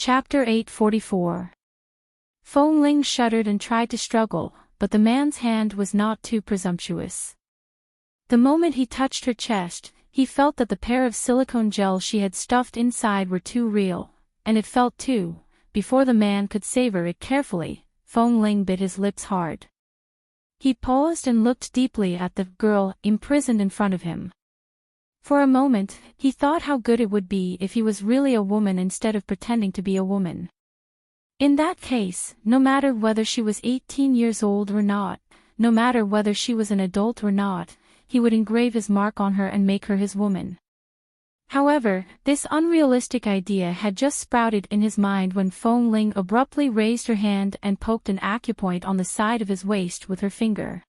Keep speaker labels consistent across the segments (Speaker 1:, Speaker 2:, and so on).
Speaker 1: Chapter 844. Feng Ling shuddered and tried to struggle, but the man's hand was not too presumptuous. The moment he touched her chest, he felt that the pair of silicone gels she had stuffed inside were too real, and it felt too. Before the man could savor it carefully, Feng Ling bit his lips hard. He paused and looked deeply at the girl imprisoned in front of him. For a moment, he thought how good it would be if he was really a woman instead of pretending to be a woman. In that case, no matter whether she was 18 years old or not, no matter whether she was an adult or not, he would engrave his mark on her and make her his woman. However, this unrealistic idea had just sprouted in his mind when Feng Ling abruptly raised her hand and poked an acupoint on the side of his waist with her finger.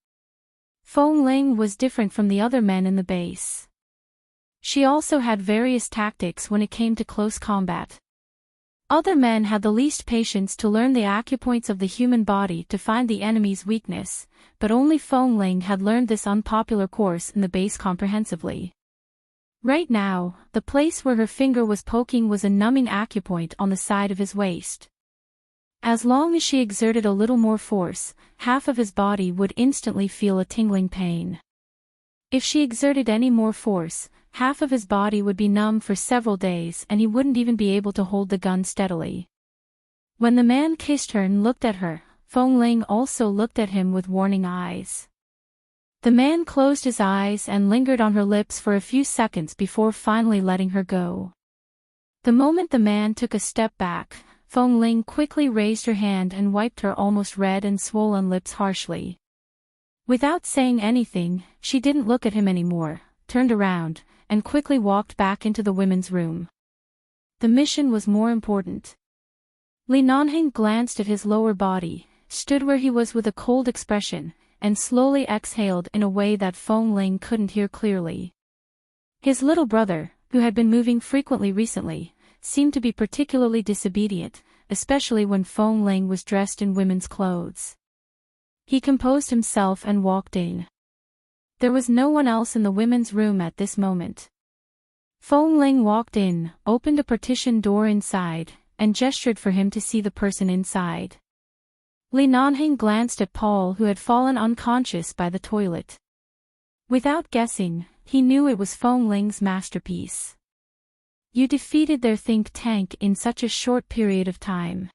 Speaker 1: Feng Ling was different from the other men in the base. She also had various tactics when it came to close combat. Other men had the least patience to learn the acupoints of the human body to find the enemy's weakness, but only Feng Ling had learned this unpopular course in the base comprehensively. Right now, the place where her finger was poking was a numbing acupoint on the side of his waist. As long as she exerted a little more force, half of his body would instantly feel a tingling pain. If she exerted any more force, half of his body would be numb for several days and he wouldn't even be able to hold the gun steadily. When the man kissed her and looked at her, Feng Ling also looked at him with warning eyes. The man closed his eyes and lingered on her lips for a few seconds before finally letting her go. The moment the man took a step back, Feng Ling quickly raised her hand and wiped her almost red and swollen lips harshly. Without saying anything, she didn't look at him anymore, turned around, and quickly walked back into the women's room. The mission was more important. Li Nanheng glanced at his lower body, stood where he was with a cold expression, and slowly exhaled in a way that Feng Ling couldn't hear clearly. His little brother, who had been moving frequently recently, seemed to be particularly disobedient, especially when Feng Ling was dressed in women's clothes. He composed himself and walked in. There was no one else in the women's room at this moment. Feng Ling walked in, opened a partition door inside, and gestured for him to see the person inside. Li Nanheng glanced at Paul, who had fallen unconscious by the toilet. Without guessing, he knew it was Feng Ling's masterpiece. You defeated their think tank in such a short period of time.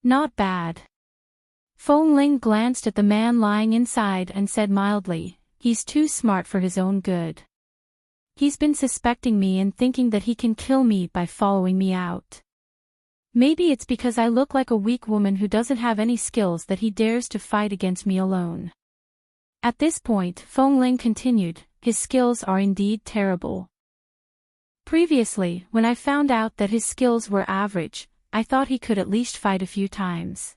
Speaker 1: Not bad. Feng Ling glanced at the man lying inside and said mildly, "He's too smart for his own good. He's been suspecting me and thinking that he can kill me by following me out. Maybe it's because I look like a weak woman who doesn't have any skills that he dares to fight against me alone." At this point, Feng Ling continued, "His skills are indeed terrible. Previously, when I found out that his skills were average, I thought he could at least fight a few times.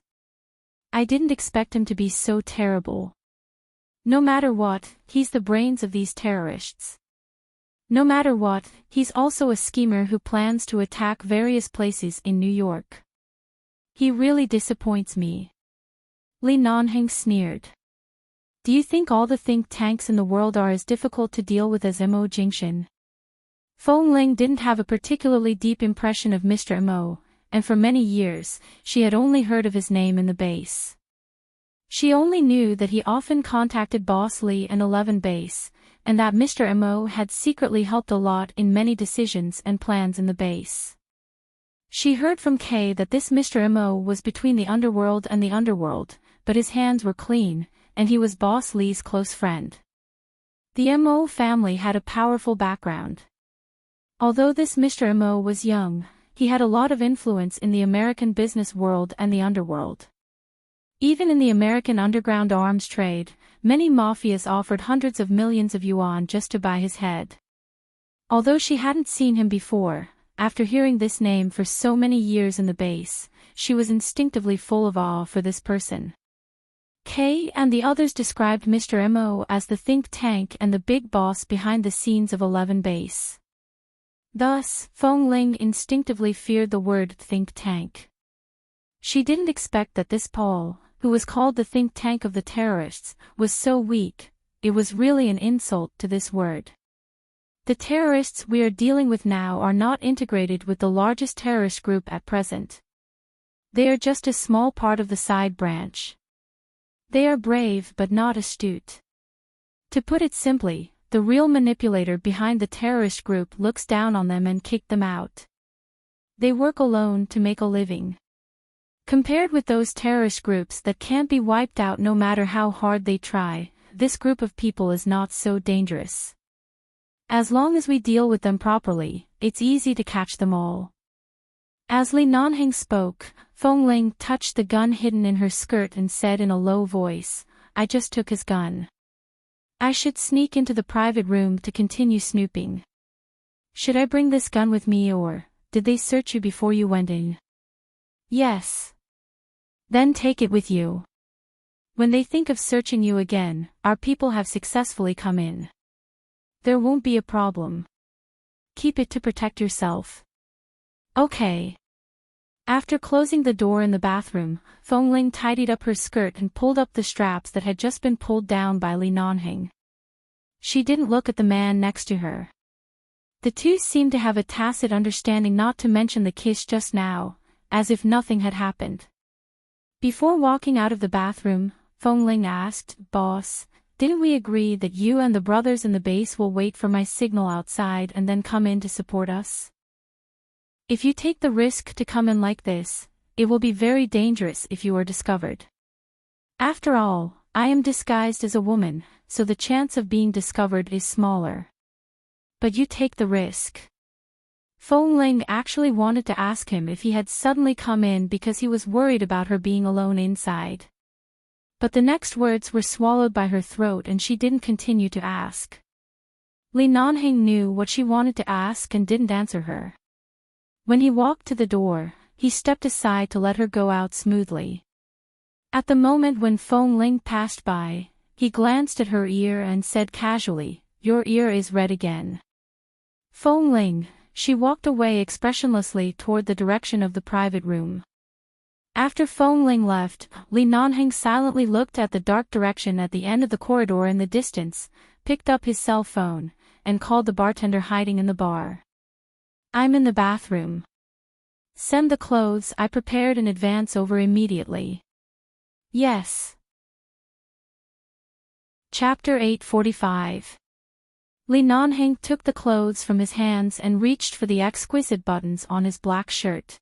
Speaker 1: I didn't expect him to be so terrible. No matter what, he's the brains of these terrorists. No matter what, he's also a schemer who plans to attack various places in New York. He really disappoints me." Li Nanheng sneered. "Do you think all the think tanks in the world are as difficult to deal with as Mo Jingshan?" Feng Ling didn't have a particularly deep impression of Mr. Mo, and for many years, she had only heard of his name in the base. She only knew that he often contacted Boss Li and 11 Base, and that Mr. Mo had secretly helped a lot in many decisions and plans in the base. She heard from Kay that this Mr. Mo was between the underworld and the underworld, but his hands were clean, and he was Boss Li's close friend. The Mo family had a powerful background. Although this Mr. Mo was young, he had a lot of influence in the American business world and the underworld. Even in the American underground arms trade, many mafias offered hundreds of millions of yuan just to buy his head. Although she hadn't seen him before, after hearing this name for so many years in the base, she was instinctively full of awe for this person. Kay and the others described Mr. Mo as the think tank and the big boss behind the scenes of 11 Base. Thus, Feng Ling instinctively feared the word think tank. She didn't expect that this Paul, who was called the think tank of the terrorists, was so weak. It was really an insult to this word. The terrorists we are dealing with now are not integrated with the largest terrorist group at present. They are just a small part of the side branch. They are brave but not astute. To put it simply, the real manipulator behind the terrorist group looks down on them and kicked them out. They work alone to make a living. Compared with those terrorist groups that can't be wiped out no matter how hard they try, this group of people is not so dangerous. As long as we deal with them properly, it's easy to catch them all. As Li Nanheng spoke, Feng Ling touched the gun hidden in her skirt and said in a low voice, "I just took his gun. I should sneak into the private room to continue snooping. Should I bring this gun with me or, did they search you before you went in?" "Yes." "Then take it with you. When they think of searching you again, our people have successfully come in. There won't be a problem. Keep it to protect yourself." "Okay." After closing the door in the bathroom, Feng Ling tidied up her skirt and pulled up the straps that had just been pulled down by Li Nanheng. She didn't look at the man next to her. The two seemed to have a tacit understanding not to mention the kiss just now, as if nothing had happened. Before walking out of the bathroom, Feng Ling asked, "Boss, didn't we agree that you and the brothers in the base will wait for my signal outside and then come in to support us? If you take the risk to come in like this, it will be very dangerous if you are discovered. After all, I am disguised as a woman, so the chance of being discovered is smaller. But you take the risk." Feng Ling actually wanted to ask him if he had suddenly come in because he was worried about her being alone inside. But the next words were swallowed by her throat and she didn't continue to ask. Li Nanheng knew what she wanted to ask and didn't answer her. When he walked to the door, he stepped aside to let her go out smoothly. At the moment when Feng Ling passed by, he glanced at her ear and said casually, "Your ear is red again." Feng Ling, she walked away expressionlessly toward the direction of the private room. After Feng Ling left, Li Nanheng silently looked at the dark direction at the end of the corridor in the distance, picked up his cell phone, and called the bartender hiding in the bar. "I'm in the bathroom. Send the clothes I prepared in advance over immediately." "Yes." Chapter 845. Li Nanheng took the clothes from his hands and reached for the exquisite buttons on his black shirt.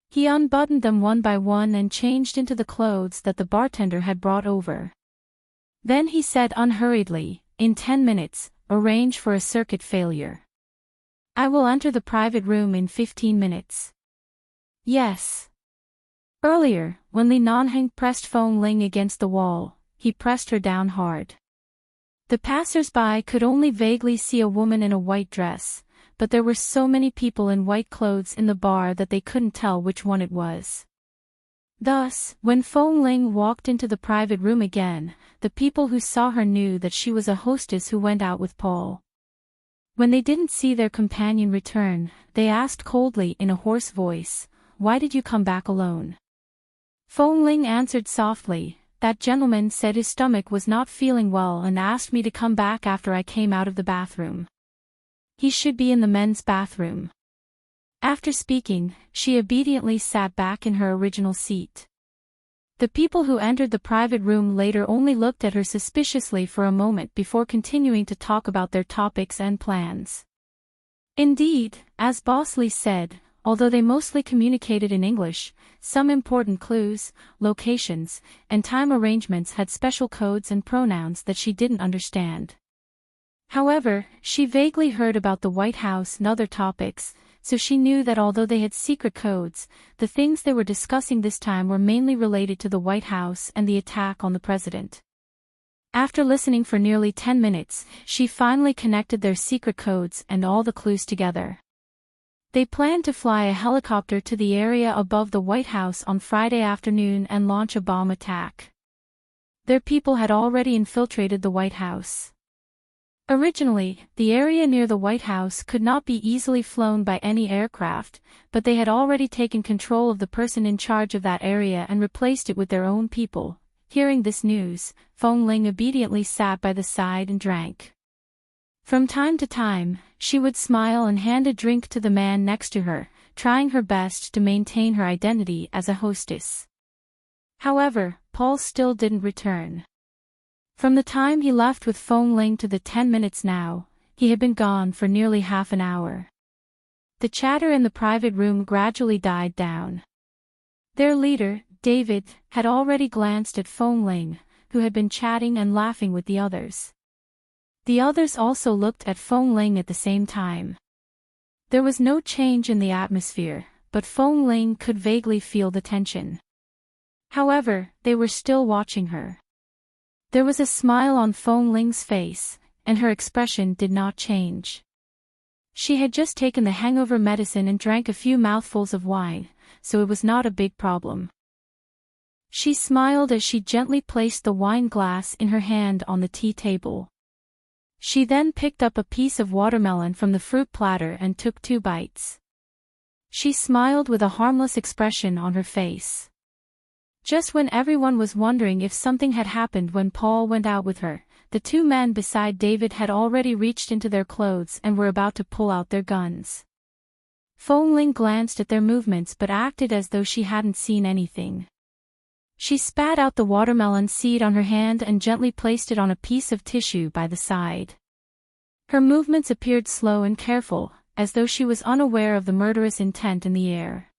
Speaker 1: He unbuttoned them one by one and changed into the clothes that the bartender had brought over. Then he said unhurriedly, "In 10 minutes, arrange for a circuit failure. I will enter the private room in 15 minutes. "Yes." Earlier, when Li Nanheng pressed Feng Ling against the wall, he pressed her down hard. The passers-by could only vaguely see a woman in a white dress, but there were so many people in white clothes in the bar that they couldn't tell which one it was. Thus, when Feng Ling walked into the private room again, the people who saw her knew that she was a hostess who went out with Paul. When they didn't see their companion return, they asked coldly in a hoarse voice, "Why did you come back alone?" Feng Ling answered softly, "That gentleman said his stomach was not feeling well and asked me to come back after I came out of the bathroom. He should be in the men's bathroom." After speaking, she obediently sat back in her original seat. The people who entered the private room later only looked at her suspiciously for a moment before continuing to talk about their topics and plans. Indeed, as Boss Lee said, although they mostly communicated in English, some important clues, locations, and time arrangements had special codes and pronouns that she didn't understand. However, she vaguely heard about the White House and other topics, so she knew that although they had secret codes, the things they were discussing this time were mainly related to the White House and the attack on the president. After listening for nearly 10 minutes, she finally connected their secret codes and all the clues together. They planned to fly a helicopter to the area above the White House on Friday afternoon and launch a bomb attack. Their people had already infiltrated the White House. Originally, the area near the White House could not be easily flown by any aircraft, but they had already taken control of the person in charge of that area and replaced it with their own people. Hearing this news, Feng Ling obediently sat by the side and drank. From time to time, she would smile and hand a drink to the man next to her, trying her best to maintain her identity as a hostess. However, Paul still didn't return. From the time he left with Fong Ling to the 10 minutes now, he had been gone for nearly half an hour. The chatter in the private room gradually died down. Their leader, David, had already glanced at Fong Ling, who had been chatting and laughing with the others. The others also looked at Fong Ling at the same time. There was no change in the atmosphere, but Fong Ling could vaguely feel the tension. However, they were still watching her. There was a smile on Fong Ling's face, and her expression did not change. She had just taken the hangover medicine and drank a few mouthfuls of wine, so it was not a big problem. She smiled as she gently placed the wine glass in her hand on the tea table. She then picked up a piece of watermelon from the fruit platter and took 2 bites. She smiled with a harmless expression on her face. Just when everyone was wondering if something had happened when Paul went out with her, the 2 men beside David had already reached into their clothes and were about to pull out their guns. Fong Ling glanced at their movements but acted as though she hadn't seen anything. She spat out the watermelon seed on her hand and gently placed it on a piece of tissue by the side. Her movements appeared slow and careful, as though she was unaware of the murderous intent in the air.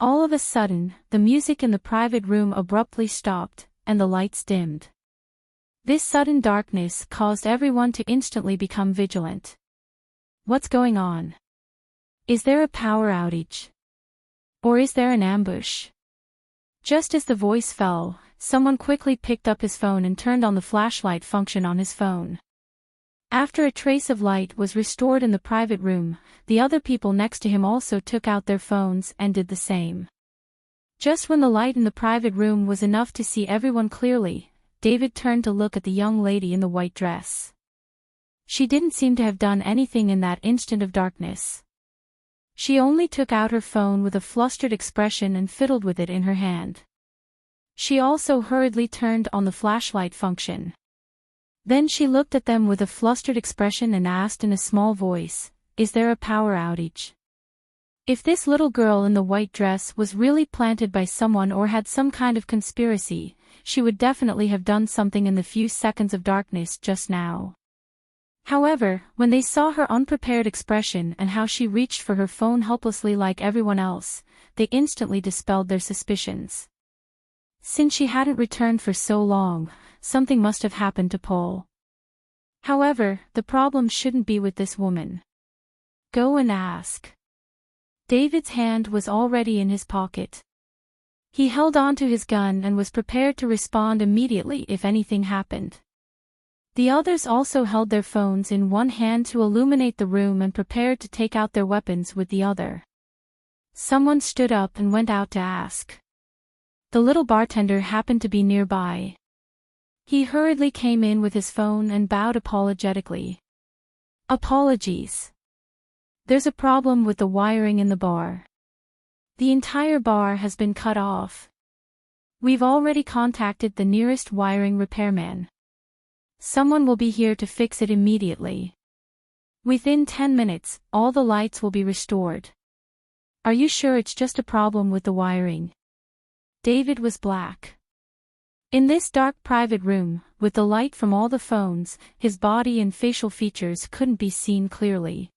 Speaker 1: All of a sudden, the music in the private room abruptly stopped, and the lights dimmed. This sudden darkness caused everyone to instantly become vigilant. What's going on? Is there a power outage? Or is there an ambush? Just as the voice fell, someone quickly picked up his phone and turned on the flashlight function on his phone. After a trace of light was restored in the private room, the other people next to him also took out their phones and did the same. Just when the light in the private room was enough to see everyone clearly, David turned to look at the young lady in the white dress. She didn't seem to have done anything in that instant of darkness. She only took out her phone with a flustered expression and fiddled with it in her hand. She also hurriedly turned on the flashlight function. Then she looked at them with a flustered expression and asked in a small voice, "Is there a power outage?" If this little girl in the white dress was really planted by someone or had some kind of conspiracy, she would definitely have done something in the few seconds of darkness just now. However, when they saw her unprepared expression and how she reached for her phone helplessly like everyone else, they instantly dispelled their suspicions. Since she hadn't returned for so long, something must have happened to Paul. However, the problem shouldn't be with this woman. Go and ask. David's hand was already in his pocket. He held onto his gun and was prepared to respond immediately if anything happened. The others also held their phones in one hand to illuminate the room and prepared to take out their weapons with the other. Someone stood up and went out to ask. The little bartender happened to be nearby. He hurriedly came in with his phone and bowed apologetically. Apologies. There's a problem with the wiring in the bar. The entire bar has been cut off. We've already contacted the nearest wiring repairman. Someone will be here to fix it immediately. Within 10 minutes, all the lights will be restored. Are you sure it's just a problem with the wiring? David was black. In this dark private room, with the light from all the phones, his body and facial features couldn't be seen clearly.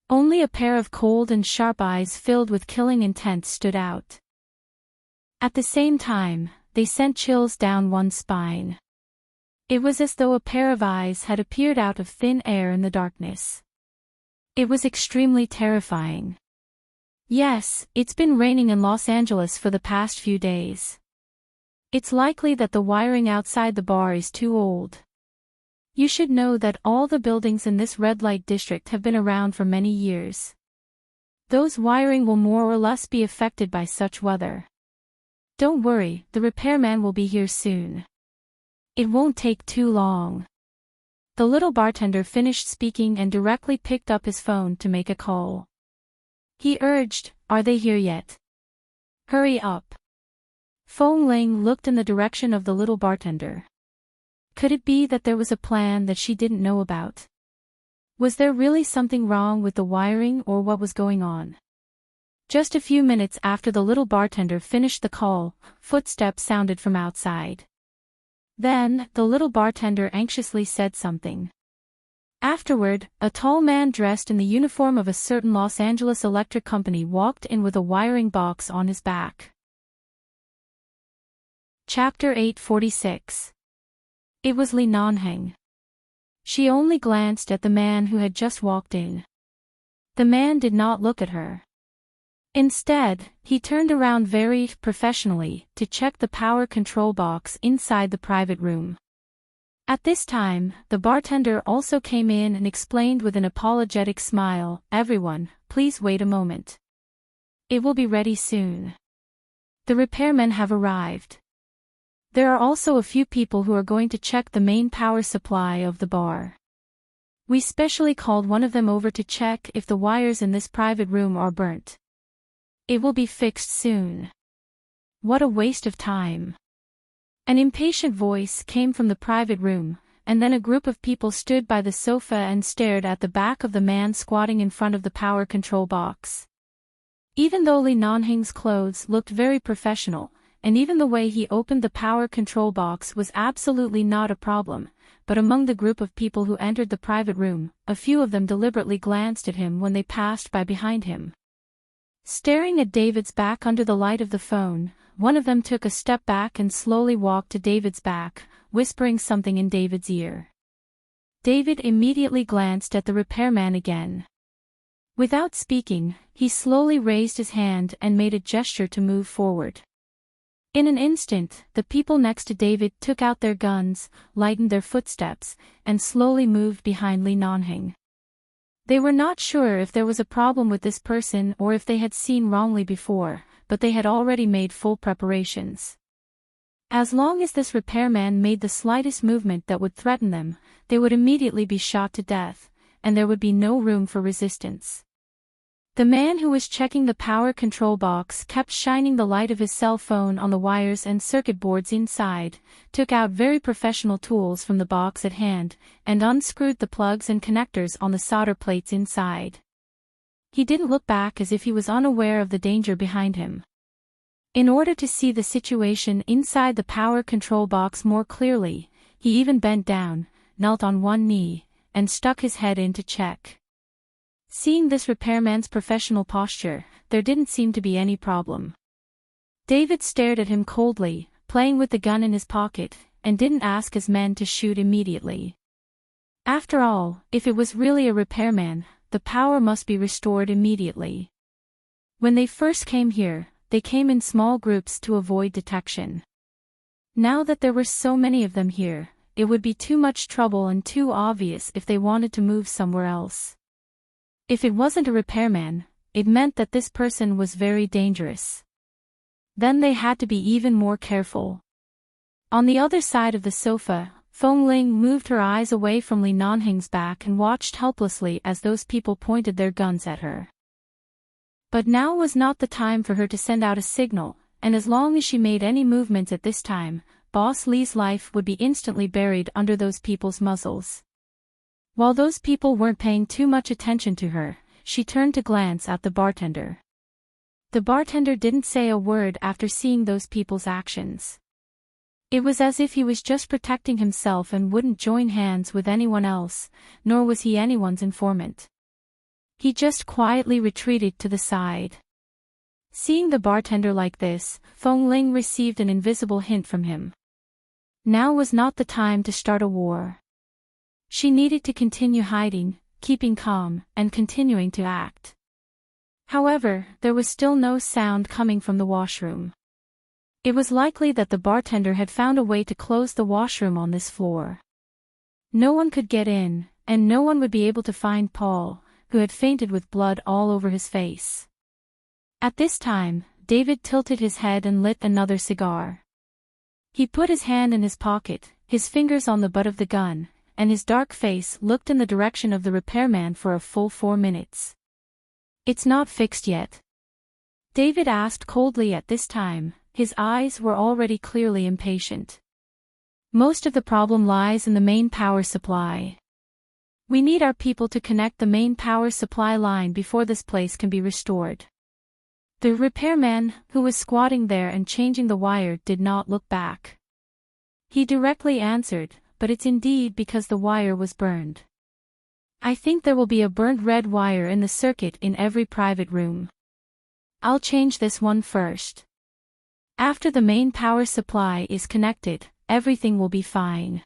Speaker 1: Only a pair of cold and sharp eyes filled with killing intent stood out. At the same time, they sent chills down one's spine. It was as though a pair of eyes had appeared out of thin air in the darkness. It was extremely terrifying. Yes, it's been raining in Los Angeles for the past few days. It's likely that the wiring outside the bar is too old. You should know that all the buildings in this red light district have been around for many years. Those wiring will more or less be affected by such weather. Don't worry, the repairman will be here soon. It won't take too long. The little bartender finished speaking and directly picked up his phone to make a call. He urged, "Are they here yet? Hurry up." Fong Ling looked in the direction of the little bartender. Could it be that there was a plan that she didn't know about? Was there really something wrong with the wiring or what was going on? Just a few minutes after the little bartender finished the call, footsteps sounded from outside. Then, the little bartender anxiously said something. Afterward, a tall man dressed in the uniform of a certain Los Angeles electric company walked in with a wiring box on his back. Chapter 846. It was Li Nanheng. She only glanced at the man who had just walked in. The man did not look at her. Instead, he turned around very professionally to check the power control box inside the private room. At this time, the bartender also came in and explained with an apologetic smile, "Everyone, please wait a moment. It will be ready soon. The repairmen have arrived. There are also a few people who are going to check the main power supply of the bar. We specially called one of them over to check if the wires in this private room are burnt. It will be fixed soon." What a waste of time. An impatient voice came from the private room, and then a group of people stood by the sofa and stared at the back of the man squatting in front of the power control box. Even though Li Nanheng's clothes looked very professional, and even the way he opened the power control box was absolutely not a problem, but among the group of people who entered the private room, a few of them deliberately glanced at him when they passed by behind him. Staring at David's back under the light of the phone, one of them took a step back and slowly walked to David's back, whispering something in David's ear. David immediately glanced at the repairman again. Without speaking, he slowly raised his hand and made a gesture to move forward. In an instant, the people next to David took out their guns, lightened their footsteps, and slowly moved behind Li Nanheng. They were not sure if there was a problem with this person or if they had seen wrongly before, but they had already made full preparations. As long as this repairman made the slightest movement that would threaten them, they would immediately be shot to death, and there would be no room for resistance. The man who was checking the power control box kept shining the light of his cell phone on the wires and circuit boards inside, took out very professional tools from the box at hand, and unscrewed the plugs and connectors on the solder plates inside. He didn't look back as if he was unaware of the danger behind him. In order to see the situation inside the power control box more clearly, he even bent down, knelt on one knee, and stuck his head in to check. Seeing this repairman's professional posture, there didn't seem to be any problem. David stared at him coldly, playing with the gun in his pocket, and didn't ask his men to shoot immediately. After all, if it was really a repairman, the power must be restored immediately. When they first came here, they came in small groups to avoid detection. Now that there were so many of them here, it would be too much trouble and too obvious if they wanted to move somewhere else. If it wasn't a repairman, it meant that this person was very dangerous. Then they had to be even more careful. On the other side of the sofa, Feng Ling moved her eyes away from Li Nanheng's back and watched helplessly as those people pointed their guns at her. But now was not the time for her to send out a signal, and as long as she made any movements at this time, Boss Li's life would be instantly buried under those people's muzzles. While those people weren't paying too much attention to her, she turned to glance at the bartender. The bartender didn't say a word after seeing those people's actions. It was as if he was just protecting himself and wouldn't join hands with anyone else, nor was he anyone's informant. He just quietly retreated to the side. Seeing the bartender like this, Feng Ling received an invisible hint from him. Now was not the time to start a war. She needed to continue hiding, keeping calm, and continuing to act. However, there was still no sound coming from the washroom. It was likely that the bartender had found a way to close the washroom on this floor. No one could get in, and no one would be able to find Paul, who had fainted with blood all over his face. At this time, David tilted his head and lit another cigar. He put his hand in his pocket, his fingers on the butt of the gun, and his dark face looked in the direction of the repairman for a full 4 minutes. "It's not fixed yet?" David asked coldly at this time. His eyes were already clearly impatient. "Most of the problem lies in the main power supply. We need our people to connect the main power supply line before this place can be restored. The repairman, who was squatting there and changing the wire, did not look back. He directly answered, but it's indeed because the wire was burned. I think there will be a burnt red wire in the circuit in every private room. I'll change this one first. After the main power supply is connected, everything will be fine.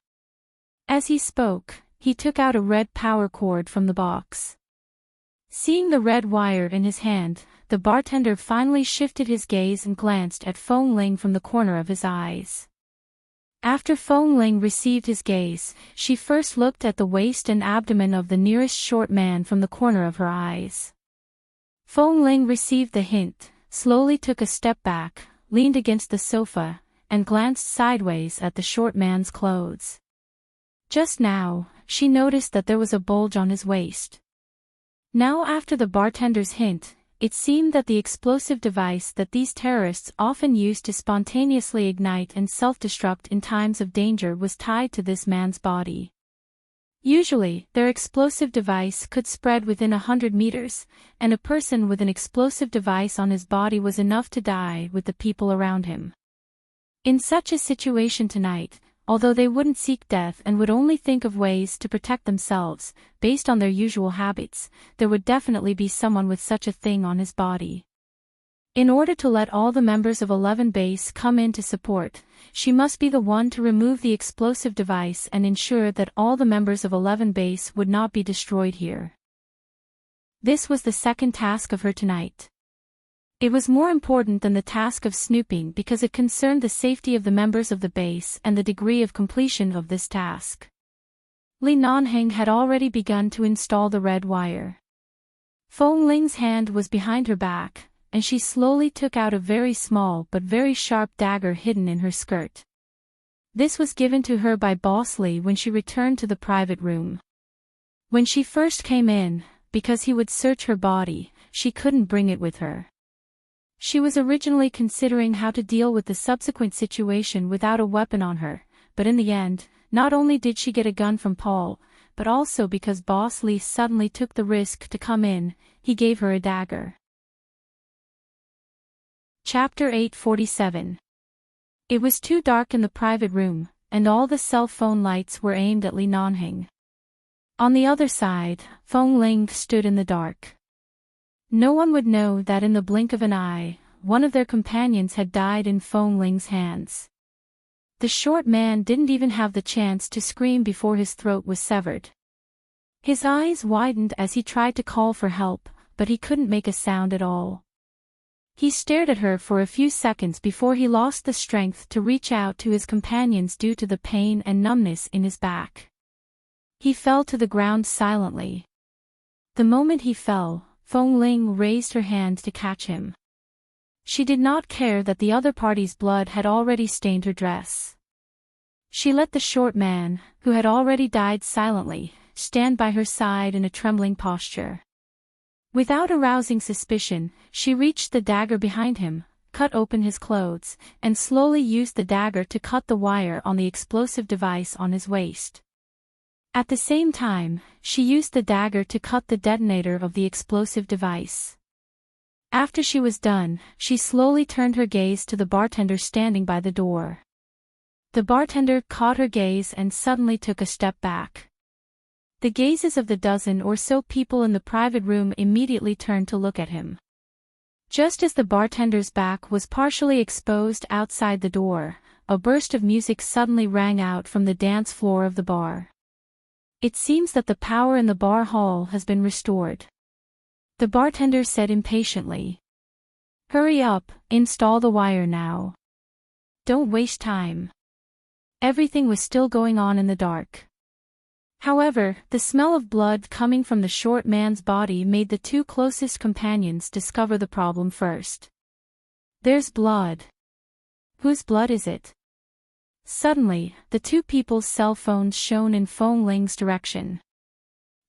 Speaker 1: As he spoke, he took out a red power cord from the box. Seeing the red wire in his hand, the bartender finally shifted his gaze and glanced at Feng Ling from the corner of his eyes. After Feng Ling received his gaze, she first looked at the waist and abdomen of the nearest short man from the corner of her eyes. Feng Ling received the hint, slowly took a step back, leaned against the sofa, and glanced sideways at the short man's clothes. Just now, she noticed that there was a bulge on his waist. Now, after the bartender's hint, it seemed that the explosive device that these terrorists often use to spontaneously ignite and self-destruct in times of danger was tied to this man's body. Usually, their explosive device could spread within 100 meters, and a person with an explosive device on his body was enough to die with the people around him. In such a situation tonight, although they wouldn't seek death and would only think of ways to protect themselves, based on their usual habits, there would definitely be someone with such a thing on his body. In order to let all the members of 11 Base come in to support, she must be the one to remove the explosive device and ensure that all the members of 11 Base would not be destroyed here. This was the second task of her tonight. It was more important than the task of snooping because it concerned the safety of the members of the base and the degree of completion of this task. Li Nanheng had already begun to install the red wire. Feng Ling's hand was behind her back, and she slowly took out a very small but very sharp dagger hidden in her skirt. This was given to her by Boss Li when she returned to the private room. When she first came in, because he would search her body, she couldn't bring it with her. She was originally considering how to deal with the subsequent situation without a weapon on her, but in the end, not only did she get a gun from Paul, but also because Boss Li suddenly took the risk to come in, he gave her a dagger. Chapter 847. It was too dark in the private room, and all the cell phone lights were aimed at Li Nanheng. On the other side, Feng Ling stood in the dark. No one would know that in the blink of an eye, one of their companions had died in Feng Ling's hands. The short man didn't even have the chance to scream before his throat was severed. His eyes widened as he tried to call for help, but he couldn't make a sound at all. He stared at her for a few seconds before he lost the strength to reach out to his companions due to the pain and numbness in his back. He fell to the ground silently. The moment he fell, Feng Ling raised her hand to catch him. She did not care that the other party's blood had already stained her dress. She let the short man, who had already died silently, stand by her side in a trembling posture. Without arousing suspicion, she reached the dagger behind him, cut open his clothes, and slowly used the dagger to cut the wire on the explosive device on his waist. At the same time, she used the dagger to cut the detonator of the explosive device. After she was done, she slowly turned her gaze to the bartender standing by the door. The bartender caught her gaze and suddenly took a step back. The gazes of the dozen or so people in the private room immediately turned to look at him. Just as the bartender's back was partially exposed outside the door, a burst of music suddenly rang out from the dance floor of the bar. It seems that the power in the bar hall has been restored. The bartender said impatiently. Hurry up, install the wire now. Don't waste time. Everything was still going on in the dark. However, the smell of blood coming from the short man's body made the two closest companions discover the problem first. There's blood. Whose blood is it? Suddenly, the two people's cell phones shone in Feng Ling's direction.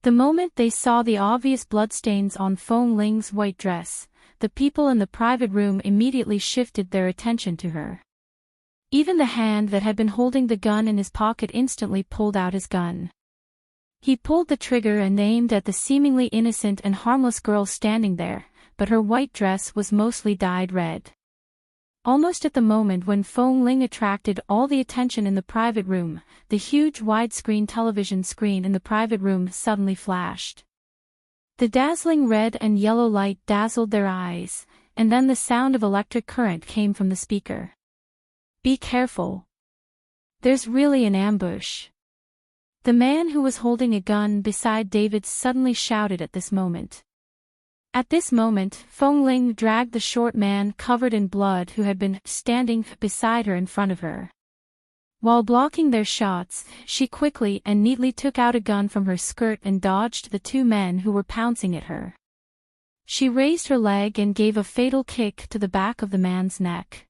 Speaker 1: The moment they saw the obvious bloodstains on Feng Ling's white dress, the people in the private room immediately shifted their attention to her. Even the hand that had been holding the gun in his pocket instantly pulled out his gun. He pulled the trigger and aimed at the seemingly innocent and harmless girl standing there, but her white dress was mostly dyed red. Almost at the moment when Feng Ling attracted all the attention in the private room, the huge widescreen television screen in the private room suddenly flashed. The dazzling red and yellow light dazzled their eyes, and then the sound of electric current came from the speaker. "Be careful. There's really an ambush." The man who was holding a gun beside David suddenly shouted at this moment. At this moment, Feng Ling dragged the short man covered in blood who had been standing beside her in front of her. While blocking their shots, she quickly and neatly took out a gun from her skirt and dodged the two men who were pouncing at her. She raised her leg and gave a fatal kick to the back of the man's neck.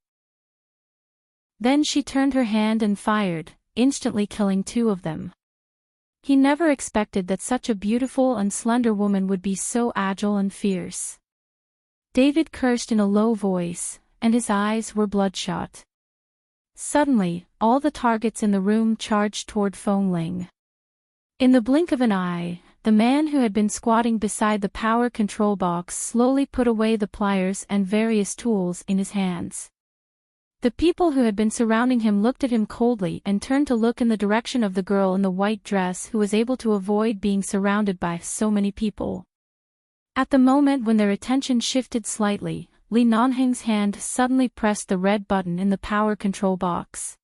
Speaker 1: Then she turned her hand and fired, instantly killing two of them. He never expected that such a beautiful and slender woman would be so agile and fierce. David cursed in a low voice, and his eyes were bloodshot. Suddenly, all the targets in the room charged toward Feng Ling. In the blink of an eye, the man who had been squatting beside the power control box slowly put away the pliers and various tools in his hands. The people who had been surrounding him looked at him coldly and turned to look in the direction of the girl in the white dress who was able to avoid being surrounded by so many people. At the moment when their attention shifted slightly, Li Nanheng's hand suddenly pressed the red button in the power control box.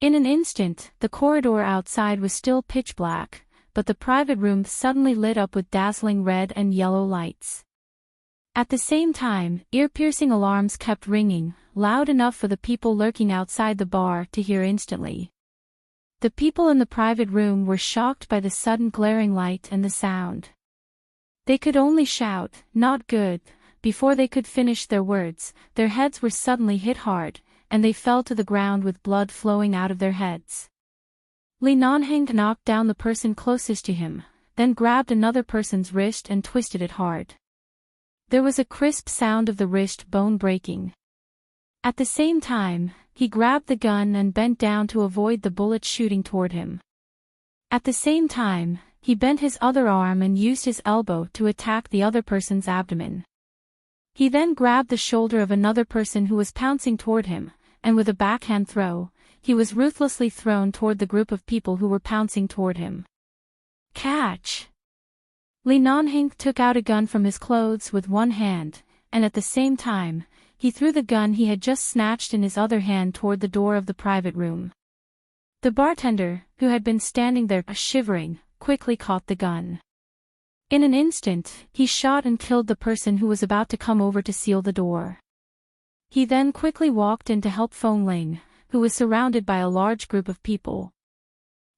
Speaker 1: In an instant, the corridor outside was still pitch black, but the private room suddenly lit up with dazzling red and yellow lights. At the same time, ear-piercing alarms kept ringing, loud enough for the people lurking outside the bar to hear instantly. The people in the private room were shocked by the sudden glaring light and the sound. They could only shout, "Not good," before they could finish their words. Their heads were suddenly hit hard, and they fell to the ground with blood flowing out of their heads. Li Nanheng knocked down the person closest to him, then grabbed another person's wrist and twisted it hard. There was a crisp sound of the wrist bone breaking. At the same time, he grabbed the gun and bent down to avoid the bullet shooting toward him. At the same time, he bent his other arm and used his elbow to attack the other person's abdomen. He then grabbed the shoulder of another person who was pouncing toward him, and with a backhand throw, he was ruthlessly thrown toward the group of people who were pouncing toward him. "Catch!" Li Nanheng took out a gun from his clothes with one hand, and at the same time, he threw the gun he had just snatched in his other hand toward the door of the private room. The bartender, who had been standing there shivering, quickly caught the gun. In an instant, he shot and killed the person who was about to come over to seal the door. He then quickly walked in to help Feng Ling, who was surrounded by a large group of people.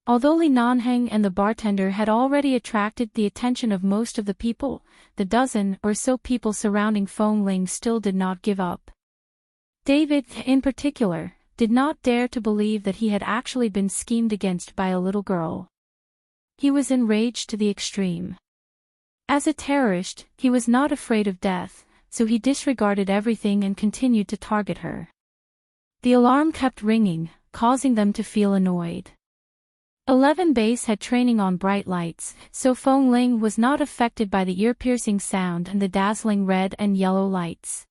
Speaker 1: Although Li Nanheng and the bartender had already attracted the attention of most of the people, the dozen or so people surrounding Feng Ling still did not give up. David, in particular, did not dare to believe that he had actually been schemed against by a little girl. He was enraged to the extreme. As a terrorist, he was not afraid of death, so he disregarded everything and continued to target her. The alarm kept ringing, causing them to feel annoyed. 11 Base had training on bright lights, so Feng Ling was not affected by the ear-piercing sound and the dazzling red and yellow lights.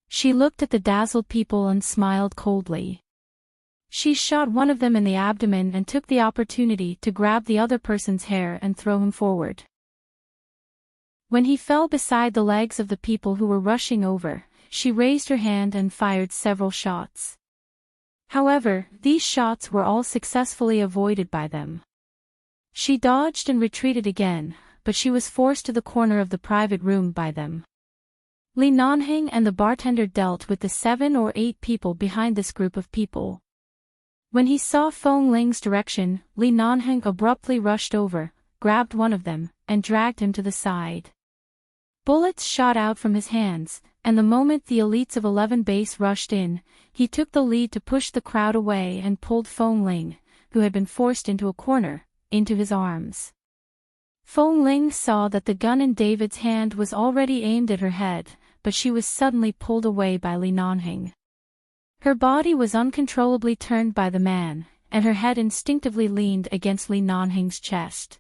Speaker 1: She looked at the dazzled people and smiled coldly. She shot one of them in the abdomen and took the opportunity to grab the other person's hair and throw him forward. When he fell beside the legs of the people who were rushing over, she raised her hand and fired several shots. However, these shots were all successfully avoided by them. She dodged and retreated again, but she was forced to the corner of the private room by them. Li Nanheng and the bartender dealt with the 7 or 8 people behind this group of people. When he saw Feng Ling's direction, Li Nanheng abruptly rushed over, grabbed one of them, and dragged him to the side. Bullets shot out from his hands, and the moment the elites of 11 Base rushed in, he took the lead to push the crowd away and pulled Feng Ling, who had been forced into a corner, into his arms. Feng Ling saw that the gun in David's hand was already aimed at her head, but she was suddenly pulled away by Li Nanheng. Her body was uncontrollably turned by the man, and her head instinctively leaned against Li Nanheng's chest.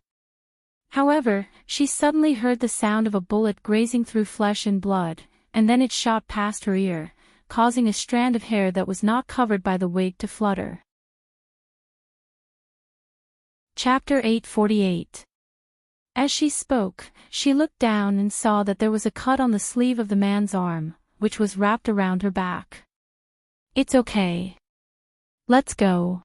Speaker 1: However, she suddenly heard the sound of a bullet grazing through flesh and blood, and then it shot past her ear, causing a strand of hair that was not covered by the wig to flutter. Chapter 848. As she spoke, she looked down and saw that there was a cut on the sleeve of the man's arm, which was wrapped around her back. "It's okay. Let's go."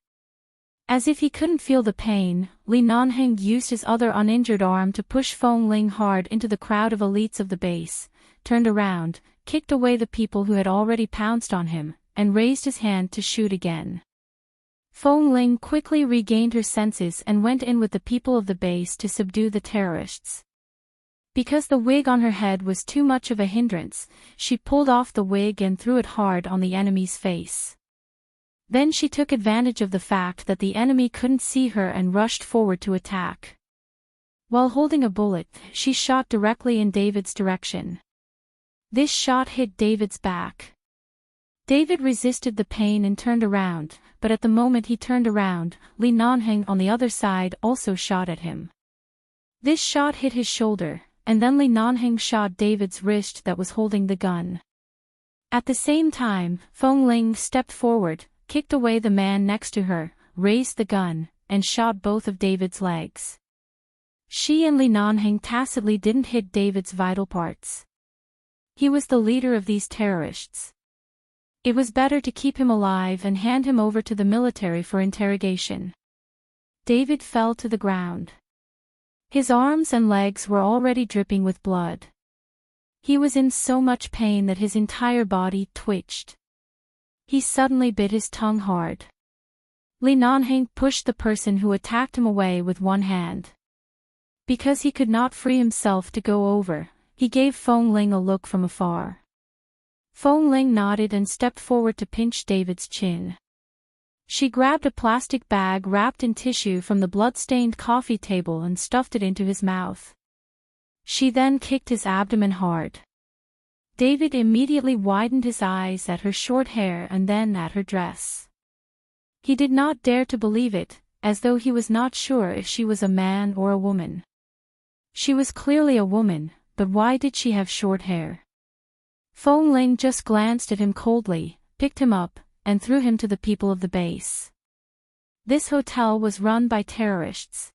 Speaker 1: As if he couldn't feel the pain, Li Nanheng used his other uninjured arm to push Feng Ling hard into the crowd of elites of the base, turned around, kicked away the people who had already pounced on him, and raised his hand to shoot again. Feng Ling quickly regained her senses and went in with the people of the base to subdue the terrorists. Because the wig on her head was too much of a hindrance, she pulled off the wig and threw it hard on the enemy's face. Then she took advantage of the fact that the enemy couldn't see her and rushed forward to attack. While holding a bullet, she shot directly in David's direction. This shot hit David's back. David resisted the pain and turned around, but at the moment he turned around, Li Nanheng on the other side also shot at him. This shot hit his shoulder, and then Li Nanheng shot David's wrist that was holding the gun. At the same time, Feng Ling stepped forward, kicked away the man next to her, raised the gun, and shot both of David's legs. She and Li Nanheng tacitly didn't hit David's vital parts. He was the leader of these terrorists. It was better to keep him alive and hand him over to the military for interrogation. David fell to the ground. His arms and legs were already dripping with blood. He was in so much pain that his entire body twitched. He suddenly bit his tongue hard. Li Nanheng pushed the person who attacked him away with one hand. Because he could not free himself to go over, he gave Feng Ling a look from afar. Feng Ling nodded and stepped forward to pinch David's chin. She grabbed a plastic bag wrapped in tissue from the blood-stained coffee table and stuffed it into his mouth. She then kicked his abdomen hard. David immediately widened his eyes at her short hair and then at her dress. He did not dare to believe it, as though he was not sure if she was a man or a woman. She was clearly a woman, but why did she have short hair? Feng Ling just glanced at him coldly, picked him up, and threw him to the people of the base. This hotel was run by terrorists.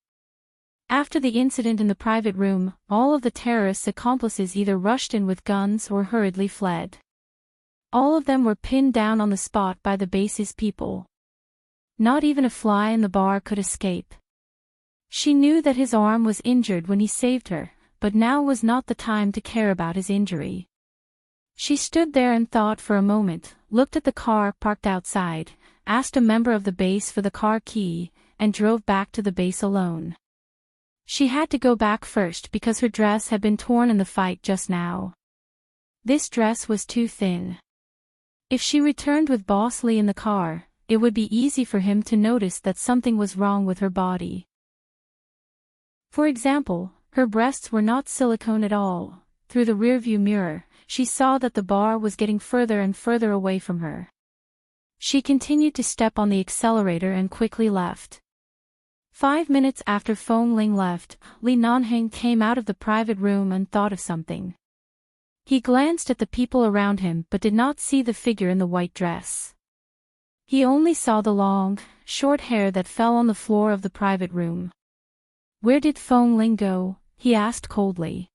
Speaker 1: After the incident in the private room, all of the terrorists' accomplices either rushed in with guns or hurriedly fled. All of them were pinned down on the spot by the base's people. Not even a fly in the bar could escape. She knew that his arm was injured when he saved her, but now was not the time to care about his injury. She stood there and thought for a moment, looked at the car parked outside, asked a member of the base for the car key, and drove back to the base alone. She had to go back first because her dress had been torn in the fight just now. This dress was too thin. If she returned with Boss Lee in the car, it would be easy for him to notice that something was wrong with her body. For example, her breasts were not silicone at all. Through the rearview mirror, she saw that the bar was getting further and further away from her. She continued to step on the accelerator and quickly left. 5 minutes after Feng Ling left, Li Nanheng came out of the private room and thought of something. He glanced at the people around him but did not see the figure in the white dress. He only saw the long, short hair that fell on the floor of the private room. "Where did Feng Ling go?" he asked coldly.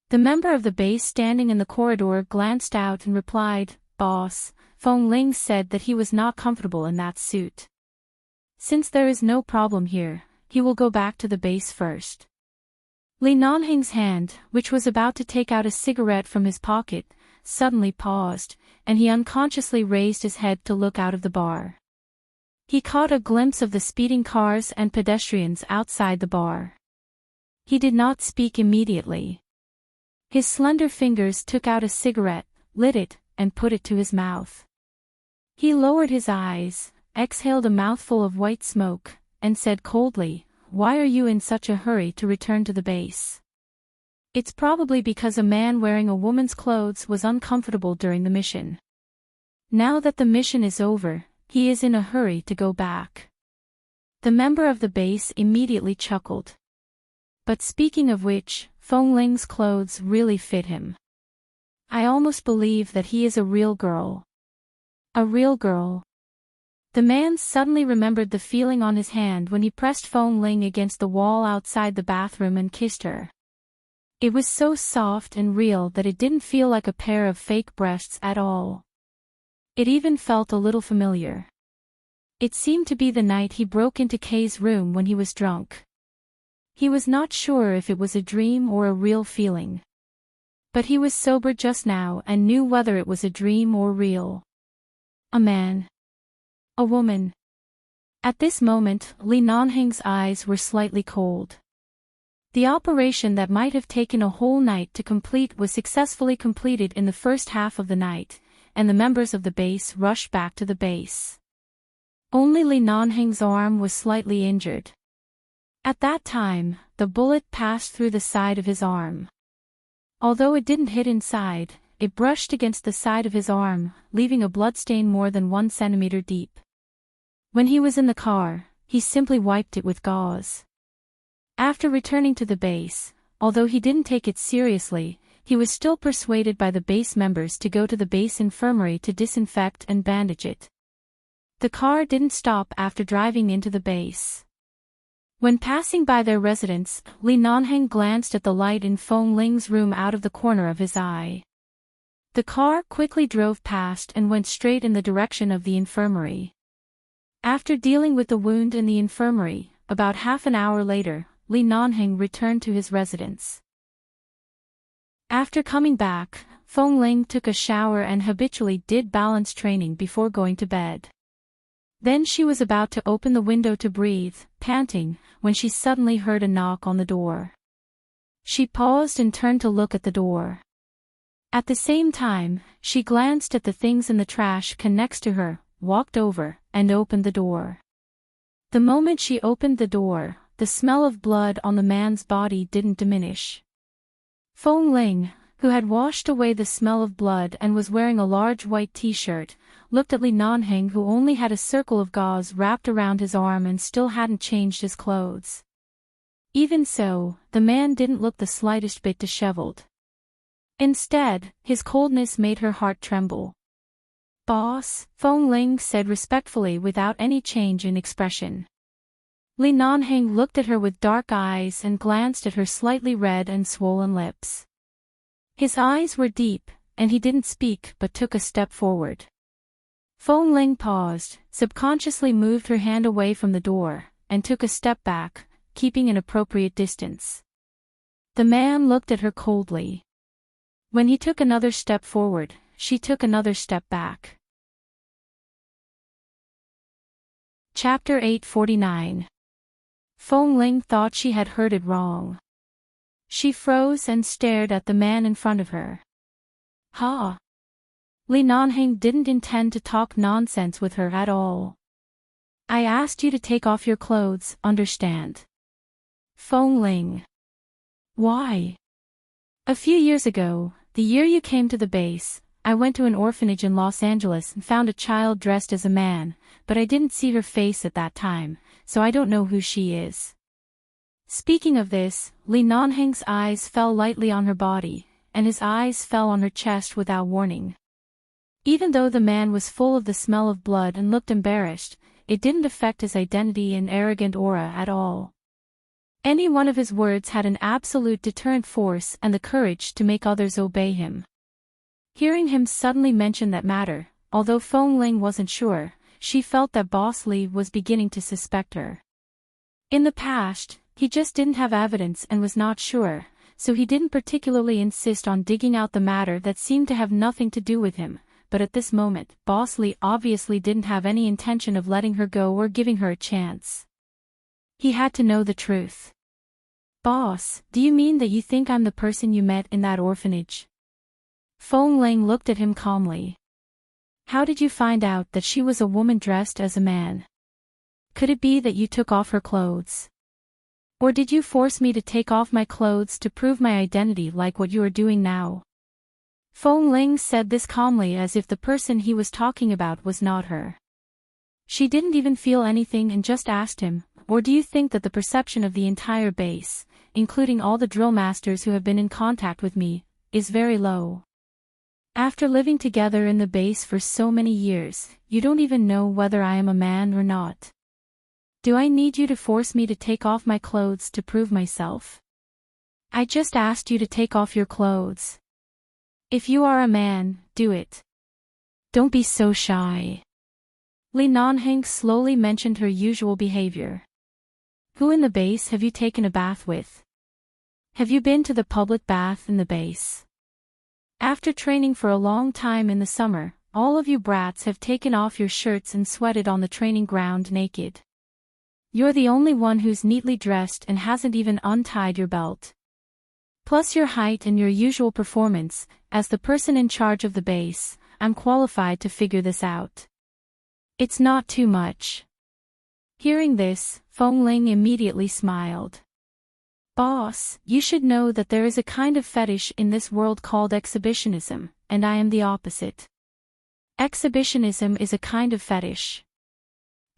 Speaker 1: The member of the base standing in the corridor glanced out and replied, "Boss, Feng Ling said that he was not comfortable in that suit. Since there is no problem here, he will go back to the base first." Li Nanheng's hand, which was about to take out a cigarette from his pocket, suddenly paused, and he unconsciously raised his head to look out of the bar. He caught a glimpse of the speeding cars and pedestrians outside the bar. He did not speak immediately. His slender fingers took out a cigarette, lit it, and put it to his mouth. He lowered his eyes, exhaled a mouthful of white smoke, and said coldly, "Why are you in such a hurry to return to the base?" "It's probably because a man wearing a woman's clothes was uncomfortable during the mission. Now that the mission is over, he is in a hurry to go back." The member of the base immediately chuckled. But speaking of which, Feng Ling's clothes really fit him. I almost believe that he is a real girl. A real girl. The man suddenly remembered the feeling on his hand when he pressed Feng Ling against the wall outside the bathroom and kissed her. It was so soft and real that it didn't feel like a pair of fake breasts at all. It even felt a little familiar. It seemed to be the night he broke into Kay's room when he was drunk. He was not sure if it was a dream or a real feeling. But he was sober just now and knew whether it was a dream or real. A man. A woman. At this moment, Li Nanheng's eyes were slightly cold. The operation that might have taken a whole night to complete was successfully completed in the first half of the night, and the members of the base rushed back to the base. Only Li Nanheng's arm was slightly injured. At that time, the bullet passed through the side of his arm. Although it didn't hit inside, it brushed against the side of his arm, leaving a bloodstain more than 1 centimeter deep. When he was in the car, he simply wiped it with gauze. After returning to the base, although he didn't take it seriously, he was still persuaded by the base members to go to the base infirmary to disinfect and bandage it. The car didn't stop after driving into the base. When passing by their residence, Li Nanheng glanced at the light in Feng Ling's room out of the corner of his eye. The car quickly drove past and went straight in the direction of the infirmary. After dealing with the wound in the infirmary, about half an hour later, Li Nanheng returned to his residence. After coming back, Feng Ling took a shower and habitually did balance training before going to bed. Then she was about to open the window to breathe, panting, when she suddenly heard a knock on the door. She paused and turned to look at the door. At the same time, she glanced at the things in the trash can next to her, walked over, and opened the door. The moment she opened the door, the smell of blood on the man's body didn't diminish. Feng Ling, who had washed away the smell of blood and was wearing a large white t-shirt, looked at Li Nanheng, who only had a circle of gauze wrapped around his arm and still hadn't changed his clothes. Even so, the man didn't look the slightest bit disheveled. Instead, his coldness made her heart tremble. "Boss," Feng Ling said respectfully without any change in expression. Li Nanheng looked at her with dark eyes and glanced at her slightly red and swollen lips. His eyes were deep, and he didn't speak but took a step forward. Feng Ling paused, subconsciously moved her hand away from the door, and took a step back, keeping an appropriate distance. The man looked at her coldly. When he took another step forward, she took another step back. Chapter 849. Feng Ling thought she had heard it wrong. She froze and stared at the man in front of her. "Ha!" Li Nanheng didn't intend to talk nonsense with her at all. "I asked you to take off your clothes, understand?" Feng Ling. "Why?" "A few years ago, the year you came to the base, I went to an orphanage in Los Angeles and found a child dressed as a man, but I didn't see her face at that time, so I don't know who she is." Speaking of this, Li Nanheng's eyes fell lightly on her body, and his eyes fell on her chest without warning. Even though the man was full of the smell of blood and looked embarrassed, it didn't affect his identity and arrogant aura at all. Any one of his words had an absolute deterrent force and the courage to make others obey him. Hearing him suddenly mention that matter, although Feng Ling wasn't sure, she felt that Boss Li was beginning to suspect her. In the past, he just didn't have evidence and was not sure, so he didn't particularly insist on digging out the matter that seemed to have nothing to do with him, but at this moment, Boss Li obviously didn't have any intention of letting her go or giving her a chance. He had to know the truth. "Boss, do you mean that you think I'm the person you met in that orphanage?" Feng Ling looked at him calmly. "How did you find out that she was a woman dressed as a man? Could it be that you took off her clothes? Or did you force me to take off my clothes to prove my identity like what you are doing now?" Feng Ling said this calmly as if the person he was talking about was not her. She didn't even feel anything and just asked him, "Or do you think that the perception of the entire base, including all the drill masters who have been in contact with me, is very low. After living together in the base for so many years, you don't even know whether I am a man or not. Do I need you to force me to take off my clothes to prove myself? I just asked you to take off your clothes. If you are a man, do it. Don't be so shy. Li Nanheng slowly mentioned her usual behavior. Who in the base have you taken a bath with? Have you been to the public bath in the base? After training for a long time in the summer, all of you brats have taken off your shirts and sweated on the training ground naked. You're the only one who's neatly dressed and hasn't even untied your belt. Plus your height and your usual performance, as the person in charge of the base, I'm qualified to figure this out. It's not too much. Hearing this, Feng Ling immediately smiled. Boss, you should know that there is a kind of fetish in this world called exhibitionism, and I am the opposite. Exhibitionism is a kind of fetish.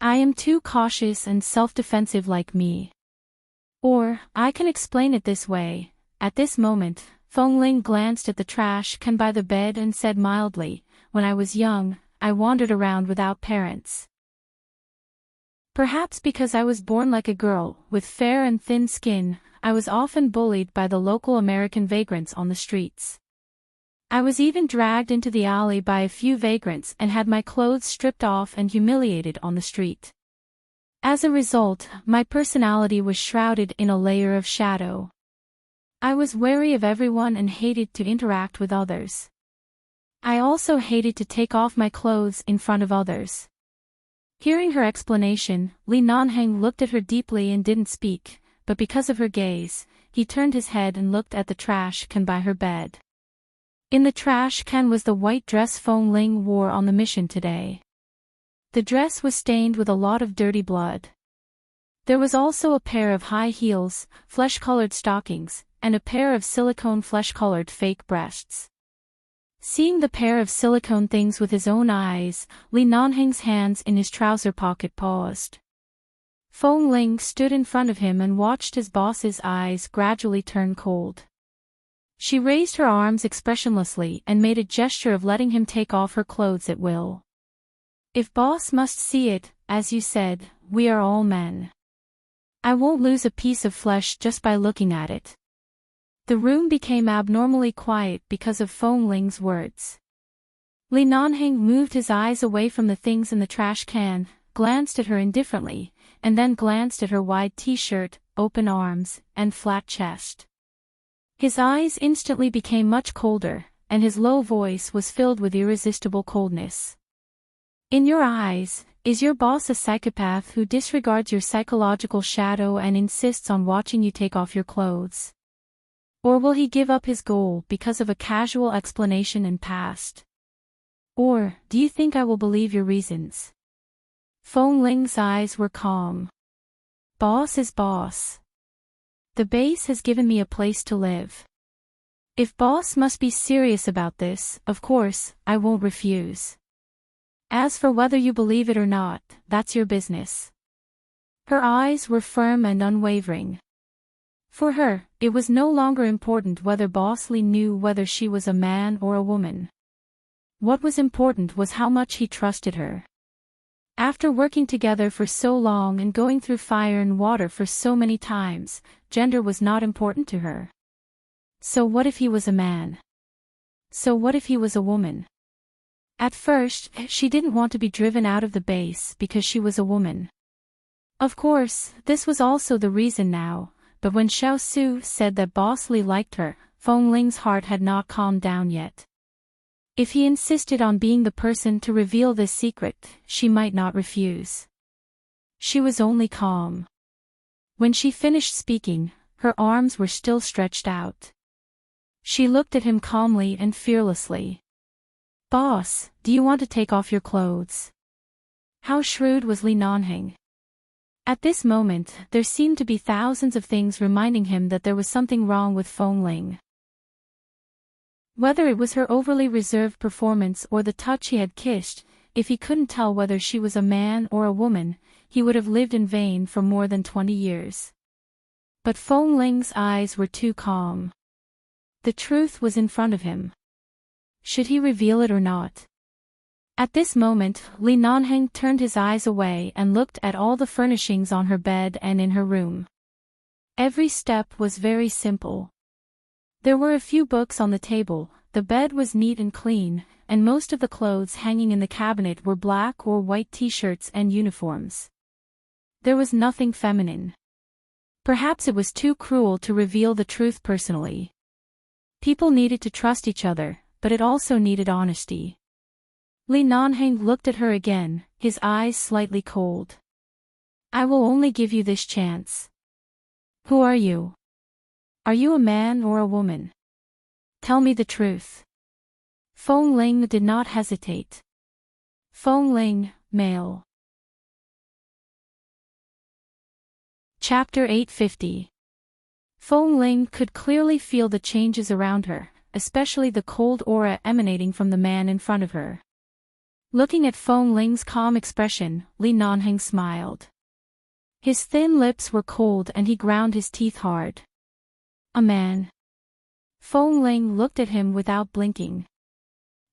Speaker 1: I am too cautious and self-defensive like me. Or, I can explain it this way. At this moment, Feng Ling glanced at the trash can by the bed and said mildly, when I was young, I wandered around without parents. Perhaps because I was born like a girl, with fair and thin skin, I was often bullied by the local American vagrants on the streets. I was even dragged into the alley by a few vagrants and had my clothes stripped off and humiliated on the street. As a result, my personality was shrouded in a layer of shadow. I was wary of everyone and hated to interact with others. I also hated to take off my clothes in front of others. Hearing her explanation, Li Nanheng looked at her deeply and didn't speak, but because of her gaze, he turned his head and looked at the trash can by her bed. In the trash can was the white dress Feng Ling wore on the mission today. The dress was stained with a lot of dirty blood. There was also a pair of high heels, flesh-colored stockings, and a pair of silicone flesh-colored fake breasts. Seeing the pair of silicone things with his own eyes, Li Nanheng's hands in his trouser pocket paused. Feng Ling stood in front of him and watched his boss's eyes gradually turn cold. She raised her arms expressionlessly and made a gesture of letting him take off her clothes at will. If boss must see it, as you said, we are all men. I won't lose a piece of flesh just by looking at it. The room became abnormally quiet because of Feng Ling's words. Li Nanheng moved his eyes away from the things in the trash can, glanced at her indifferently, and then glanced at her wide t-shirt, open arms, and flat chest. His eyes instantly became much colder, and his low voice was filled with irresistible coldness. In your eyes, is your boss a psychopath who disregards your psychological shadow and insists on watching you take off your clothes? Or will he give up his goal because of a casual explanation and past? Or, do you think I will believe your reasons? Feng Ling's eyes were calm. Boss is boss. The base has given me a place to live. If boss must be serious about this, of course, I won't refuse. As for whether you believe it or not, that's your business. Her eyes were firm and unwavering. For her, it was no longer important whether Boss Li knew whether she was a man or a woman. What was important was how much he trusted her. After working together for so long and going through fire and water for so many times, gender was not important to her. So what if he was a man? So what if he was a woman? At first, she didn't want to be driven out of the base because she was a woman. Of course, this was also the reason now. But when Xiao Su said that Boss Li liked her, Feng Ling's heart had not calmed down yet. If he insisted on being the person to reveal this secret, she might not refuse. She was only calm. When she finished speaking, her arms were still stretched out. She looked at him calmly and fearlessly. Boss, do you want to take off your clothes? How shrewd was Li Nanheng? At this moment, there seemed to be thousands of things reminding him that there was something wrong with Feng Ling. Whether it was her overly reserved performance or the touch he had kissed, if he couldn't tell whether she was a man or a woman, he would have lived in vain for more than 20 years. But Feng Ling's eyes were too calm. The truth was in front of him. Should he reveal it or not? At this moment, Li Nanheng turned his eyes away and looked at all the furnishings on her bed and in her room. Every step was very simple. There were a few books on the table, the bed was neat and clean, and most of the clothes hanging in the cabinet were black or white t-shirts and uniforms. There was nothing feminine. Perhaps it was too cruel to reveal the truth personally. People needed to trust each other, but it also needed honesty. Li Nanheng looked at her again, his eyes slightly cold. I will only give you this chance. Who are you? Are you a man or a woman? Tell me the truth. Feng Ling did not hesitate. Feng Ling, male. Chapter 850. Feng Ling could clearly feel the changes around her, especially the cold aura emanating from the man in front of her. Looking at Feng Ling's calm expression, Li Nanheng smiled. His thin lips were cold and he ground his teeth hard. A man. Feng Ling looked at him without blinking.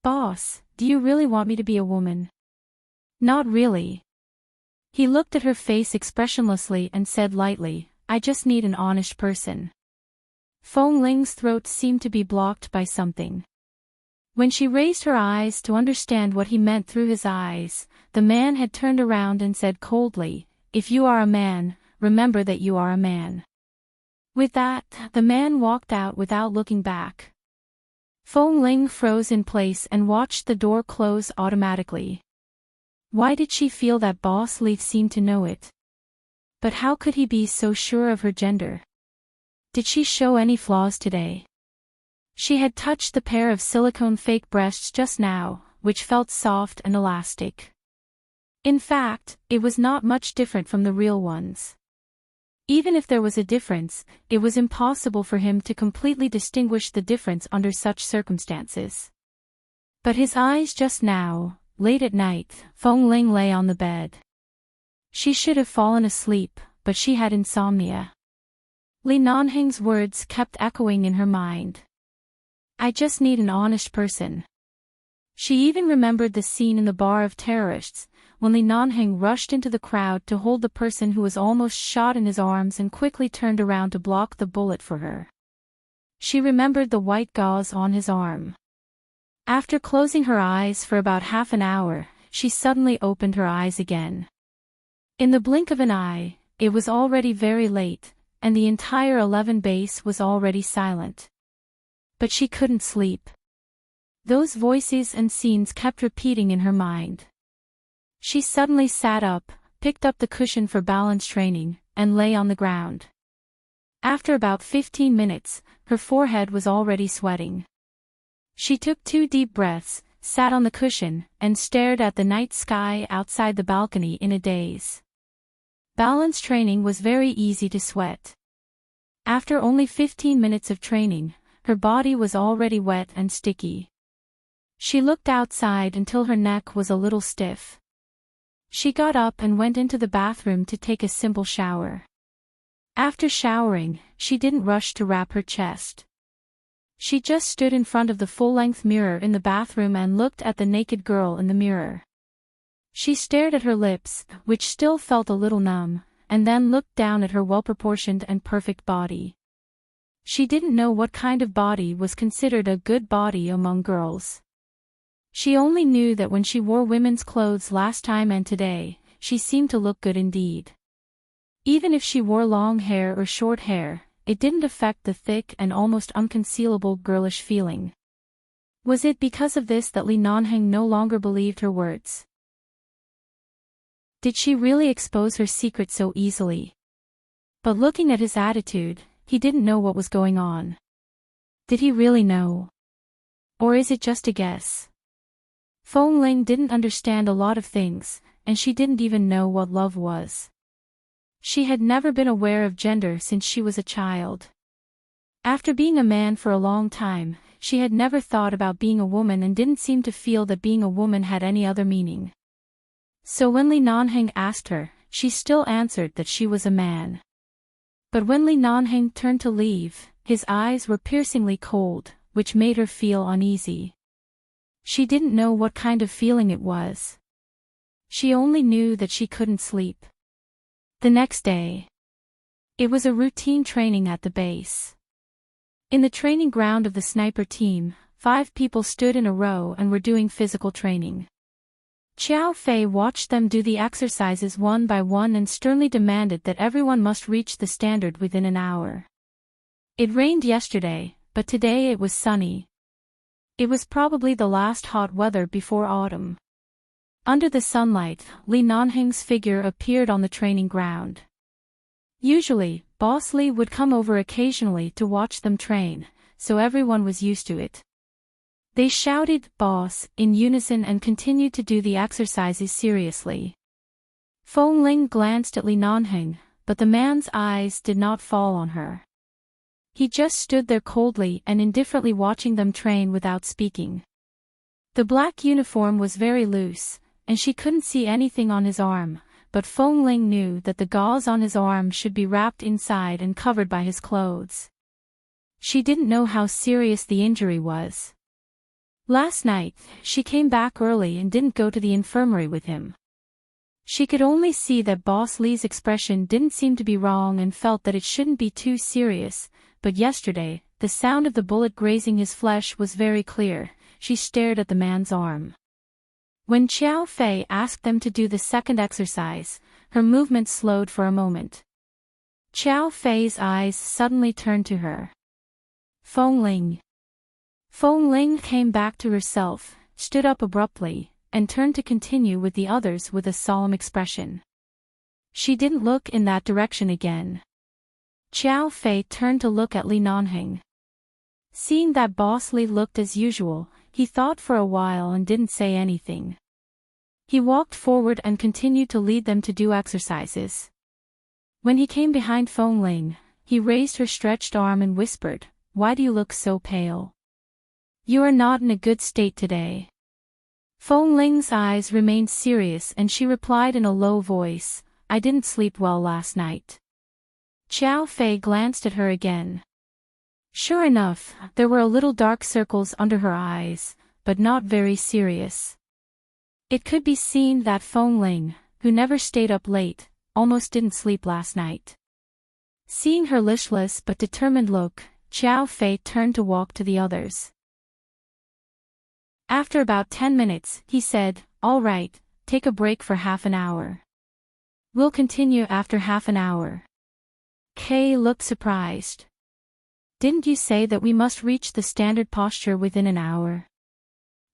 Speaker 1: Boss, do you really want me to be a woman? Not really. He looked at her face expressionlessly and said lightly, I just need an honest person. Feng Ling's throat seemed to be blocked by something. When she raised her eyes to understand what he meant through his eyes, the man had turned around and said coldly, If you are a man, remember that you are a man. With that, the man walked out without looking back. Feng Ling froze in place and watched the door close automatically. Why did she feel that Boss Li seemed to know it? But how could he be so sure of her gender? Did she show any flaws today? She had touched the pair of silicone fake breasts just now, which felt soft and elastic. In fact, it was not much different from the real ones. Even if there was a difference, it was impossible for him to completely distinguish the difference under such circumstances. But his eyes just now, late at night, Feng Ling lay on the bed. She should have fallen asleep, but she had insomnia. Li Nanheng's words kept echoing in her mind. I just need an honest person. She even remembered the scene in the bar of terrorists, when Li Nanheng rushed into the crowd to hold the person who was almost shot in his arms and quickly turned around to block the bullet for her. She remembered the white gauze on his arm. After closing her eyes for about half an hour, she suddenly opened her eyes again. In the blink of an eye, it was already very late, and the entire 11 base was already silent. But she couldn't sleep. Those voices and scenes kept repeating in her mind. She suddenly sat up, picked up the cushion for balance training, and lay on the ground. After about 15 minutes, her forehead was already sweating. She took 2 deep breaths, sat on the cushion, and stared at the night sky outside the balcony in a daze. Balance training was very easy to sweat. After only 15 minutes of training, her body was already wet and sticky. She looked outside until her neck was a little stiff. She got up and went into the bathroom to take a simple shower. After showering, she didn't rush to wrap her chest. She just stood in front of the full-length mirror in the bathroom and looked at the naked girl in the mirror. She stared at her lips, which still felt a little numb, and then looked down at her well-proportioned and perfect body. She didn't know what kind of body was considered a good body among girls. She only knew that when she wore women's clothes last time and today, she seemed to look good indeed. Even if she wore long hair or short hair, it didn't affect the thick and almost unconcealable girlish feeling. Was it because of this that Li Nanheng no longer believed her words? Did she really expose her secret so easily? But looking at his attitude, he didn't know what was going on. Did he really know? Or is it just a guess? Feng Ling didn't understand a lot of things, and she didn't even know what love was. She had never been aware of gender since she was a child. After being a man for a long time, she had never thought about being a woman and didn't seem to feel that being a woman had any other meaning. So when Li Nanheng asked her, she still answered that she was a man. But when Li Nanheng turned to leave, his eyes were piercingly cold, which made her feel uneasy. She didn't know what kind of feeling it was. She only knew that she couldn't sleep. The next day. It was a routine training at the base. In the training ground of the sniper team, 5 people stood in a row and were doing physical training. Xiao Fei watched them do the exercises one by one and sternly demanded that everyone must reach the standard within an hour. It rained yesterday, but today it was sunny. It was probably the last hot weather before autumn. Under the sunlight, Li Nanheng's figure appeared on the training ground. Usually, Boss Li would come over occasionally to watch them train, so everyone was used to it. They shouted, "Boss," in unison and continued to do the exercises seriously. Feng Ling glanced at Li Nanheng, but the man's eyes did not fall on her. He just stood there coldly and indifferently watching them train without speaking. The black uniform was very loose, and she couldn't see anything on his arm, but Feng Ling knew that the gauze on his arm should be wrapped inside and covered by his clothes. She didn't know how serious the injury was. Last night, she came back early and didn't go to the infirmary with him. She could only see that Boss Li's expression didn't seem to be wrong and felt that it shouldn't be too serious, but yesterday, the sound of the bullet grazing his flesh was very clear. She stared at the man's arm. When Xiao Fei asked them to do the second exercise, her movement slowed for a moment. Xiao Fei's eyes suddenly turned to her. Feng Ling. Feng Ling came back to herself, stood up abruptly, and turned to continue with the others with a solemn expression. She didn't look in that direction again. Xiao Fei turned to look at Li Nanheng. Seeing that Boss Li looked as usual, he thought for a while and didn't say anything. He walked forward and continued to lead them to do exercises. When he came behind Feng Ling, he raised her stretched arm and whispered, "Why do you look so pale? You are not in a good state today." Feng Ling's eyes remained serious and she replied in a low voice, "I didn't sleep well last night." Xiao Fei glanced at her again. Sure enough, there were a little dark circles under her eyes, but not very serious. It could be seen that Feng Ling, who never stayed up late, almost didn't sleep last night. Seeing her listless but determined look, Xiao Fei turned to walk to the others. After about 10 minutes, he said, "All right, take a break for half an hour. We'll continue after half an hour." Kay looked surprised. "Didn't you say that we must reach the standard posture within an hour?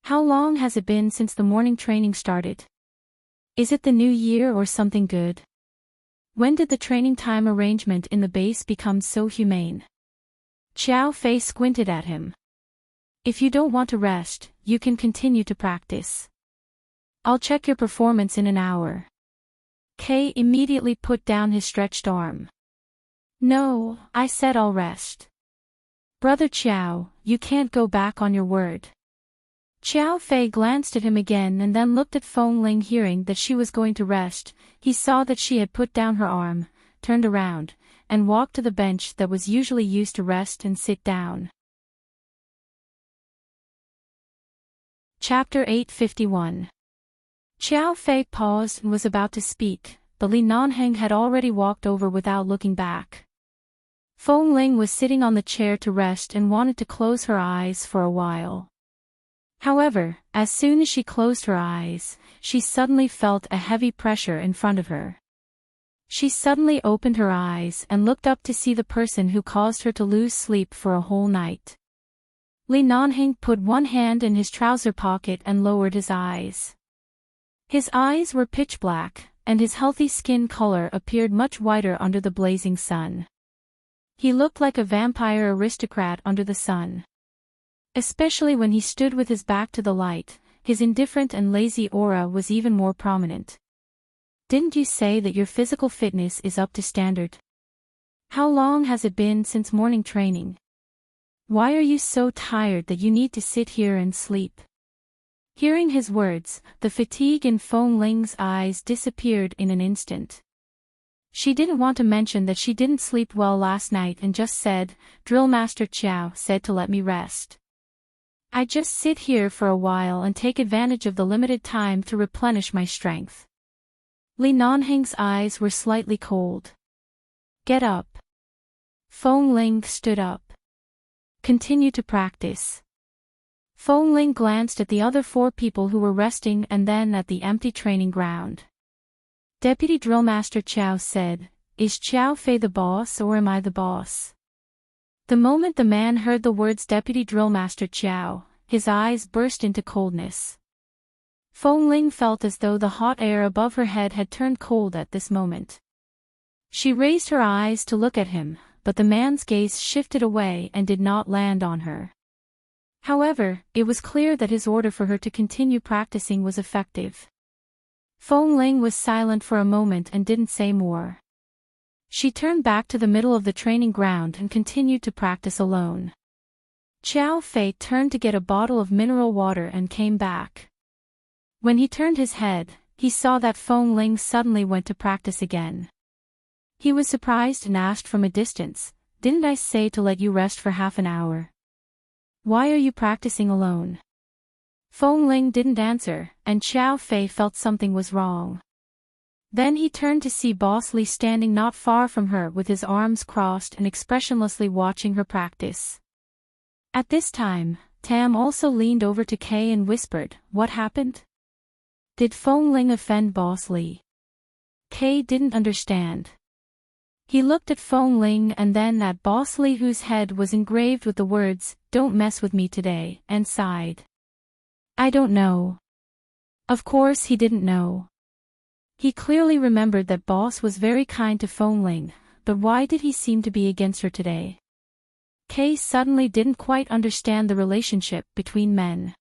Speaker 1: How long has it been since the morning training started? Is it the new year or something good? When did the training time arrangement in the base become so humane?" Xiao Fei squinted at him. "If you don't want to rest, you can continue to practice. I'll check your performance in an hour." Kay immediately put down his stretched arm. "No, I said I'll rest. Brother Qiao, you can't go back on your word." Xiao Fei glanced at him again and then looked at Feng Ling. Hearing that she was going to rest, he saw that she had put down her arm, turned around, and walked to the bench that was usually used to rest and sit down. Chapter 851. Xiao Fei paused and was about to speak, but Li Nanheng had already walked over without looking back. Feng Ling was sitting on the chair to rest and wanted to close her eyes for a while. However, as soon as she closed her eyes, she suddenly felt a heavy pressure in front of her. She suddenly opened her eyes and looked up to see the person who caused her to lose sleep for a whole night. Li Nanheng put one hand in his trouser pocket and lowered his eyes. His eyes were pitch black, and his healthy skin color appeared much whiter under the blazing sun. He looked like a vampire aristocrat under the sun. Especially when he stood with his back to the light, his indifferent and lazy aura was even more prominent. "Didn't you say that your physical fitness is up to standard? How long has it been since morning training? Why are you so tired that you need to sit here and sleep?" Hearing his words, the fatigue in Feng Ling's eyes disappeared in an instant. She didn't want to mention that she didn't sleep well last night and just said, Drill Master Chow said to let me rest. I just sit here for a while and take advantage of the limited time to replenish my strength. Li Nanheng's eyes were slightly cold. Get up. Feng Ling stood up. Continue to practice. Feng Ling glanced at the other 4 people who were resting and then at the empty training ground. Deputy Drillmaster Chow said, Is Chow Fei the boss or am I the boss? The moment the man heard the words Deputy Drillmaster Chow, his eyes burst into coldness. Feng Ling felt as though the hot air above her head had turned cold at this moment. She raised her eyes to look at him, but the man's gaze shifted away and did not land on her. However, it was clear that his order for her to continue practicing was effective. Feng Ling was silent for a moment and didn't say more. She turned back to the middle of the training ground and continued to practice alone. Chow Fei turned to get a bottle of mineral water and came back. When he turned his head, he saw that Feng Ling suddenly went to practice again. He was surprised and asked from a distance, Didn't I say to let you rest for half an hour? Why are you practicing alone? Feng Ling didn't answer, and Chow Fei felt something was wrong. Then he turned to see Boss Li standing not far from her with his arms crossed and expressionlessly watching her practice. At this time, Tam also leaned over to Kay and whispered, What happened? Did Feng Ling offend Boss Li? Kay didn't understand. He looked at Feng Ling and then at Boss Li whose head was engraved with the words, Don't mess with me today, and sighed. I don't know. Of course he didn't know. He clearly remembered that Boss was very kind to Feng Ling, but why did he seem to be against her today? Kay suddenly didn't quite understand the relationship between men.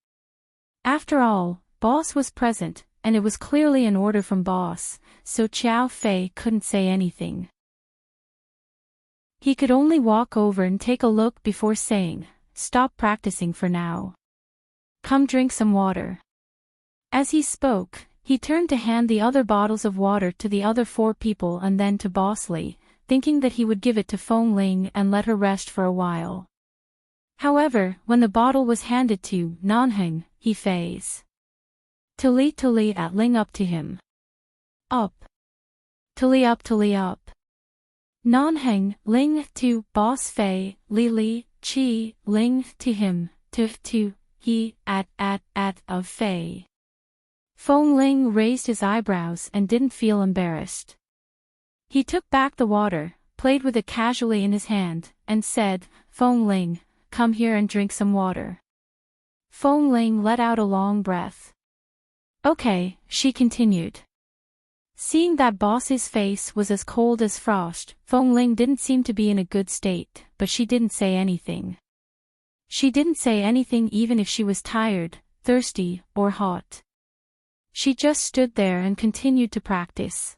Speaker 1: After all, Boss was present, and it was clearly an order from Boss, so Chow Fei couldn't say anything. He could only walk over and take a look before saying, Stop practicing for now. Come drink some water. As he spoke, he turned to hand the other bottles of water to the other 4 people and then to Boss Li, thinking that he would give it to Feng Ling and let her rest for a while. However, when the bottle was handed to Nanheng, he phased. Tali at Ling up to him. Up. Tali up. Nanheng, Ling to Boss Fei, Li, Chi, Ling to him, to, he, at, of Fei. Feng Ling raised his eyebrows and didn't feel embarrassed. He took back the water, played with it casually in his hand, and said, Feng Ling, come here and drink some water. Feng Ling let out a long breath. Okay, she continued. Seeing that Boss's face was as cold as frost, Feng Ling didn't seem to be in a good state, but she didn't say anything. She didn't say anything even if she was tired, thirsty, or hot. She just stood there and continued to practice.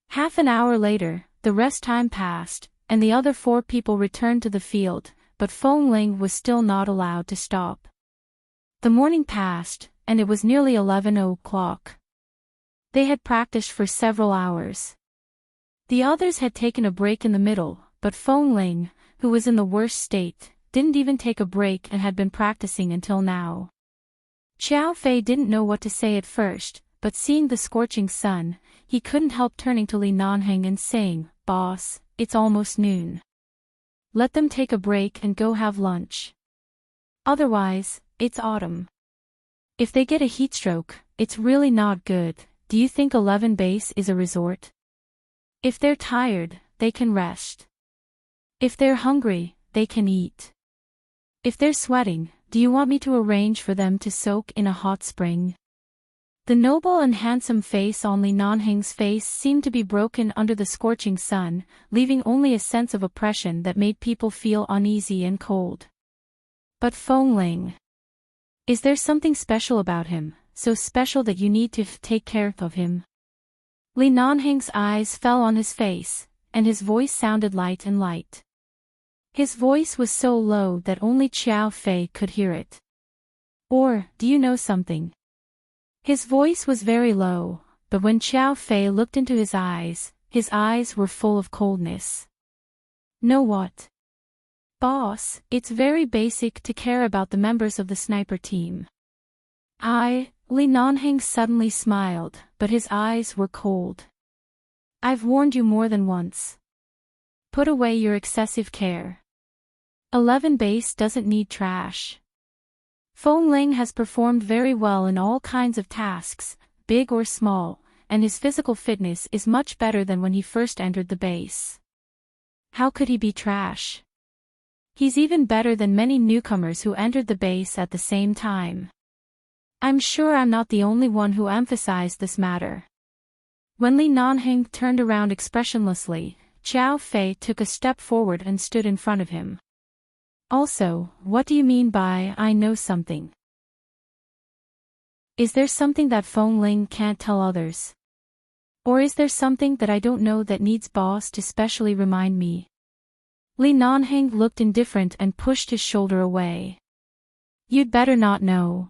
Speaker 1: Half an hour later, the rest time passed, and the other 4 people returned to the field, but Feng Ling was still not allowed to stop. The morning passed, and it was nearly 11 o'clock. They had practiced for several hours. The others had taken a break in the middle, but Feng Ling, who was in the worst state, didn't even take a break and had been practicing until now. Chow Fei didn't know what to say at first, but seeing the scorching sun, he couldn't help turning to Li Nanheng and saying, Boss, it's almost noon. Let them take a break and go have lunch. Otherwise, it's autumn. If they get a heatstroke, it's really not good. Do you think 11 Base is a resort? If they're tired, they can rest. If they're hungry, they can eat. If they're sweating, do you want me to arrange for them to soak in a hot spring? The noble and handsome face on Li Nanheng's face seemed to be broken under the scorching sun, leaving only a sense of oppression that made people feel uneasy and cold. But Feng Ling. Is there something special about him, so special that you need to take care of him? Li Nanheng's eyes fell on his face, and his voice sounded light and light. His voice was so low that only Chow Fei could hear it. Or, do you know something? His voice was very low, but when Chow Fei looked into his his eyes were full of coldness. "Know what? Boss, it's very basic to care about the members of the sniper team." Li Nanheng suddenly smiled, but his eyes were cold. "I've warned you more than once. Put away your excessive care. 11 base doesn't need trash. Feng Ling has performed very well in all kinds of tasks, big or small, and his physical fitness is much better than when he first entered the base. How could he be trash? He's even better than many newcomers who entered the base at the same time. I'm sure I'm not the only one who emphasized this matter." When Li Nanheng turned around expressionlessly, Xiao Fei took a step forward and stood in front of him. "Also, what do you mean by I know something? Is there something that Feng Ling can't tell others? Or is there something that I don't know that needs boss to specially remind me?" Li Nanheng looked indifferent and pushed his shoulder away. "You'd better not know."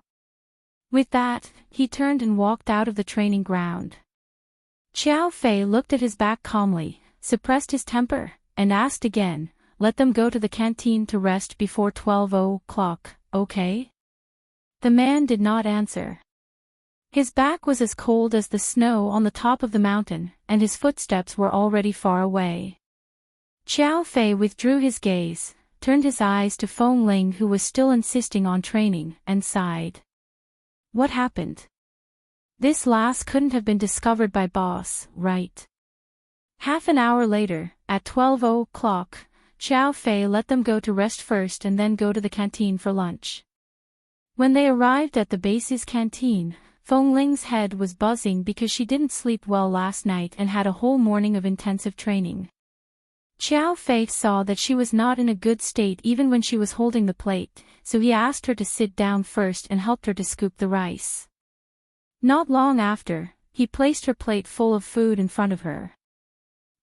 Speaker 1: With that, he turned and walked out of the training ground. Xiao Fei looked at his back calmly, suppressed his temper, and asked again, "Let them go to the canteen to rest before 12 o'clock, okay?" The man did not answer. His back was as cold as the snow on the top of the mountain, and his footsteps were already far away. Xiao Fei withdrew his gaze, turned his eyes to Feng Ling, who was still insisting on training, and sighed. What happened? This last couldn't have been discovered by boss, right? Half an hour later, at 12 o'clock, Xiao Fei let them go to rest first and then go to the canteen for lunch. When they arrived at the base's canteen, Feng Ling's head was buzzing because she didn't sleep well last night and had a whole morning of intensive training. Xiao Fei saw that she was not in a good state even when she was holding the plate, so he asked her to sit down first and helped her to scoop the rice. Not long after, he placed her plate full of food in front of her.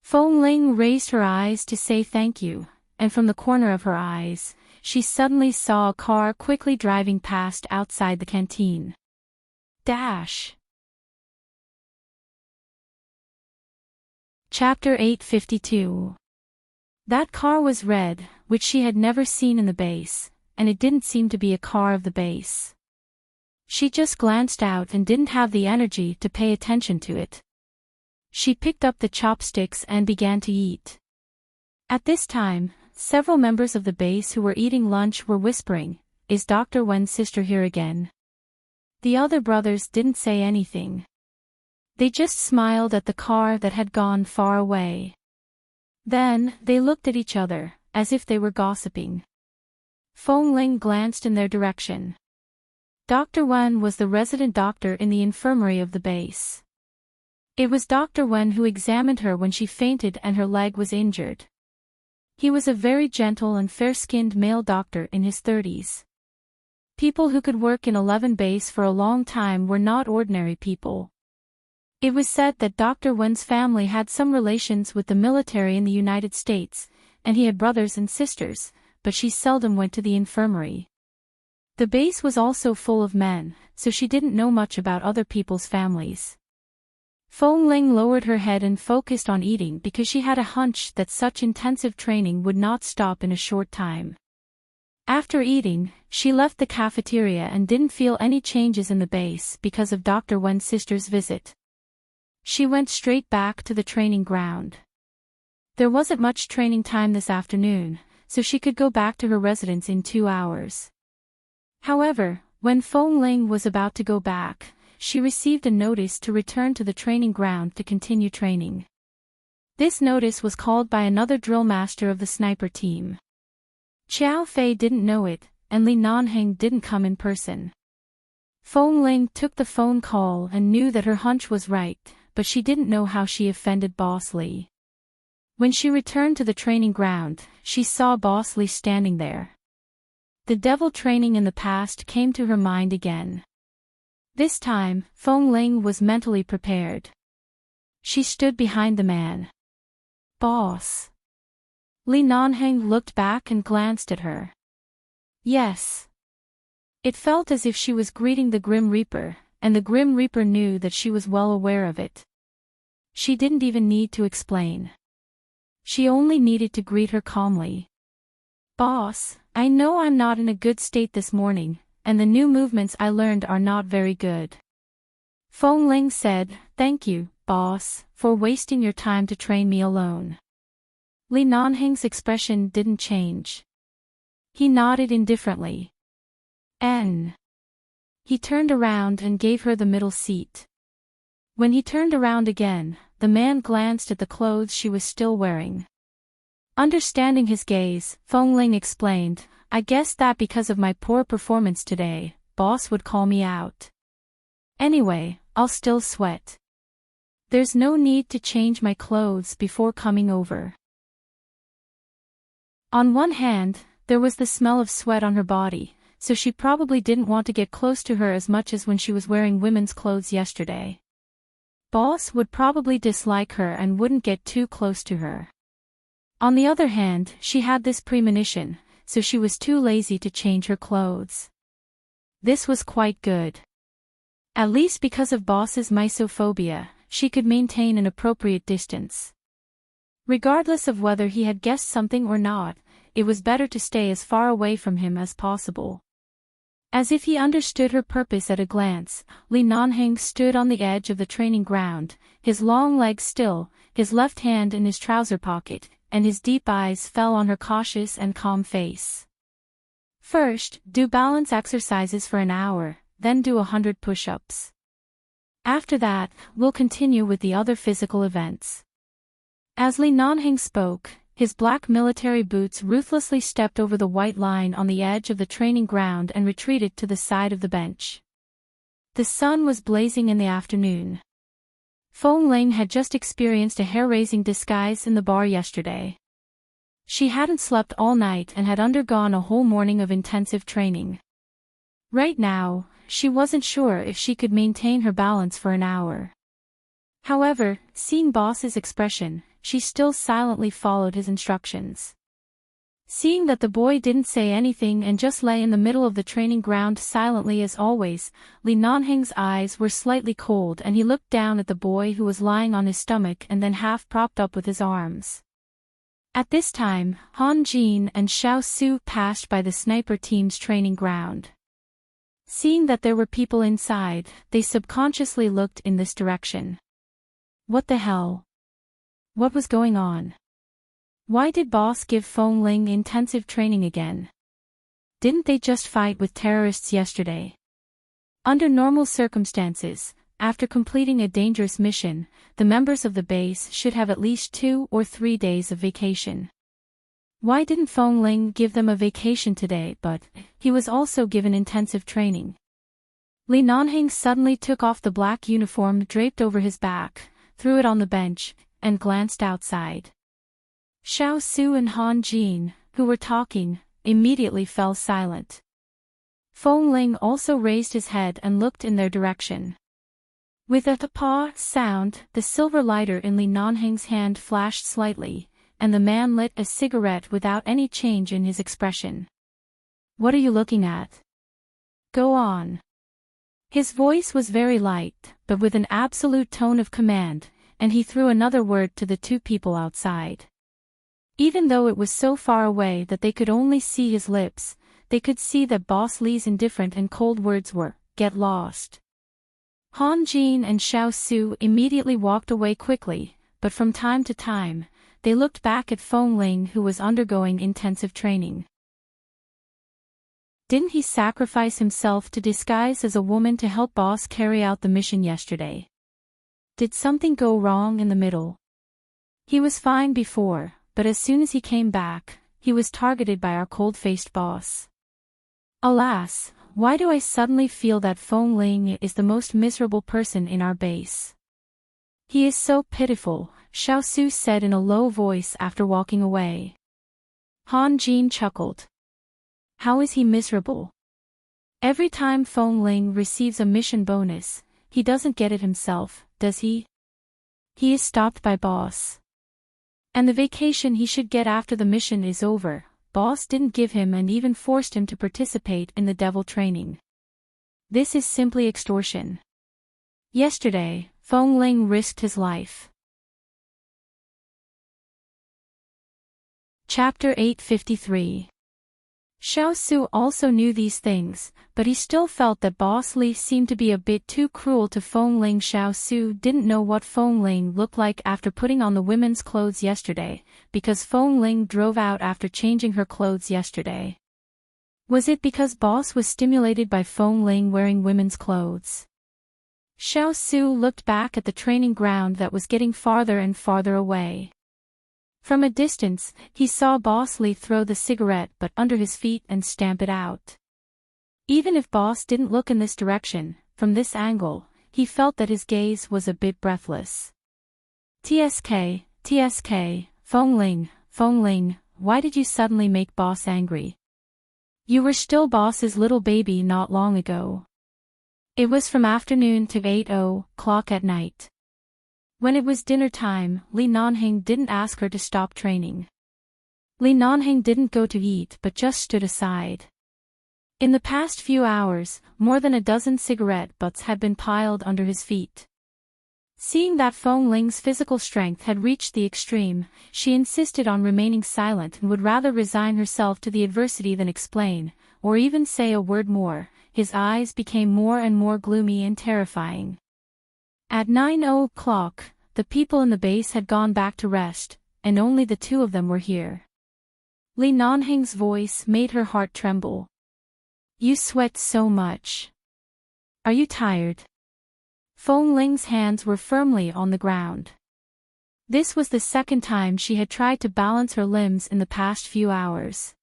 Speaker 1: Feng Ling raised her eyes to say thank you, and from the corner of her eyes, she suddenly saw a car quickly driving past outside the canteen. Dash. Chapter 852. That car was red, which she had never seen in the base, and it didn't seem to be a car of the base. She just glanced out and didn't have the energy to pay attention to it. She picked up the chopsticks and began to eat. At this time, several members of the base who were eating lunch were whispering, "Is Dr. Wen's sister here again?" The other brothers didn't say anything. They just smiled at the car that had gone far away. Then, they looked at each other, as if they were gossiping. Feng Ling glanced in their direction. Dr. Wen was the resident doctor in the infirmary of the base. It was Dr. Wen who examined her when she fainted and her leg was injured. He was a very gentle and fair-skinned male doctor in his 30s. People who could work in 11 base for a long time were not ordinary people. It was said that Dr. Wen's family had some relations with the military in the United States, and he had brothers and sisters, but she seldom went to the infirmary. The base was also full of men, so she didn't know much about other people's families. Feng Ling lowered her head and focused on eating because she had a hunch that such intensive training would not stop in a short time. After eating, she left the cafeteria and didn't feel any changes in the base because of Dr. Wen's sister's visit. She went straight back to the training ground. There wasn't much training time this afternoon, so she could go back to her residence in 2 hours. However, when Feng Ling was about to go back, she received a notice to return to the training ground to continue training. This notice was called by another drill master of the sniper team. Xiao Fei didn't know it, and Li Nanheng didn't come in person. Feng Ling took the phone call and knew that her hunch was right, but she didn't know how she offended Boss Li. When she returned to the training ground, she saw Boss Li standing there. The devil training in the past came to her mind again. This time, Feng Ling was mentally prepared. She stood behind the man. Boss. Li Nanheng looked back and glanced at her. Yes. It felt as if she was greeting the Grim Reaper, and the Grim Reaper knew that she was well aware of it. She didn't even need to explain. She only needed to greet her calmly. "Boss, I know I'm not in a good state this morning, and the new movements I learned are not very good." Feng Ling said, "Thank you, boss, for wasting your time to train me alone." Li Nanheng's expression didn't change. He nodded indifferently. N. He turned around and gave her the middle seat. When he turned around again, the man glanced at the clothes she was still wearing. Understanding his gaze, Feng Ling explained, "I guess that because of my poor performance today, boss would call me out. Anyway, I'll still sweat. There's no need to change my clothes before coming over." On one hand, there was the smell of sweat on her body, so she probably didn't want to get close to her as much as when she was wearing women's clothes yesterday. Boss would probably dislike her and wouldn't get too close to her. On the other hand, she had this premonition, so she was too lazy to change her clothes. This was quite good. At least because of Boss's misophobia, she could maintain an appropriate distance. Regardless of whether he had guessed something or not, it was better to stay as far away from him as possible. As if he understood her purpose at a glance, Li Nanheng stood on the edge of the training ground, his long legs still, his left hand in his trouser pocket, and his deep eyes fell on her cautious and calm face. "First, do balance exercises for an hour, then do 100 push-ups. After that, we'll continue with the other physical events." As Li Nanheng spoke, his black military boots ruthlessly stepped over the white line on the edge of the training ground and retreated to the side of the bench. The sun was blazing in the afternoon. Feng Ling had just experienced a hair-raising disguise in the bar yesterday. She hadn't slept all night and had undergone a whole morning of intensive training. Right now, she wasn't sure if she could maintain her balance for an hour. However, seeing Boss's expression, she still silently followed his instructions. Seeing that the boy didn't say anything and just lay in the middle of the training ground silently as always, Li Nanheng's eyes were slightly cold and he looked down at the boy who was lying on his stomach and then half propped up with his arms. At this time, Han Jin and Xiao Su passed by the sniper team's training ground. Seeing that there were people inside, they subconsciously looked in this direction. What the hell? What was going on? Why did Boss give Feng Ling intensive training again? Didn't they just fight with terrorists yesterday? Under normal circumstances, after completing a dangerous mission, the members of the base should have at least 2 or 3 days of vacation. Why didn't Feng Ling give them a vacation today but he was also given intensive training? Li Nanheng suddenly took off the black uniform draped over his back, threw it on the bench, and glanced outside. Xiao Su and Han Jin, who were talking, immediately fell silent. Feng Ling also raised his head and looked in their direction. With a "pa" sound, the silver lighter in Li Nanheng's hand flashed slightly, and the man lit a cigarette without any change in his expression. "What are you looking at? Go on." His voice was very light, but with an absolute tone of command, and he threw another word to the 2 people outside. Even though it was so far away that they could only see his lips, they could see that Boss Li's indifferent and cold words were, "Get lost." Han Jin and Xiao Su immediately walked away quickly, but from time to time, they looked back at Feng Ling who was undergoing intensive training. Didn't he sacrifice himself to disguise as a woman to help Boss carry out the mission yesterday? Did something go wrong in the middle? He was fine before, but as soon as he came back, he was targeted by our cold-faced boss. Alas, why do I suddenly feel that Feng Ling is the most miserable person in our base? He is so pitiful, Xiao Su said in a low voice after walking away. Han Jin chuckled. How is he miserable? Every time Feng Ling receives a mission bonus, he doesn't get it himself, does he? He is stopped by Boss. And the vacation he should get after the mission is over, Boss didn't give him and even forced him to participate in the devil training. This is simply extortion. Yesterday, Feng Ling risked his life. Chapter 853. Xiao Su also knew these things, but he still felt that Boss Li seemed to be a bit too cruel to Feng Ling. Xiao Su didn't know what Feng Ling looked like after putting on the women's clothes yesterday, because Feng Ling drove out after changing her clothes yesterday. Was it because Boss was stimulated by Feng Ling wearing women's clothes? Xiao Su looked back at the training ground that was getting farther and farther away. From a distance, he saw Boss Li throw the cigarette butt under his feet and stamp it out. Even if Boss didn't look in this direction, from this angle, he felt that his gaze was a bit breathless. TSK, Feng Ling, why did you suddenly make Boss angry? You were still Boss's little baby not long ago. It was from afternoon to 8:00 at night. When it was dinner time, Li Nanheng didn't ask her to stop training. Li Nanheng didn't go to eat but just stood aside. In the past few hours, more than a dozen cigarette butts had been piled under his feet. Seeing that Feng Ling's physical strength had reached the extreme, she insisted on remaining silent and would rather resign herself to the adversity than explain, or even say a word more. His eyes became more and more gloomy and terrifying. At 9:00, the people in the base had gone back to rest, and only the two of them were here. Li Nanheng's voice made her heart tremble. You sweat so much. Are you tired? Feng Ling's hands were firmly on the ground. This was the second time she had tried to balance her limbs in the past few hours.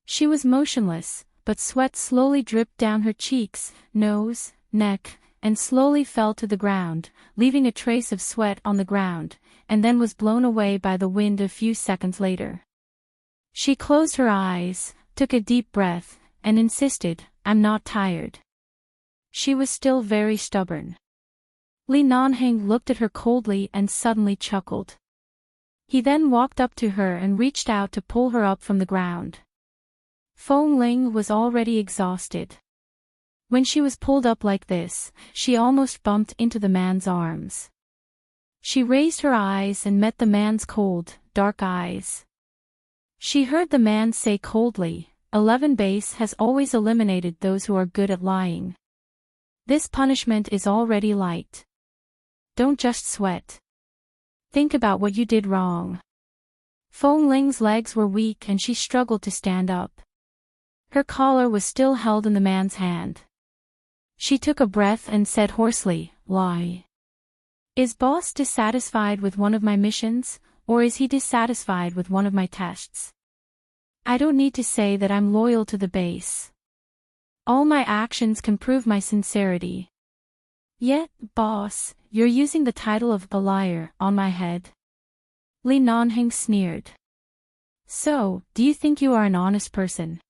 Speaker 1: She was motionless, but sweat slowly dripped down her cheeks, nose, neck, and slowly fell to the ground, leaving a trace of sweat on the ground, and then was blown away by the wind a few seconds later. She closed her eyes, took a deep breath, and insisted, I'm not tired. She was still very stubborn. Li Nanheng looked at her coldly and suddenly chuckled. He then walked up to her and reached out to pull her up from the ground. Feng Ling was already exhausted. When she was pulled up like this, she almost bumped into the man's arms. She raised her eyes and met the man's cold, dark eyes. She heard the man say coldly, 11 base has always eliminated those who are good at lying. This punishment is already light. Don't just sweat. Think about what you did wrong. Feng Ling's legs were weak and she struggled to stand up. Her collar was still held in the man's hand. She took a breath and said hoarsely, lie. Is Boss dissatisfied with one of my missions, or is he dissatisfied with one of my tests? I don't need to say that I'm loyal to the base. All my actions can prove my sincerity. Yet, Boss, you're using the title of a liar on my head. Li Nanheng sneered. So, do you think you are an honest person?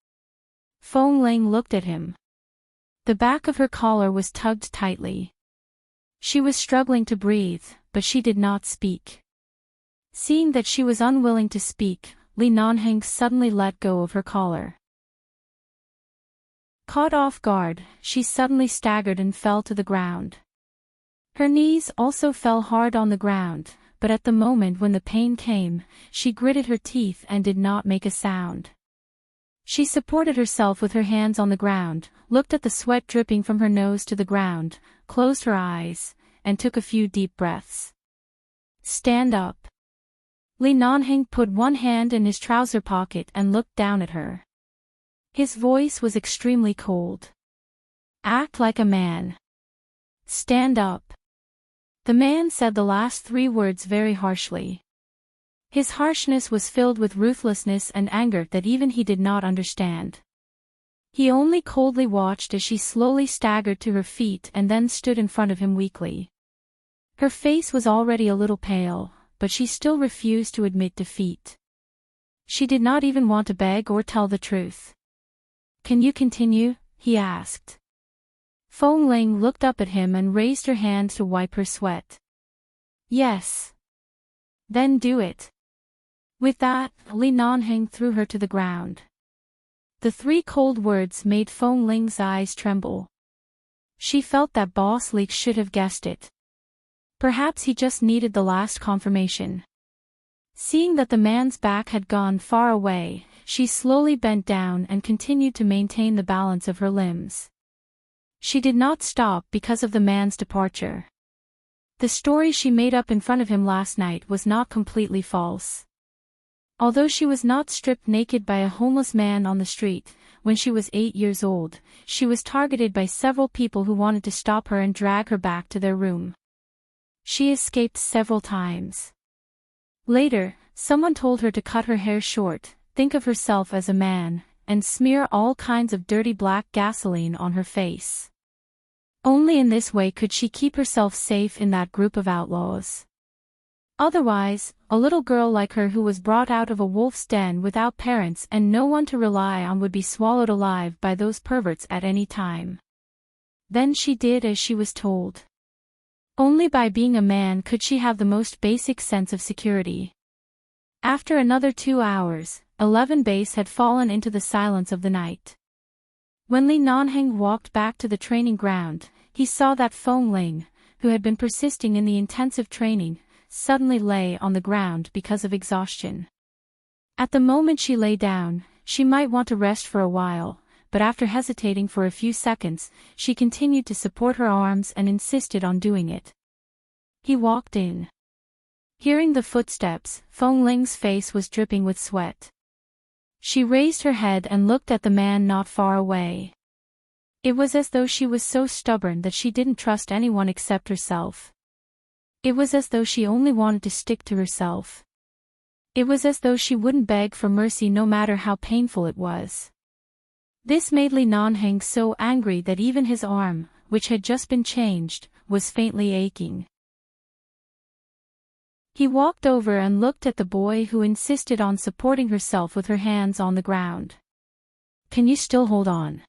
Speaker 1: Feng Ling looked at him. The back of her collar was tugged tightly. She was struggling to breathe, but she did not speak. Seeing that she was unwilling to speak, Li Nanheng suddenly let go of her collar. Caught off guard, she suddenly staggered and fell to the ground. Her knees also fell hard on the ground, but at the moment when the pain came, she gritted her teeth and did not make a sound. She supported herself with her hands on the ground, looked at the sweat dripping from her nose to the ground, closed her eyes, and took a few deep breaths. Stand up. Li Nanheng put one hand in his trouser pocket and looked down at her. His voice was extremely cold. Act like a man. Stand up. The man said the last 3 words very harshly. His harshness was filled with ruthlessness and anger that even he did not understand. He only coldly watched as she slowly staggered to her feet and then stood in front of him weakly. Her face was already a little pale, but she still refused to admit defeat. She did not even want to beg or tell the truth. Can you continue? He asked. Feng Ling looked up at him and raised her hand to wipe her sweat. Yes. Then do it. With that, Li Nanheng threw her to the ground. The 3 cold words made Feng Ling's eyes tremble. She felt that Boss Li should have guessed it. Perhaps he just needed the last confirmation. Seeing that the man's back had gone far away, she slowly bent down and continued to maintain the balance of her limbs. She did not stop because of the man's departure. The story she made up in front of him last night was not completely false. Although she was not stripped naked by a homeless man on the street, when she was 8 years old, she was targeted by several people who wanted to stop her and drag her back to their room. She escaped several times. Later, someone told her to cut her hair short, think of herself as a man, and smear all kinds of dirty black gasoline on her face. Only in this way could she keep herself safe in that group of outlaws. Otherwise, a little girl like her who was brought out of a wolf's den without parents and no one to rely on would be swallowed alive by those perverts at any time. Then she did as she was told. Only by being a man could she have the most basic sense of security. After another 2 hours, 11 base had fallen into the silence of the night. When Li Nanheng walked back to the training ground, he saw that Feng Ling, who had been persisting in the intensive training, suddenly lay on the ground because of exhaustion. At the moment she lay down, she might want to rest for a while, but after hesitating for a few seconds, she continued to support her arms and insisted on doing it. He walked in. Hearing the footsteps, Feng Ling's face was dripping with sweat. She raised her head and looked at the man not far away. It was as though she was so stubborn that she didn't trust anyone except herself. It was as though she only wanted to stick to herself. It was as though she wouldn't beg for mercy no matter how painful it was. This made Li Nanheng so angry that even his arm, which had just been changed, was faintly aching. He walked over and looked at the boy who insisted on supporting herself with her hands on the ground. "Can you still hold on?"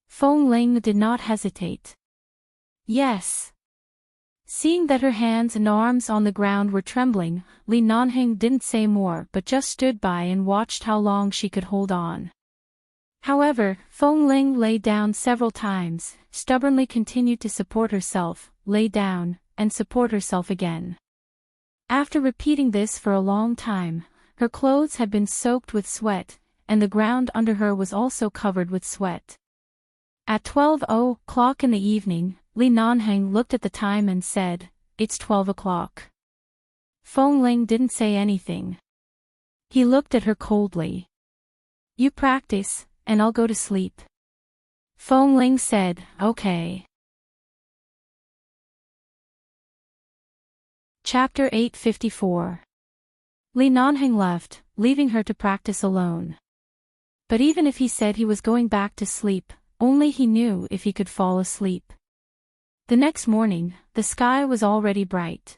Speaker 1: Feng Ling did not hesitate. "Yes." Seeing that her hands and arms on the ground were trembling, Li Nanheng didn't say more but just stood by and watched how long she could hold on. However, Feng Ling lay down several times, stubbornly continued to support herself, lay down, and support herself again. After repeating this for a long time, her clothes had been soaked with sweat, and the ground under her was also covered with sweat. At 12:00 in the evening, Li Nanheng looked at the time and said, "It's 12 o'clock." Feng Ling didn't say anything. He looked at her coldly. "You practice, and I'll go to sleep." Feng Ling said, "Okay." Chapter 854. Li Nanheng left, leaving her to practice alone. But even if he said he was going back to sleep, only he knew if he could fall asleep. The next morning, the sky was already bright.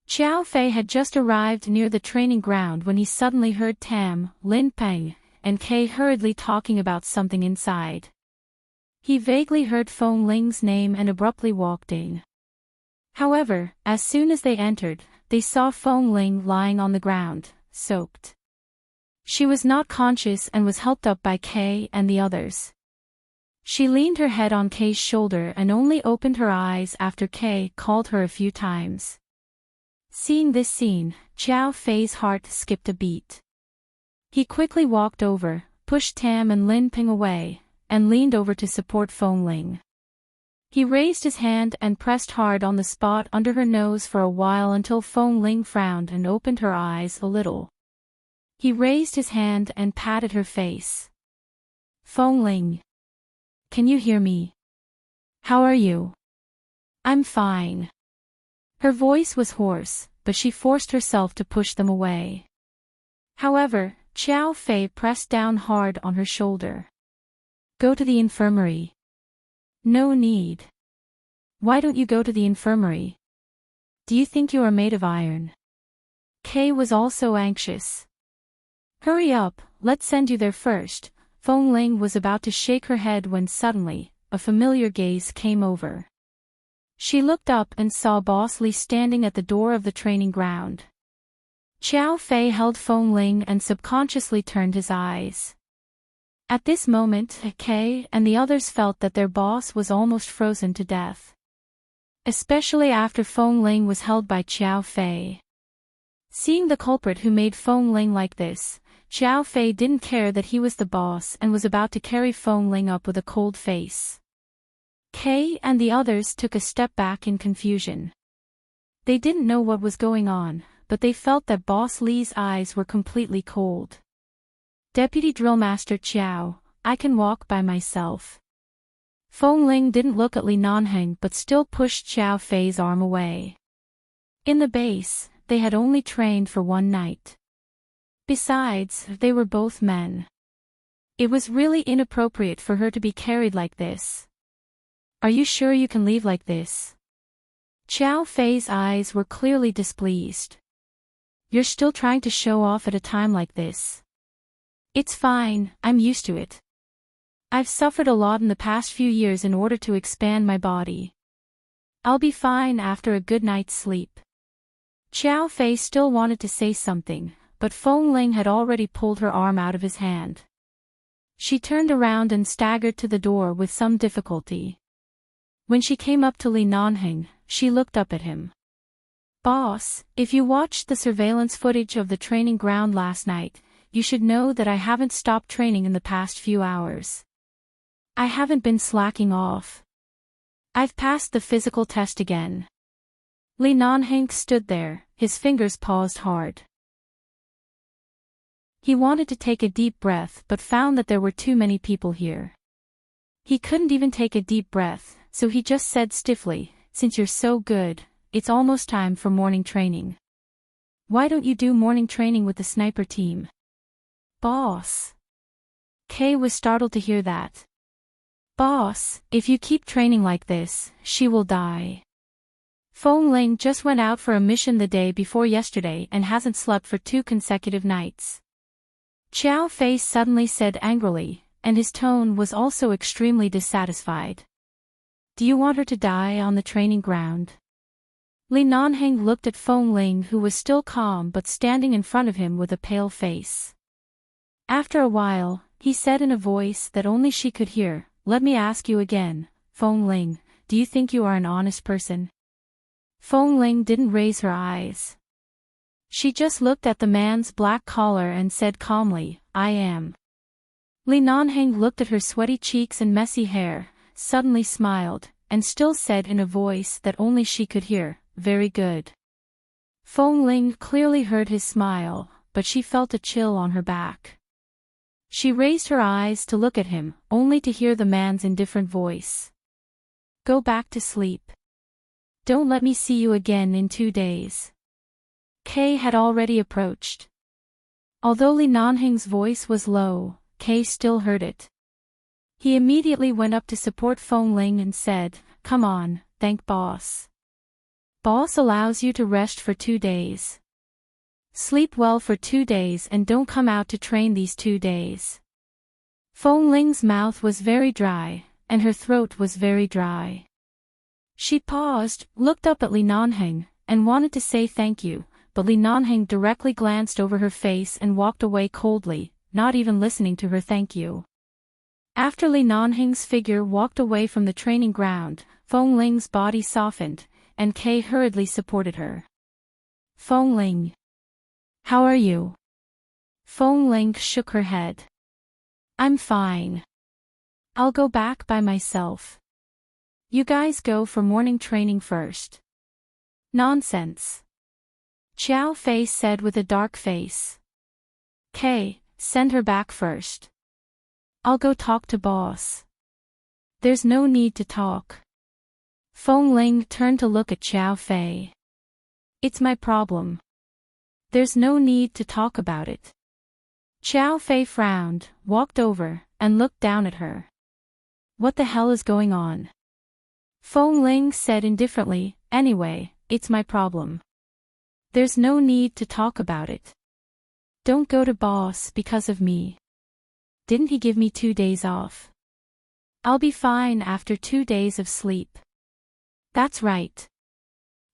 Speaker 1: Xiao Fei had just arrived near the training ground when he suddenly heard Tam, Lin Peng, and Kei hurriedly talking about something inside. He vaguely heard Feng Ling's name and abruptly walked in. However, as soon as they entered, they saw Feng Ling lying on the ground, soaked. She was not conscious and was helped up by Kei and the others. She leaned her head on Kei's shoulder and only opened her eyes after Kei called her a few times. Seeing this scene, Xiao Fei's heart skipped a beat. He quickly walked over, pushed Tam and Lin Ping away, and leaned over to support Feng Ling. He raised his hand and pressed hard on the spot under her nose for a while until Feng Ling frowned and opened her eyes a little. He raised his hand and patted her face. "Feng Ling. Can you hear me? How are you?" "I'm fine." Her voice was hoarse, but she forced herself to push them away. However, Xiao Fei pressed down hard on her shoulder. "Go to the infirmary." "No need." "Why don't you go to the infirmary? Do you think you are made of iron?" Kei was also anxious. "Hurry up, let's send you there first." Feng Ling was about to shake her head when suddenly, a familiar gaze came over. She looked up and saw Boss Li standing at the door of the training ground. Xiao Fei held Feng Ling and subconsciously turned his eyes. At this moment, Kei and the others felt that their boss was almost frozen to death. Especially after Feng Ling was held by Xiao Fei. Seeing the culprit who made Feng Ling like this, Xiao Fei didn't care that he was the boss and was about to carry Feng Ling up with a cold face. Kay and the others took a step back in confusion. They didn't know what was going on, but they felt that Boss Li's eyes were completely cold. Deputy Drillmaster Qiao, I can walk by myself. Feng Ling didn't look at Li Nanheng but still pushed Xiao Fei's arm away. In the base, they had only trained for one night. Besides, they were both men. It was really inappropriate for her to be carried like this. Are you sure you can leave like this? Xiao Fei's eyes were clearly displeased. You're still trying to show off at a time like this. It's fine, I'm used to it. I've suffered a lot in the past few years in order to expand my body. I'll be fine after a good night's sleep. Xiao Fei still wanted to say something, but Feng Ling had already pulled her arm out of his hand. She turned around and staggered to the door with some difficulty. When she came up to Li Nanheng, she looked up at him. Boss, if you watched the surveillance footage of the training ground last night, you should know that I haven't stopped training in the past few hours. I haven't been slacking off. I've passed the physical test again. Li Nanheng stood there, his fingers paused hard. He wanted to take a deep breath but found that there were too many people here. He couldn't even take a deep breath, so he just said stiffly, since you're so good, it's almost time for morning training. Why don't you do morning training with the sniper team? Boss. Kay was startled to hear that. Boss, if you keep training like this, she will die. Feng Ling just went out for a mission the day before yesterday and hasn't slept for 2 consecutive nights. Xiao Fei suddenly said angrily, and his tone was also extremely dissatisfied. Do you want her to die on the training ground? Li Nanheng looked at Feng Ling, who was still calm but standing in front of him with a pale face. After a while, he said in a voice that only she could hear, let me ask you again, Feng Ling, do you think you are an honest person? Feng Ling didn't raise her eyes. She just looked at the man's black collar and said calmly, I am. Li Nanheng looked at her sweaty cheeks and messy hair, suddenly smiled, and still said in a voice that only she could hear, very good. Feng Ling clearly heard his smile, but she felt a chill on her back. She raised her eyes to look at him, only to hear the man's indifferent voice. Go back to sleep. Don't let me see you again in 2 days. Kay had already approached. Although Li Nanheng's voice was low, Kay still heard it. He immediately went up to support Feng Ling and said, come on, thank boss. Boss allows you to rest for 2 days. Sleep well for 2 days and don't come out to train these 2 days. Feng Ling's mouth was very dry, and her throat was very dry. She paused, looked up at Li Nanheng, and wanted to say thank you, but Li Nanheng directly glanced over her face and walked away coldly, not even listening to her thank you. After Li Nanheng's figure walked away from the training ground, Feng Ling's body softened, and Kay hurriedly supported her. Feng Ling. How are you? Feng Ling shook her head. I'm fine. I'll go back by myself. You guys go for morning training first. Nonsense. Xiao Fei said with a dark face. Kay, send her back first. I'll go talk to boss. There's no need to talk. Feng Ling turned to look at Xiao Fei. It's my problem. There's no need to talk about it. Xiao Fei frowned, walked over, and looked down at her. What the hell is going on? Feng Ling said indifferently, anyway, it's my problem. There's no need to talk about it. Don't go to boss because of me. Didn't he give me 2 days off? I'll be fine after 2 days of sleep. That's right.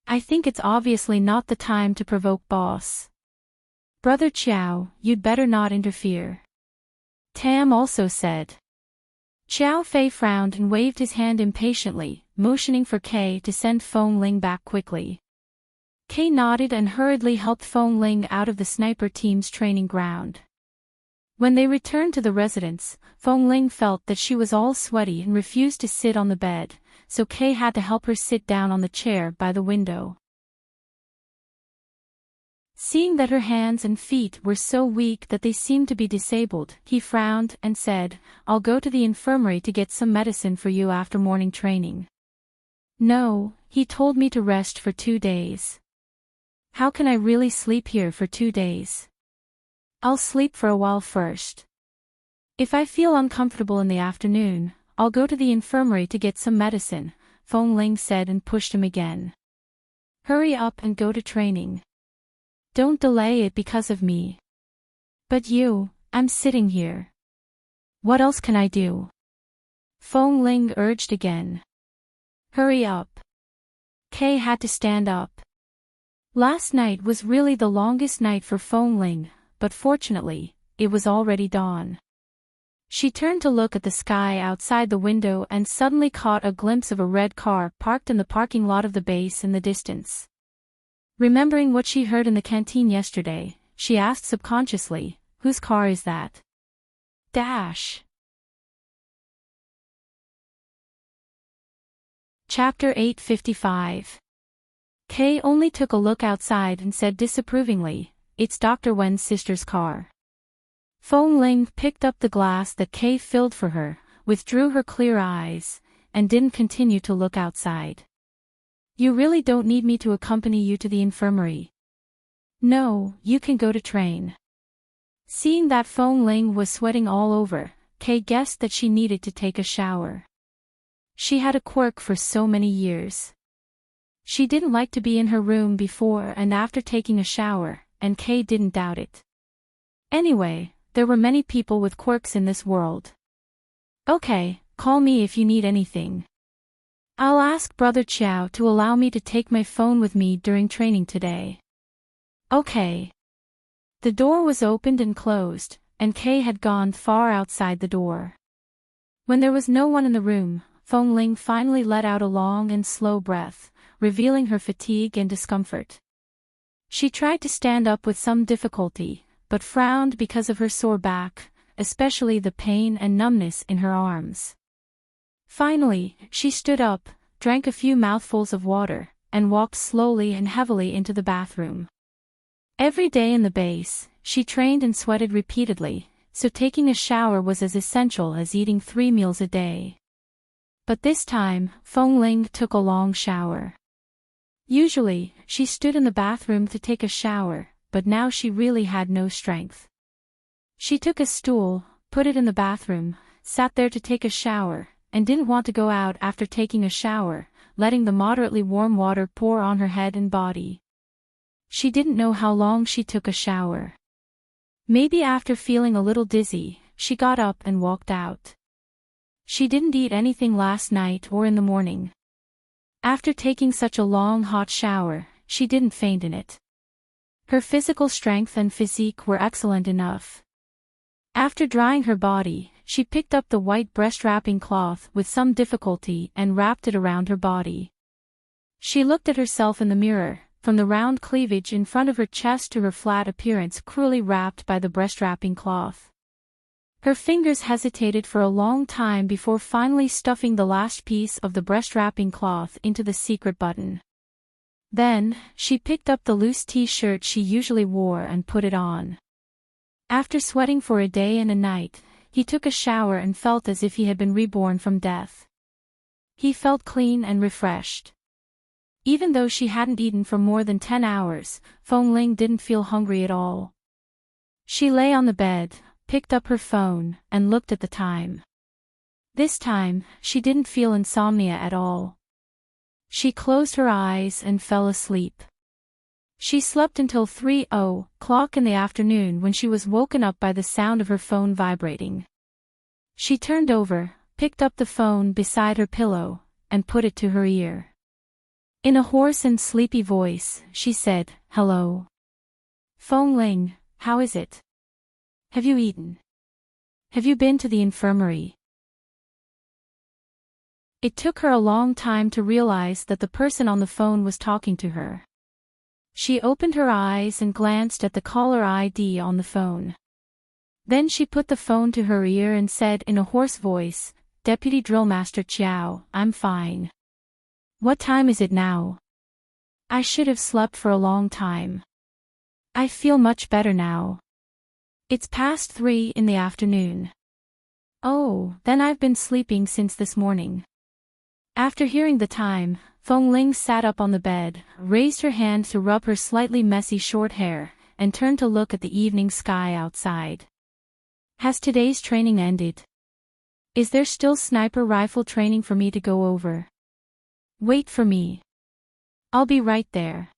Speaker 1: I think it's obviously not the time to provoke boss. Brother Qiao, you'd better not interfere. Tam also said. Xiao Fei frowned and waved his hand impatiently, motioning for Kay to send Feng Ling back quickly. Kay nodded and hurriedly helped Feng Ling out of the sniper team's training ground. When they returned to the residence, Feng Ling felt that she was all sweaty and refused to sit on the bed, so Kay had to help her sit down on the chair by the window. Seeing that her hands and feet were so weak that they seemed to be disabled, he frowned and said, "I'll go to the infirmary to get some medicine for you after morning training." "No, he told me to rest for 2 days. How can I really sleep here for 2 days? I'll sleep for a while first. If I feel uncomfortable in the afternoon, I'll go to the infirmary to get some medicine," Feng Ling said and pushed him again. "Hurry up and go to training. Don't delay it because of me." "But I'm sitting here. What else can I do?" Feng Ling urged again. "Hurry up." Kay had to stand up. Last night was really the longest night for Feng Ling, but fortunately, it was already dawn. She turned to look at the sky outside the window and suddenly caught a glimpse of a red car parked in the parking lot of the base in the distance. Remembering what she heard in the canteen yesterday, she asked subconsciously, "Whose car is that?" Chapter 855. Kay only took a look outside and said disapprovingly, "It's Dr. Wen's sister's car." Feng Ling picked up the glass that Kay filled for her, withdrew her clear eyes, and didn't continue to look outside. "You really don't need me to accompany you to the infirmary." "No, you can go to train." Seeing that Feng Ling was sweating all over, Kay guessed that she needed to take a shower. She had a quirk for so many years. She didn't like to be in her room before and after taking a shower, and Kay didn't doubt it. Anyway, there were many people with quirks in this world. "Okay, call me if you need anything. I'll ask Brother Chiao to allow me to take my phone with me during training today." "Okay." The door was opened and closed, and Kay had gone far outside the door. When there was no one in the room, Feng Ling finally let out a long and slow breath, revealing her fatigue and discomfort. She tried to stand up with some difficulty, but frowned because of her sore back, especially the pain and numbness in her arms. Finally, she stood up, drank a few mouthfuls of water, and walked slowly and heavily into the bathroom. Every day in the base, she trained and sweated repeatedly, so taking a shower was as essential as eating 3 meals a day. But this time, Feng Ling took a long shower. Usually, she stood in the bathroom to take a shower, but now she really had no strength. She took a stool, put it in the bathroom, sat there to take a shower, and didn't want to go out after taking a shower, letting the moderately warm water pour on her head and body. She didn't know how long she took a shower. Maybe after feeling a little dizzy, she got up and walked out. She didn't eat anything last night or in the morning. After taking such a long hot shower, she didn't faint in it. Her physical strength and physique were excellent enough. After drying her body, she picked up the white breast-wrapping cloth with some difficulty and wrapped it around her body. She looked at herself in the mirror, from the round cleavage in front of her chest to her flat appearance cruelly wrapped by the breast-wrapping cloth. Her fingers hesitated for a long time before finally stuffing the last piece of the breast-wrapping cloth into the secret button. Then, she picked up the loose t-shirt she usually wore and put it on. After sweating for a day and a night, he took a shower and felt as if he had been reborn from death. He felt clean and refreshed. Even though she hadn't eaten for more than 10 hours, Feng Ling didn't feel hungry at all. She lay on the bed, picked up her phone, and looked at the time. This time, she didn't feel insomnia at all. She closed her eyes and fell asleep. She slept until 3:00 in the afternoon when she was woken up by the sound of her phone vibrating. She turned over, picked up the phone beside her pillow, and put it to her ear. In a hoarse and sleepy voice, she said, "Hello. Feng Ling, how is it? Have you eaten? Have you been to the infirmary?" It took her a long time to realize that the person on the phone was talking to her. She opened her eyes and glanced at the caller ID on the phone. Then she put the phone to her ear and said in a hoarse voice, "Deputy Drillmaster Chiao, I'm fine. What time is it now? I should have slept for a long time. I feel much better now. It's past 3 in the afternoon. Oh, then I've been sleeping since this morning." After hearing the time, Feng Ling sat up on the bed, raised her hand to rub her slightly messy short hair, and turned to look at the evening sky outside. Has today's training ended? Is there still sniper rifle training for me to go over? Wait for me. I'll be right there.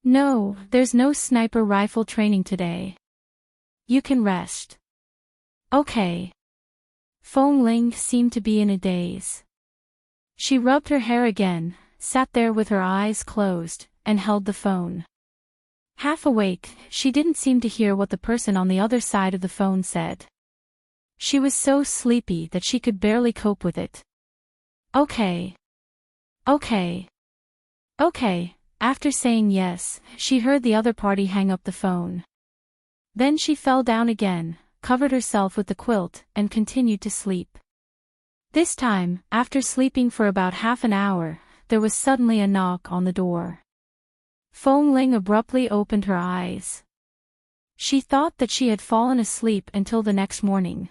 Speaker 1: No, there's no sniper rifle training today. You can rest. Okay. Feng Ling seemed to be in a daze. She rubbed her hair again, sat there with her eyes closed, and held the phone. Half awake, she didn't seem to hear what the person on the other side of the phone said. She was so sleepy that she could barely cope with it. Okay. Okay. Okay. After saying yes, she heard the other party hang up the phone. Then she fell down again, covered herself with the quilt, and continued to sleep. This time, after sleeping for about half an hour, there was suddenly a knock on the door. Feng Ling abruptly opened her eyes. She thought that she had fallen asleep until the next morning.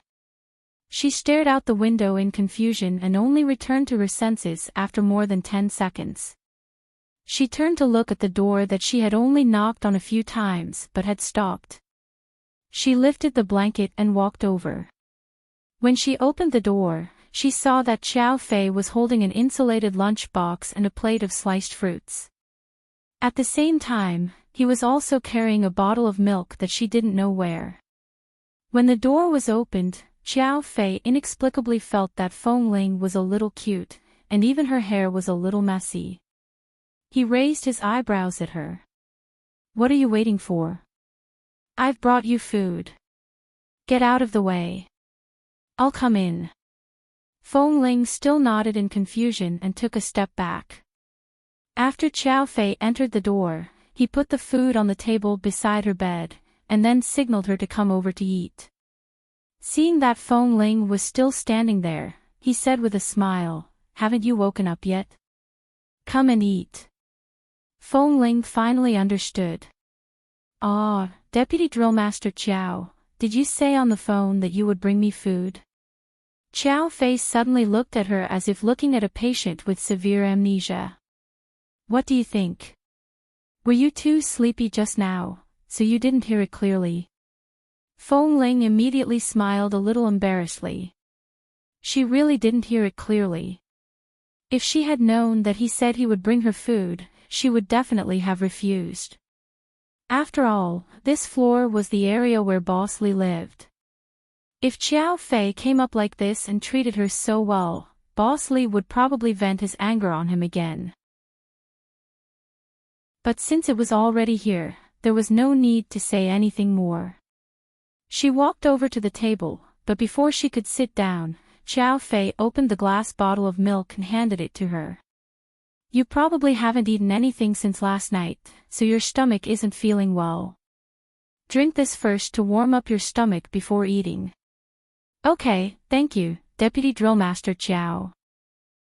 Speaker 1: She stared out the window in confusion and only returned to her senses after more than 10 seconds. She turned to look at the door that she had only knocked on a few times but had stopped. She lifted the blanket and walked over. When she opened the door, she saw that Xiao Fei was holding an insulated lunch box and a plate of sliced fruits. At the same time, he was also carrying a bottle of milk that she didn't know where. When the door was opened, Xiao Fei inexplicably felt that Feng Ling was a little cute, and even her hair was a little messy. He raised his eyebrows at her. "What are you waiting for? I've brought you food. Get out of the way. I'll come in." Feng Ling still nodded in confusion and took a step back. After Xiao Fei entered the door, he put the food on the table beside her bed, and then signaled her to come over to eat. Seeing that Feng Ling was still standing there, he said with a smile, "Haven't you woken up yet? Come and eat." Feng Ling finally understood. "Ah, Deputy Drillmaster Chiao, did you say on the phone that you would bring me food?" Xiao Fei suddenly looked at her as if looking at a patient with severe amnesia. "What do you think? Were you too sleepy just now, so you didn't hear it clearly?" Feng Ling immediately smiled a little embarrassedly. She really didn't hear it clearly. If she had known that he said he would bring her food, she would definitely have refused. After all, this floor was the area where Boss Li lived. If Xiao Fei came up like this and treated her so well, Boss Li would probably vent his anger on him again. But since it was already here, there was no need to say anything more. She walked over to the table, but before she could sit down, Xiao Fei opened the glass bottle of milk and handed it to her. "You probably haven't eaten anything since last night, so your stomach isn't feeling well. Drink this first to warm up your stomach before eating." "Okay, thank you, Deputy Drillmaster Chiao."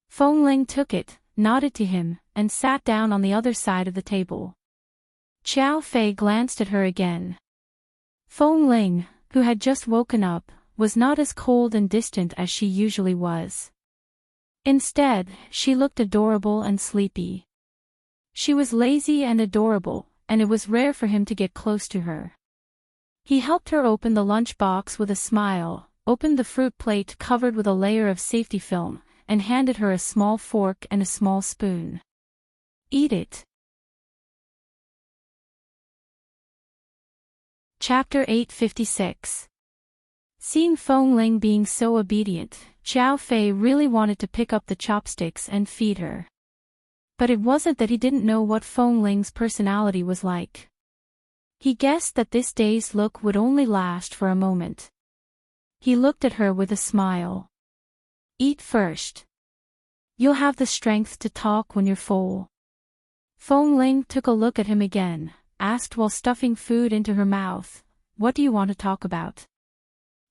Speaker 1: Feng Ling took it, nodded to him, and sat down on the other side of the table. Xiao Fei glanced at her again. Feng Ling, who had just woken up, was not as cold and distant as she usually was. Instead, she looked adorable and sleepy. She was lazy and adorable, and it was rare for him to get close to her. He helped her open the lunch box with a smile, opened the fruit plate covered with a layer of safety film, and handed her a small fork and a small spoon. "Eat it." Chapter 856. Seeing Feng Ling being so obedient, Xiao Fei really wanted to pick up the chopsticks and feed her. But it wasn't that he didn't know what Feng Ling's personality was like. He guessed that this day's look would only last for a moment. He looked at her with a smile. "Eat first. You'll have the strength to talk when you're full." Feng Ling took a look at him again, asked while stuffing food into her mouth, "What do you want to talk about?"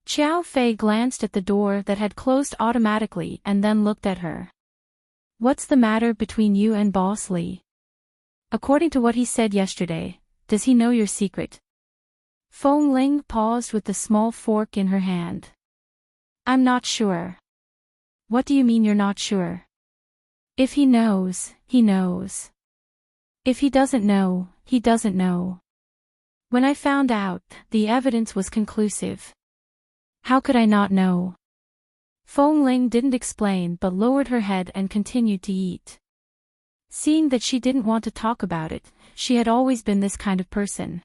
Speaker 1: Xiao Fei glanced at the door that had closed automatically and then looked at her. "What's the matter between you and Boss Li? According to what he said yesterday, does he know your secret?" Feng Ling paused with the small fork in her hand. "I'm not sure." "What do you mean you're not sure?" "If he knows, he knows. If he doesn't know, he doesn't know. When I found out, the evidence was conclusive. How could I not know?" Feng Ling didn't explain but lowered her head and continued to eat. Seeing that she didn't want to talk about it, she had always been this kind of person.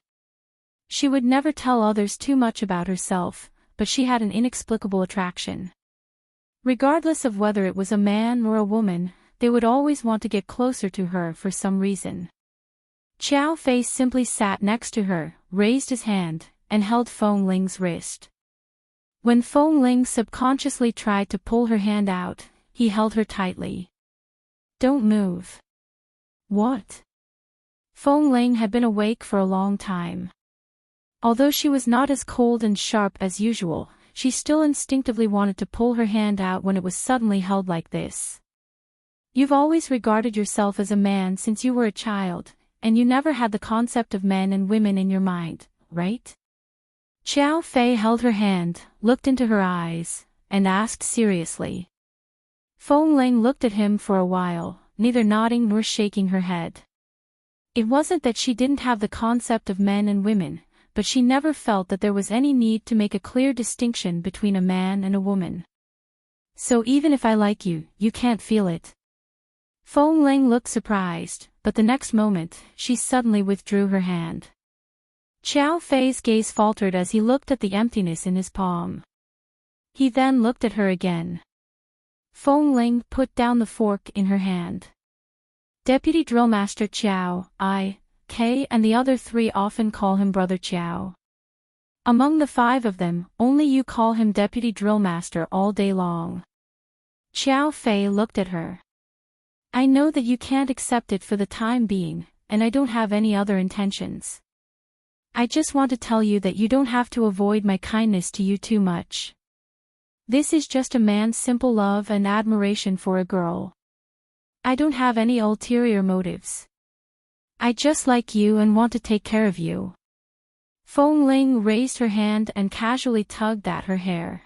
Speaker 1: She would never tell others too much about herself, but she had an inexplicable attraction. Regardless of whether it was a man or a woman, they would always want to get closer to her for some reason. Xiao Fei simply sat next to her, raised his hand, and held Feng Ling's wrist. When Feng Ling subconsciously tried to pull her hand out, he held her tightly. "Don't move." "What?" Feng Ling had been awake for a long time. Although she was not as cold and sharp as usual, she still instinctively wanted to pull her hand out when it was suddenly held like this. "You've always regarded yourself as a man since you were a child, and you never had the concept of men and women in your mind, right?" Xiao Fei held her hand, looked into her eyes, and asked seriously. Feng Ling looked at him for a while, neither nodding nor shaking her head. It wasn't that she didn't have the concept of men and women, but she never felt that there was any need to make a clear distinction between a man and a woman. "So even if I like you, you can't feel it?" Feng Ling looked surprised, but the next moment, she suddenly withdrew her hand. Xiao Fei's gaze faltered as he looked at the emptiness in his palm. He then looked at her again. Feng Ling put down the fork in her hand. "Deputy Drillmaster Qiao, K and the other 3 often call him Brother Qiao. Among the 5 of them, only you call him Deputy Drillmaster all day long." Xiao Fei looked at her. "I know that you can't accept it for the time being, and I don't have any other intentions. I just want to tell you that you don't have to avoid my kindness to you too much. This is just a man's simple love and admiration for a girl. I don't have any ulterior motives. I just like you and want to take care of you." Feng Ling raised her hand and casually tugged at her hair.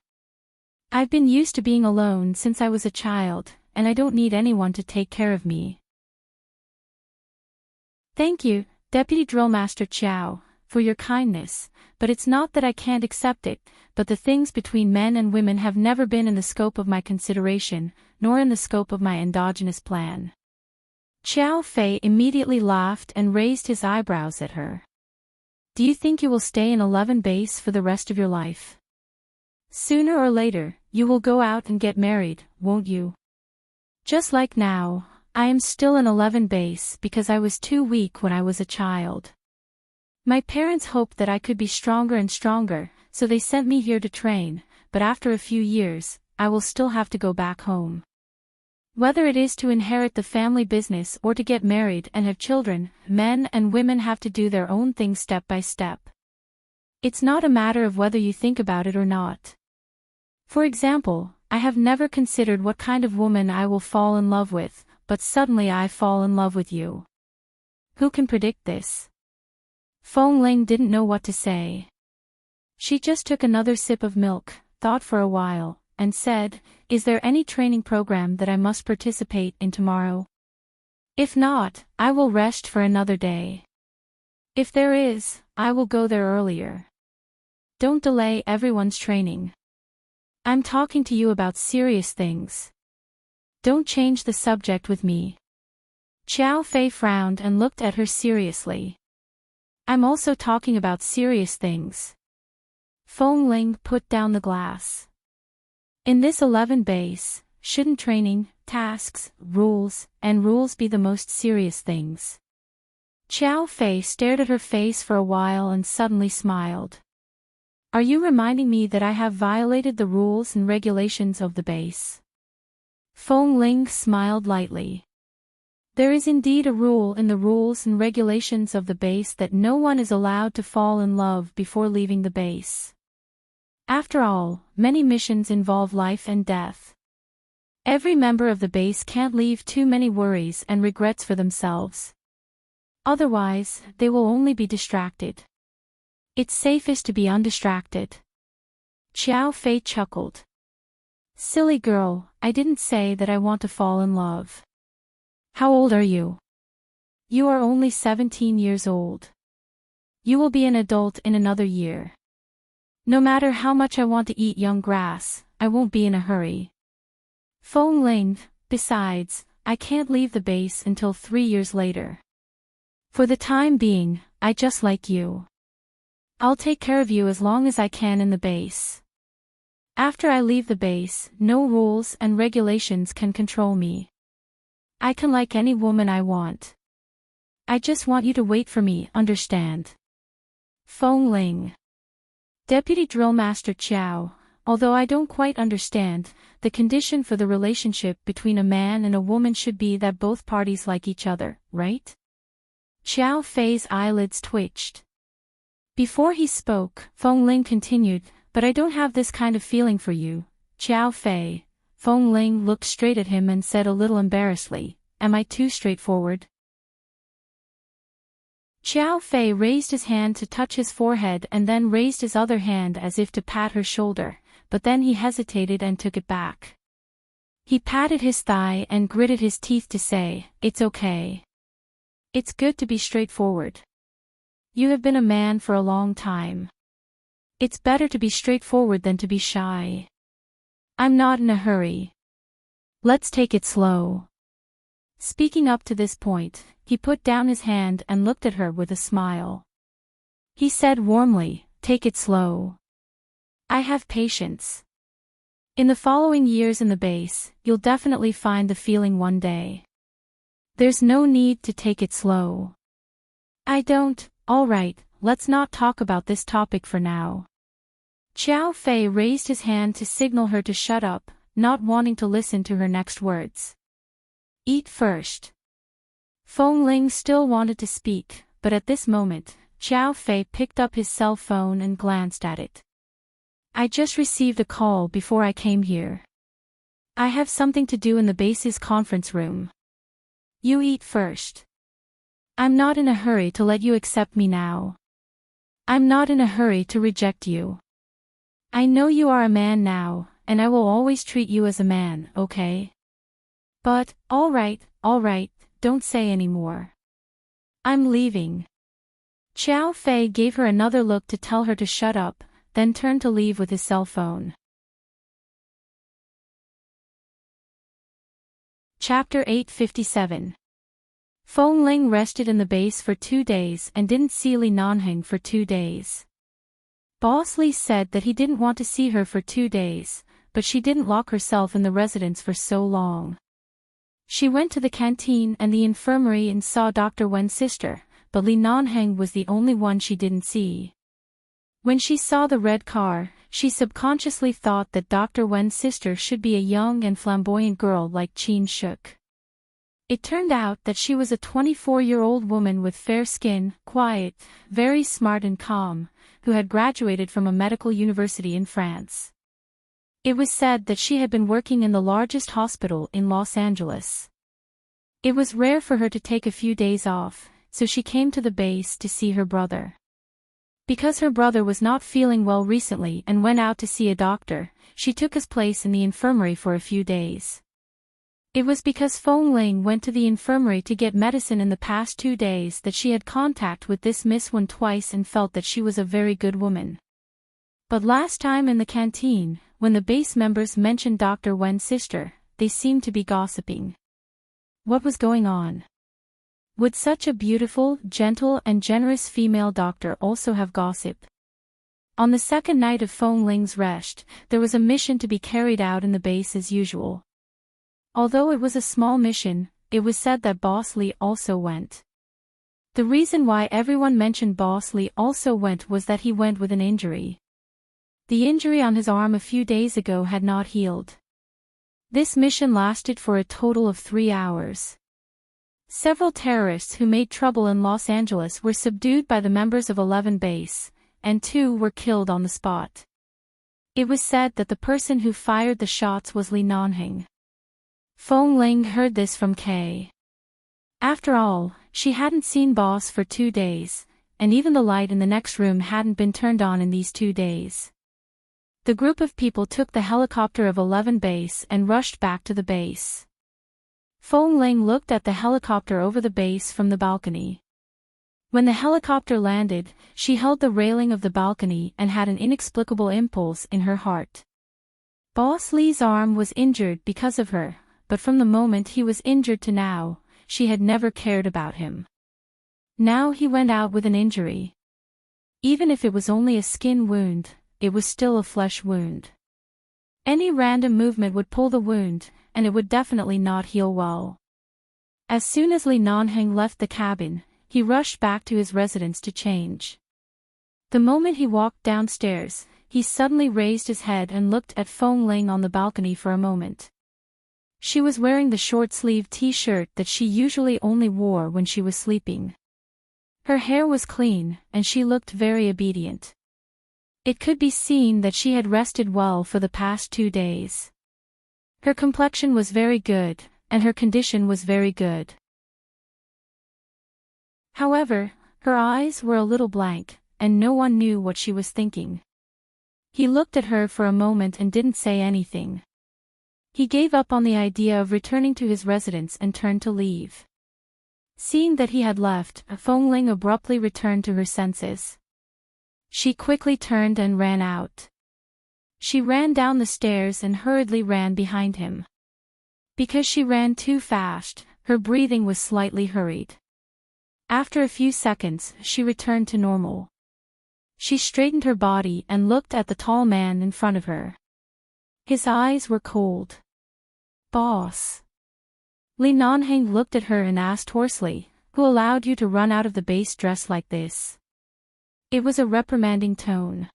Speaker 1: "I've been used to being alone since I was a child, and I don't need anyone to take care of me." "Thank you, Deputy Drillmaster Qiao, for your kindness, but it's not that I can't accept it, but the things between men and women have never been in the scope of my consideration, nor in the scope of my endogenous plan." Xiao Fei immediately laughed and raised his eyebrows at her. "Do you think you will stay in 11 base for the rest of your life? Sooner or later, you will go out and get married, won't you? Just like now, I am still in 11 base because I was too weak when I was a child. My parents hoped that I could be stronger and stronger, so they sent me here to train, but after a few years, I will still have to go back home. Whether it is to inherit the family business or to get married and have children, men and women have to do their own thing step by step. It's not a matter of whether you think about it or not. For example, I have never considered what kind of woman I will fall in love with, but suddenly I fall in love with you. Who can predict this?" Feng Ling didn't know what to say. She just took another sip of milk, thought for a while, and said, "Is there any training program that I must participate in tomorrow? If not, I will rest for another day. If there is, I will go there earlier. Don't delay everyone's training. I'm talking to you about serious things. Don't change the subject with me." Xiao Fei frowned and looked at her seriously. "I'm also talking about serious things." Feng Ling put down the glass. "In this 11 base, shouldn't training, tasks, rules be the most serious things?" Xiao Fei stared at her face for a while and suddenly smiled. "Are you reminding me that I have violated the rules and regulations of the base?" Feng Ling smiled lightly. There is indeed a rule in the rules and regulations of the base that no one is allowed to fall in love before leaving the base. After all, many missions involve life and death. Every member of the base can't leave too many worries and regrets for themselves. Otherwise, they will only be distracted. It's safest to be undistracted. Xiao Fei chuckled. Silly girl, I didn't say that I want to fall in love. How old are you? You are only 17 years old. You will be an adult in another year. No matter how much I want to eat young grass, I won't be in a hurry. Feng Ling, besides, I can't leave the base until 3 years later. For the time being, I just like you. I'll take care of you as long as I can in the base. After I leave the base, no rules and regulations can control me. I can like any woman I want. I just want you to wait for me, understand? Feng Ling. Deputy Drill Master Qiao, although I don't quite understand, the condition for the relationship between a man and a woman should be that both parties like each other, right? Xiao Fei's eyelids twitched. Before he spoke, Feng Ling continued, but I don't have this kind of feeling for you, Xiao Fei. Feng Ling looked straight at him and said a little embarrassedly, am I too straightforward? Xiao Fei raised his hand to touch his forehead and then raised his other hand as if to pat her shoulder, but then he hesitated and took it back. He patted his thigh and gritted his teeth to say, it's okay. It's good to be straightforward. You have been a man for a long time. It's better to be straightforward than to be shy. I'm not in a hurry. Let's take it slow. Speaking up to this point, he put down his hand and looked at her with a smile. He said warmly, take it slow. I have patience. In the following years in the base, you'll definitely find the feeling one day. There's no need to take it slow. I don't, alright, let's not talk about this topic for now. Xiao Fei raised his hand to signal her to shut up, not wanting to listen to her next words. Eat first. Feng Ling still wanted to speak, but at this moment, Xiao Fei picked up his cell phone and glanced at it. I just received a call before I came here. I have something to do in the base's conference room. You eat first. I'm not in a hurry to let you accept me now. I'm not in a hurry to reject you. I know you are a man now, and I will always treat you as a man, okay? But, alright, don't say any more. I'm leaving. Xiao Fei gave her another look to tell her to shut up, then turned to leave with his cell phone. Chapter 857. Feng Ling rested in the base for 2 days and didn't see Li Nanheng for 2 days. Boss Li said that he didn't want to see her for 2 days, but she didn't lock herself in the residence for so long. She went to the canteen and the infirmary and saw Dr. Wen's sister, but Li Nanheng was the only one she didn't see. When she saw the red car, she subconsciously thought that Dr. Wen's sister should be a young and flamboyant girl like Qin Shuk. It turned out that she was a 24-year-old woman with fair skin, quiet, very smart and calm, who had graduated from a medical university in France. It was said that she had been working in the largest hospital in Los Angeles. It was rare for her to take a few days off, so she came to the base to see her brother. Because her brother was not feeling well recently and went out to see a doctor, she took his place in the infirmary for a few days. It was because Feng Ling went to the infirmary to get medicine in the past 2 days that she had contact with this Miss Wen twice and felt that she was a very good woman. But last time in the canteen, when the base members mentioned Dr. Wen's sister, they seemed to be gossiping. What was going on? Would such a beautiful, gentle and generous female doctor also have gossip? On the second night of Feng Ling's rest, there was a mission to be carried out in the base as usual. Although it was a small mission, it was said that Boss Li also went. The reason why everyone mentioned Boss Li also went was that he went with an injury. The injury on his arm a few days ago had not healed. This mission lasted for a total of 3 hours. Several terrorists who made trouble in Los Angeles were subdued by the members of 11 Base, and 2 were killed on the spot. It was said that the person who fired the shots was Li Nanheng. Feng Ling heard this from Kay. After all, she hadn't seen Boss for 2 days, and even the light in the next room hadn't been turned on in these 2 days. The group of people took the helicopter of 11 Base and rushed back to the base. Feng Ling looked at the helicopter over the base from the balcony. When the helicopter landed, she held the railing of the balcony and had an inexplicable impulse in her heart. Boss Li's arm was injured because of her, but from the moment he was injured to now, she had never cared about him. Now he went out with an injury. Even if it was only a skin wound, it was still a flesh wound. Any random movement would pull the wound, and it would definitely not heal well. As soon as Li Nanheng left the cabin, he rushed back to his residence to change. The moment he walked downstairs, he suddenly raised his head and looked at Feng Ling on the balcony for a moment. She was wearing the short-sleeved t-shirt that she usually only wore when she was sleeping. Her hair was clean, and she looked very obedient. It could be seen that she had rested well for the past 2 days. Her complexion was very good, and her condition was very good. However, her eyes were a little blank, and no one knew what she was thinking. He looked at her for a moment and didn't say anything. He gave up on the idea of returning to his residence and turned to leave. Seeing that he had left, Feng Ling abruptly returned to her senses. She quickly turned and ran out. She ran down the stairs and hurriedly ran behind him. Because she ran too fast, her breathing was slightly hurried. After a few seconds, she returned to normal. She straightened her body and looked at the tall man in front of her. His eyes were cold. "Boss." Li Nanheng looked at her and asked hoarsely, "Who allowed you to run out of the base dressed like this?" It was a reprimanding tone.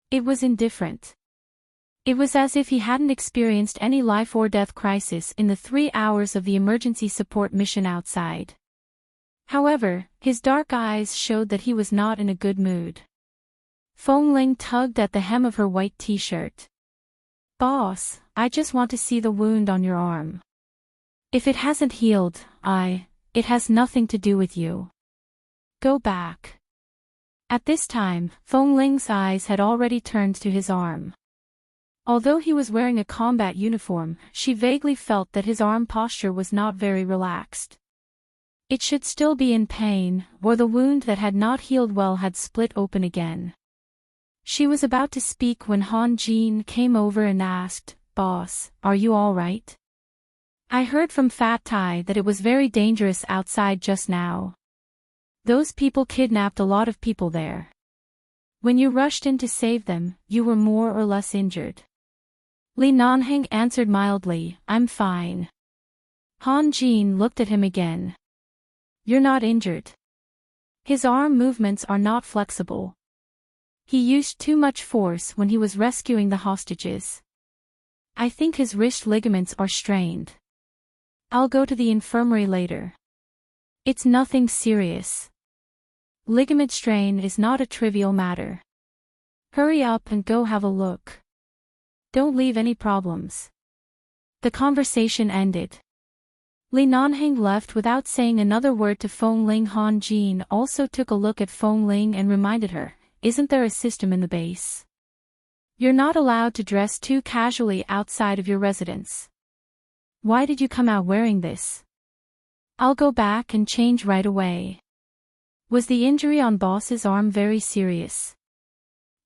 Speaker 1: It was indifferent. It was as if he hadn't experienced any life-or-death crisis in the 3 hours of the emergency support mission outside. However, his dark eyes showed that he was not in a good mood. Feng Ling tugged at the hem of her white t-shirt. "Boss, I just want to see the wound on your arm. If it hasn't healed, it has nothing to do with you. Go back." At this time, Feng Ling's eyes had already turned to his arm. Although he was wearing a combat uniform, she vaguely felt that his arm posture was not very relaxed. It should still be in pain, or the wound that had not healed well had split open again. She was about to speak when Han Jin came over and asked, "Boss, are you all right? I heard from Fat Tai that it was very dangerous outside just now. Those people kidnapped a lot of people there. When you rushed in to save them, you were more or less injured." Li Nanheng answered mildly, "I'm fine." Han Jin looked at him again. "You're not injured. His arm movements are not flexible. He used too much force when he was rescuing the hostages. I think his wrist ligaments are strained. I'll go to the infirmary later. It's nothing serious. Ligament strain is not a trivial matter. Hurry up and go have a look. Don't leave any problems." The conversation ended. Li Nanheng left without saying another word to Feng Ling. Han Jin also took a look at Feng Ling and reminded her, "Isn't there a system in the base? You're not allowed to dress too casually outside of your residence. Why did you come out wearing this?" "I'll go back and change right away." Was the injury on Boss's arm very serious?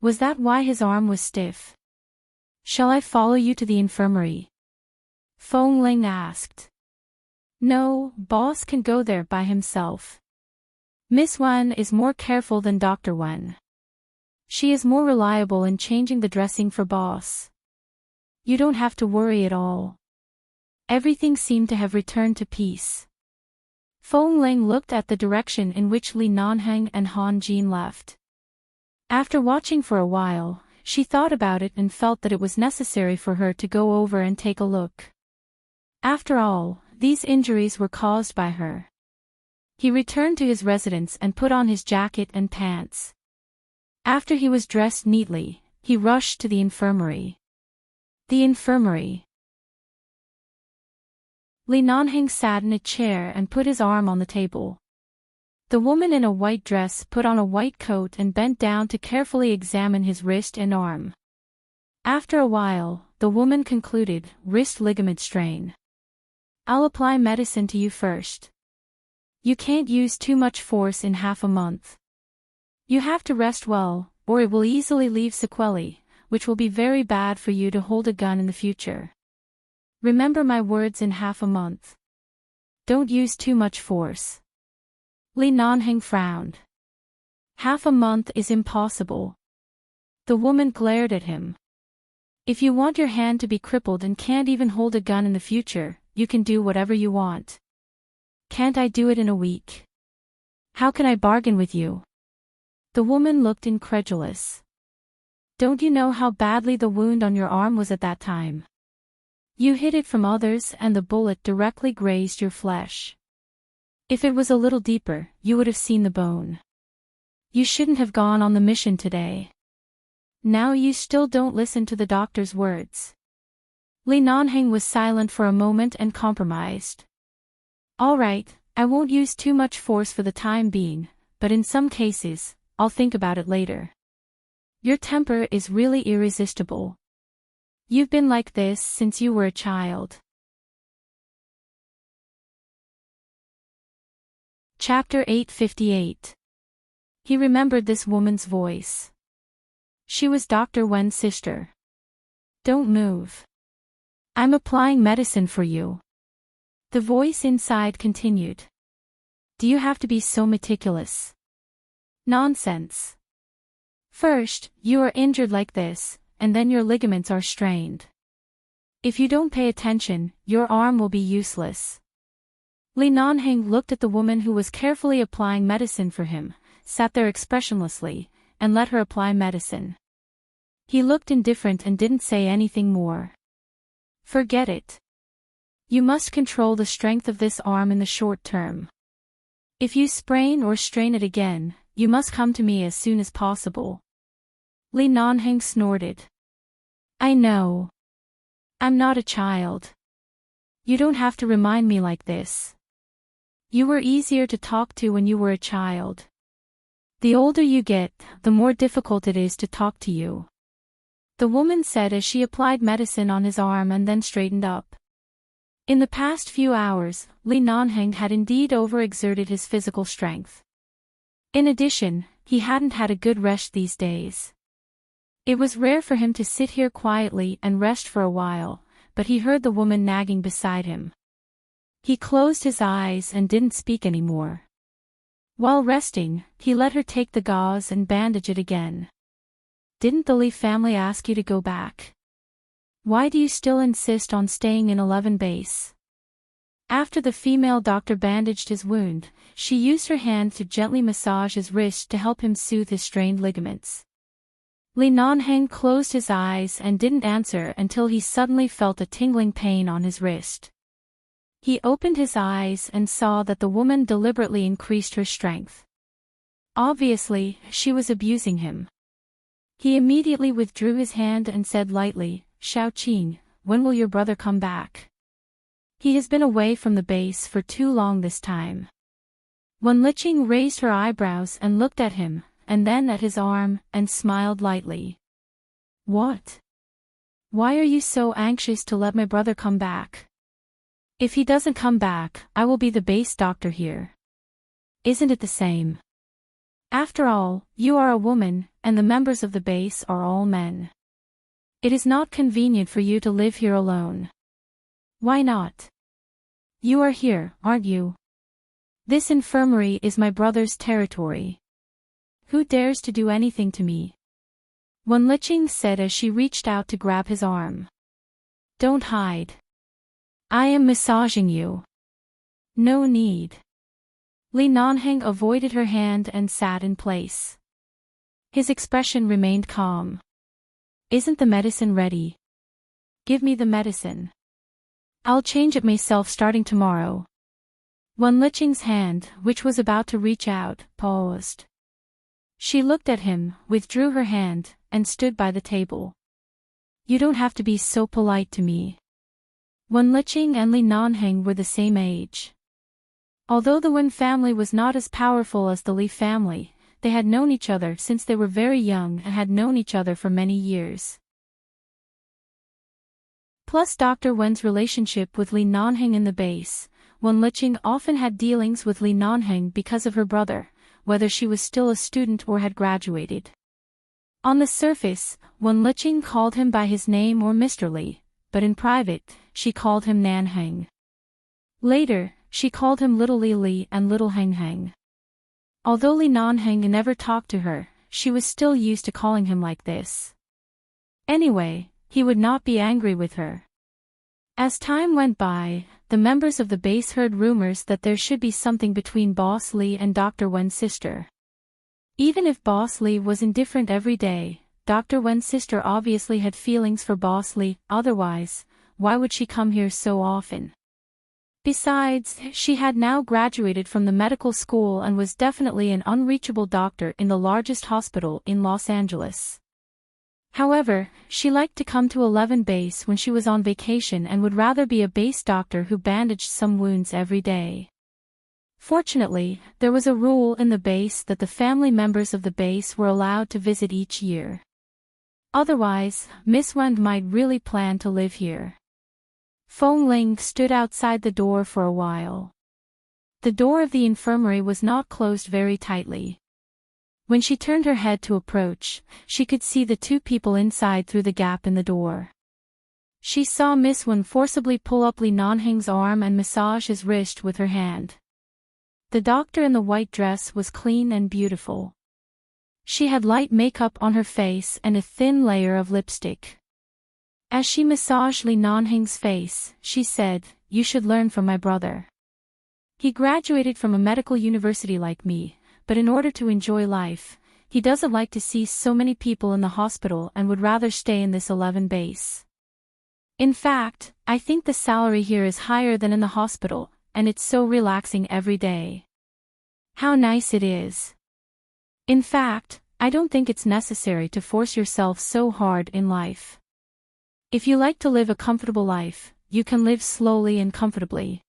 Speaker 1: Was that why his arm was stiff? "Shall I follow you to the infirmary?" Feng Ling asked. "No, Boss can go there by himself. Miss Wan is more careful than Dr. Wan. She is more reliable in changing the dressing for Boss. You don't have to worry at all." Everything seemed to have returned to peace. Feng Ling looked at the direction in which Li Nanheng and Han Jin left. After watching for a while, she thought about it and felt that it was necessary for her to go over and take a look. After all, these injuries were caused by her. He returned to his residence and put on his jacket and pants. After he was dressed neatly, he rushed to the infirmary. The infirmary. Li Nanheng sat in a chair and put his arm on the table. The woman in a white dress put on a white coat and bent down to carefully examine his wrist and arm. After a while, the woman concluded, wrist ligament strain. I'll apply medicine to you first. You can't use too much force in half a month. You have to rest well, or it will easily leave sequelae, which will be very bad for you to hold a gun in the future. Remember my words in half a month. Don't use too much force. Li Nanheng frowned. Half a month is impossible. The woman glared at him. If you want your hand to be crippled and can't even hold a gun in the future, you can do whatever you want. Can't I do it in a week? How can I bargain with you? The woman looked incredulous. Don't you know how badly the wound on your arm was at that time? You hid it from others and the bullet directly grazed your flesh. If it was a little deeper, you would have seen the bone. You shouldn't have gone on the mission today. Now you still don't listen to the doctor's words. Li Nanheng was silent for a moment and compromised. All right, I won't use too much force for the time being, but in some cases, I'll think about it later. Your temper is really irresistible. You've been like this since you were a child. Chapter 858. He remembered this woman's voice. She was Dr. Wen's sister. Don't move. I'm applying medicine for you. The voice inside continued. Do you have to be so meticulous? Nonsense. First, you are injured like this, and then your ligaments are strained. If you don't pay attention, your arm will be useless. Li Nanheng looked at the woman who was carefully applying medicine for him, sat there expressionlessly, and let her apply medicine. He looked indifferent and didn't say anything more. Forget it. You must control the strength of this arm in the short term. If you sprain or strain it again, you must come to me as soon as possible. Li Nanheng snorted. I know. I'm not a child. You don't have to remind me like this. You were easier to talk to when you were a child. The older you get, the more difficult it is to talk to you. The woman said as she applied medicine on his arm and then straightened up. In the past few hours, Li Nanheng had indeed overexerted his physical strength. In addition, he hadn't had a good rest these days. It was rare for him to sit here quietly and rest for a while, but he heard the woman nagging beside him. He closed his eyes and didn't speak anymore. While resting, he let her take the gauze and bandage it again. Didn't the Li family ask you to go back? Why do you still insist on staying in 11 base? After the female doctor bandaged his wound, she used her hand to gently massage his wrist to help him soothe his strained ligaments. Li Nanheng closed his eyes and didn't answer until he suddenly felt a tingling pain on his wrist. He opened his eyes and saw that the woman deliberately increased her strength. Obviously, she was abusing him. He immediately withdrew his hand and said lightly, Xiaoqing, when will your brother come back? He has been away from the base for too long this time. Wen Liqing raised her eyebrows and looked at him, and then at his arm, and smiled lightly. What? Why are you so anxious to let my brother come back? If he doesn't come back, I will be the base doctor here. Isn't it the same? After all, you are a woman, and the members of the base are all men. It is not convenient for you to live here alone. Why not? You are here, aren't you? This infirmary is my brother's territory. Who dares to do anything to me? Wen Liqing said as she reached out to grab his arm. Don't hide. I am massaging you. No need. Li Nanheng avoided her hand and sat in place. His expression remained calm. Isn't the medicine ready? Give me the medicine. I'll change it myself starting tomorrow. Wenlicheng's hand, which was about to reach out, paused. She looked at him, withdrew her hand, and stood by the table. You don't have to be so polite to me. Wenlicheng and Li Nanheng were the same age. Although the Wen family was not as powerful as the Li family, they had known each other since they were very young and had known each other for many years. Plus Dr. Wen's relationship with Li Nanheng in the base, Wenlicheng often had dealings with Li Nanheng because of her brother, whether she was still a student or had graduated. On the surface, Wenlicheng called him by his name or Mr. Li, but in private, she called him Nanheng. Later, she called him Little Li Li and Little Heng Heng. Although Li Nanheng never talked to her, she was still used to calling him like this. Anyway, he would not be angry with her. As time went by, the members of the base heard rumors that there should be something between Boss Li and Dr. Wen's sister. Even if Boss Li was indifferent every day, Dr. Wen's sister obviously had feelings for Boss Li, otherwise, why would she come here so often? Besides, she had now graduated from the medical school and was definitely an unreachable doctor in the largest hospital in Los Angeles. However, she liked to come to 11 base when she was on vacation and would rather be a base doctor who bandaged some wounds every day. Fortunately, there was a rule in the base that the family members of the base were allowed to visit each year. Otherwise, Miss Wen might really plan to live here. Feng Ling stood outside the door for a while. The door of the infirmary was not closed very tightly. When she turned her head to approach, she could see the two people inside through the gap in the door. She saw Miss Wen forcibly pull up Li Nanheng's arm and massage his wrist with her hand. The doctor in the white dress was clean and beautiful. She had light makeup on her face and a thin layer of lipstick. As she massaged Li Nanheng's face, she said, "You should learn from my brother. He graduated from a medical university like me, but in order to enjoy life, he doesn't like to see so many people in the hospital and would rather stay in this 11 base. In fact, I think the salary here is higher than in the hospital, and it's so relaxing every day. How nice it is. In fact, I don't think it's necessary to force yourself so hard in life. If you like to live a comfortable life, you can live slowly and comfortably.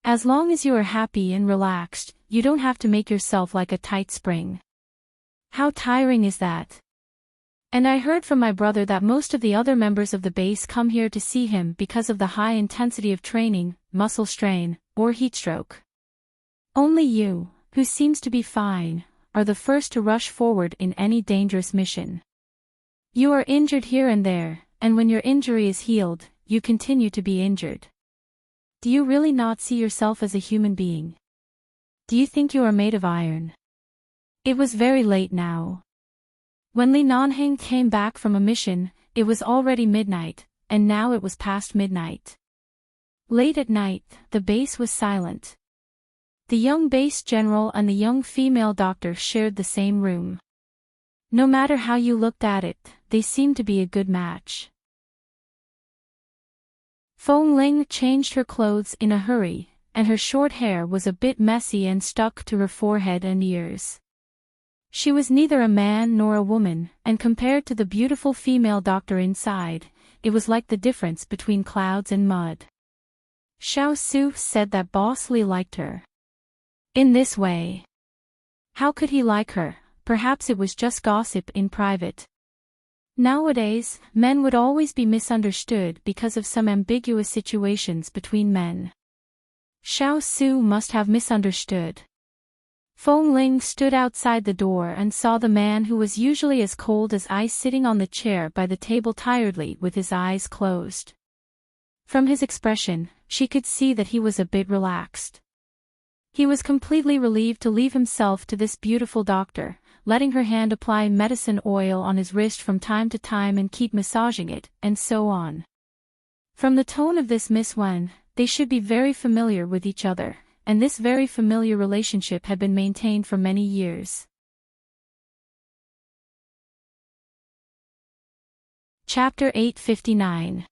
Speaker 1: As long as you are happy and relaxed, you don't have to make yourself like a tight spring. How tiring is that? And I heard from my brother that most of the other members of the base come here to see him because of the high intensity of training, muscle strain, or heat stroke. Only you, who seems to be fine, are the first to rush forward in any dangerous mission. You are injured here and there, and when your injury is healed, you continue to be injured. Do you really not see yourself as a human being? Do you think you are made of iron?" It was very late now. When Li Nanheng came back from a mission, it was already midnight, and now it was past midnight. Late at night, the base was silent. The young base general and the young female doctor shared the same room. No matter how you looked at it, they seemed to be a good match. Feng Ling changed her clothes in a hurry, and her short hair was a bit messy and stuck to her forehead and ears. She was neither a man nor a woman, and compared to the beautiful female doctor inside, it was like the difference between clouds and mud. Xiao Su said that Boss Li liked her. In this way. How could he like her? Perhaps it was just gossip in private. Nowadays, men would always be misunderstood because of some ambiguous situations between men. Xiao Su must have misunderstood. Feng Ling stood outside the door and saw the man who was usually as cold as ice sitting on the chair by the table tiredly with his eyes closed. From his expression, she could see that he was a bit relaxed. He was completely relieved to leave himself to this beautiful doctor, letting her hand apply medicine oil on his wrist from time to time and keep massaging it, and so on. From the tone of this Miss Wen, they should be very familiar with each other, and this very familiar relationship had been maintained for many years. Chapter 859.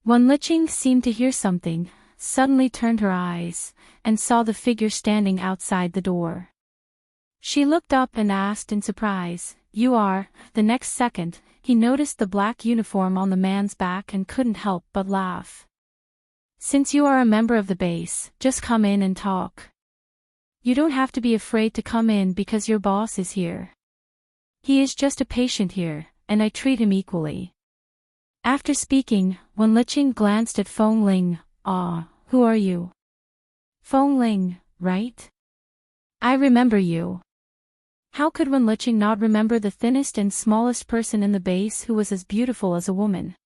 Speaker 1: Wen Liqing seemed to hear something, suddenly turned her eyes, and saw the figure standing outside the door. She looked up and asked in surprise, "You are?" The next second, he noticed the black uniform on the man's back and couldn't help but laugh. "Since you are a member of the base, just come in and talk. You don't have to be afraid to come in because your boss is here. He is just a patient here, and I treat him equally." After speaking, Wen Liqing glanced at Feng Ling. "Ah, who are you?" "Feng Ling, right? I remember you." How could Wen Liqing not remember the thinnest and smallest person in the base who was as beautiful as a woman?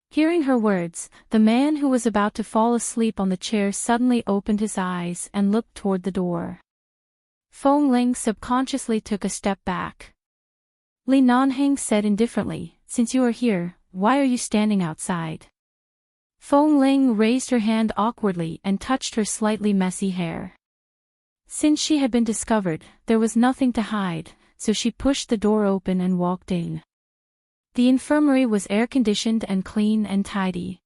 Speaker 1: Hearing her words, the man who was about to fall asleep on the chair suddenly opened his eyes and looked toward the door. Feng Ling subconsciously took a step back. Li Nanheng said indifferently, "Since you are here, why are you standing outside?" Feng Ling raised her hand awkwardly and touched her slightly messy hair. Since she had been discovered, there was nothing to hide, so she pushed the door open and walked in. The infirmary was air-conditioned and clean and tidy.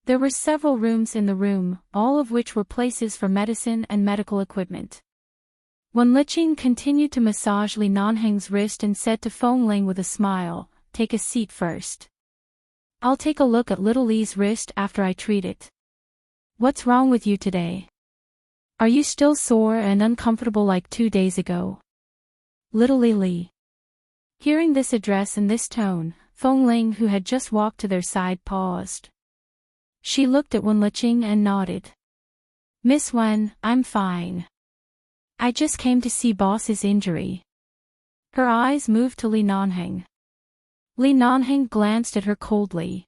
Speaker 1: There were several rooms in the room, all of which were places for medicine and medical equipment. Wen Liqing continued to massage Li Nanheng's wrist and said to Feng Ling with a smile, "Take a seat first. I'll take a look at little Li's wrist after I treat it. What's wrong with you today? Are you still sore and uncomfortable like 2 days ago?" Little Li. Hearing this address in this tone, Feng Ling, who had just walked to their side, paused. She looked at Wen Liqing and nodded. "Miss Wen, I'm fine. I just came to see boss's injury." Her eyes moved to Li Nanheng. Li Nanheng glanced at her coldly.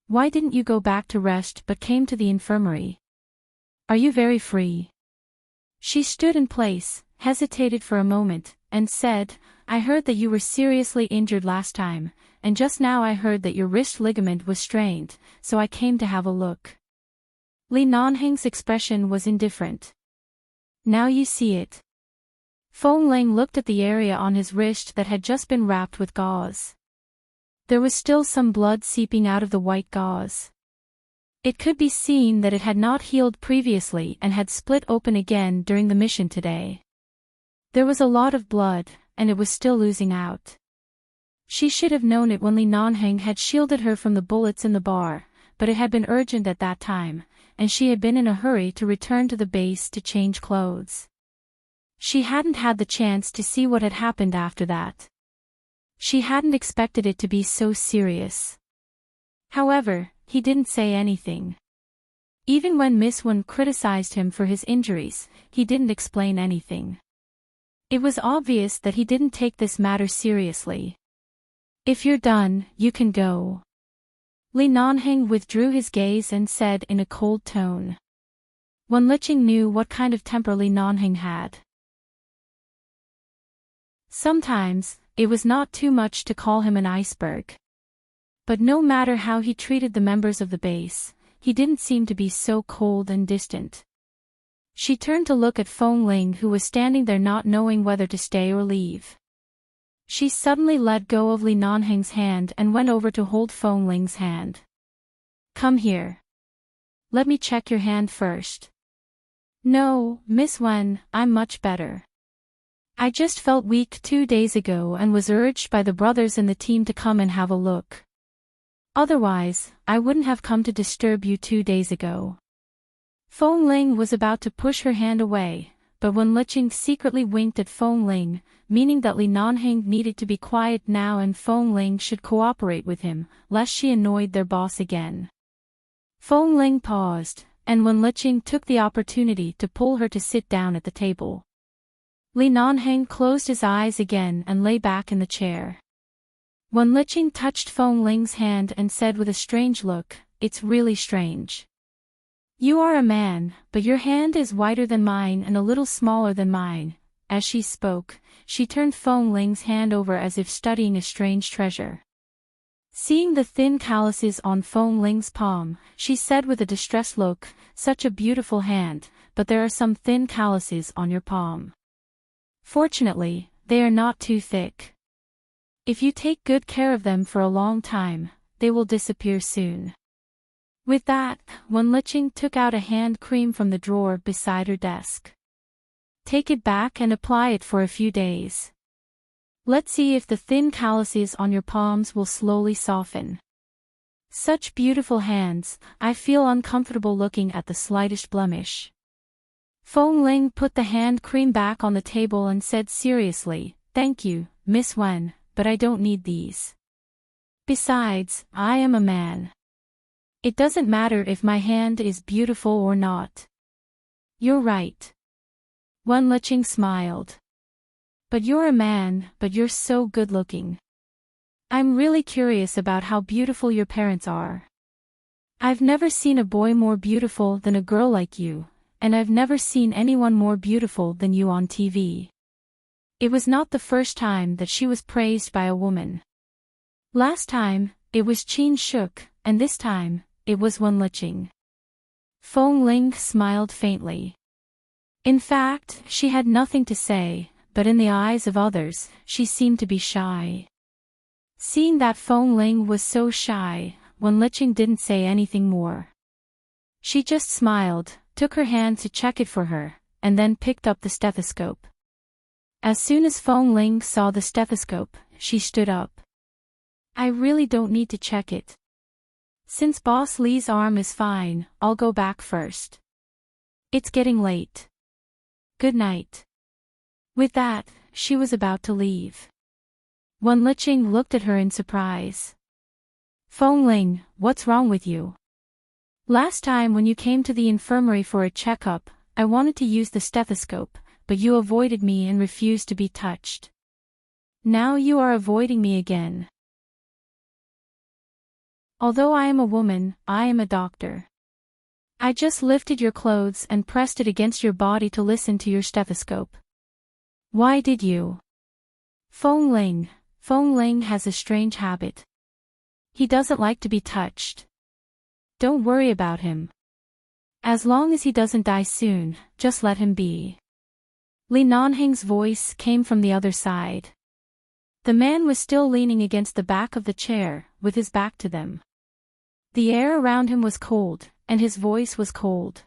Speaker 1: "Why didn't you go back to rest but came to the infirmary? Are you very free?" She stood in place, hesitated for a moment, and said, "I heard that you were seriously injured last time, and just now I heard that your wrist ligament was strained, so I came to have a look." Li Nanheng's expression was indifferent. "Now you see it." Feng Ling looked at the area on his wrist that had just been wrapped with gauze. There was still some blood seeping out of the white gauze. It could be seen that it had not healed previously and had split open again during the mission today. There was a lot of blood, and it was still oozing out. She should have known it when Li Nanheng had shielded her from the bullets in the bar, but it had been urgent at that time, and she had been in a hurry to return to the base to change clothes. She hadn't had the chance to see what had happened after that. She hadn't expected it to be so serious. However, he didn't say anything. Even when Miss Wen criticized him for his injuries, he didn't explain anything. It was obvious that he didn't take this matter seriously. "If you're done, you can go." Li Nanheng withdrew his gaze and said in a cold tone. Wen Liqing knew what kind of temper Li Nanheng had. Sometimes, it was not too much to call him an iceberg. But no matter how he treated the members of the base, he didn't seem to be so cold and distant. She turned to look at Feng Ling, who was standing there not knowing whether to stay or leave. She suddenly let go of Li Nanheng's hand and went over to hold Feng Ling's hand. "Come here. Let me check your hand first." "No, Miss Wen, I'm much better. I just felt weak 2 days ago and was urged by the brothers in the team to come and have a look. Otherwise, I wouldn't have come to disturb you 2 days ago." Feng Ling was about to push her hand away, but Wen Liqing secretly winked at Feng Ling, meaning that Li Nanheng needed to be quiet now and Feng Ling should cooperate with him, lest she annoyed their boss again. Feng Ling paused, and Wen Liqing took the opportunity to pull her to sit down at the table. Li Nanheng closed his eyes again and lay back in the chair. Wen Liqing touched Feng Ling's hand and said with a strange look, "It's really strange. You are a man, but your hand is wider than mine and a little smaller than mine." As she spoke, she turned Feng Ling's hand over as if studying a strange treasure. Seeing the thin calluses on Feng Ling's palm, she said with a distressed look, "Such a beautiful hand, but there are some thin calluses on your palm. Fortunately, they are not too thick. If you take good care of them for a long time, they will disappear soon." With that, Wen Liqing took out a hand cream from the drawer beside her desk. Take it back and apply it for a few days. Let's see if the thin calluses on your palms will slowly soften. Such beautiful hands, I feel uncomfortable looking at the slightest blemish. Feng Ling put the hand cream back on the table and said seriously, "Thank you, Miss Wen, but I don't need these. Besides, I am a man. It doesn't matter if my hand is beautiful or not." "You're right." Wen Liqing smiled. "But you're a man, but you're so good-looking. I'm really curious about how beautiful your parents are. I've never seen a boy more beautiful than a girl like you, and I've never seen anyone more beautiful than you on TV." It was not the first time that she was praised by a woman. Last time, it was Qin Shuk, and this time, it was Wen Liqing. Feng Ling smiled faintly. In fact, she had nothing to say, but in the eyes of others, she seemed to be shy. Seeing that Feng Ling was so shy, Wen Liqing didn't say anything more. She just smiled, took her hand to check it for her, and then picked up the stethoscope. As soon as Feng Ling saw the stethoscope, she stood up. "I really don't need to check it. Since Boss Li's arm is fine, I'll go back first. It's getting late. Good night." With that, she was about to leave. Wen Liqing looked at her in surprise. "Feng Ling, what's wrong with you? Last time when you came to the infirmary for a checkup, I wanted to use the stethoscope, but you avoided me and refused to be touched. Now you are avoiding me again." "Although I am a woman, I am a doctor. I just lifted your clothes and pressed it against your body to listen to your stethoscope. Why did you?" Feng Ling has a strange habit. He doesn't like to be touched. Don't worry about him. As long as he doesn't die soon, just let him be. Li Nanheng's voice came from the other side. The man was still leaning against the back of the chair, with his back to them. The air around him was cold, and his voice was cold.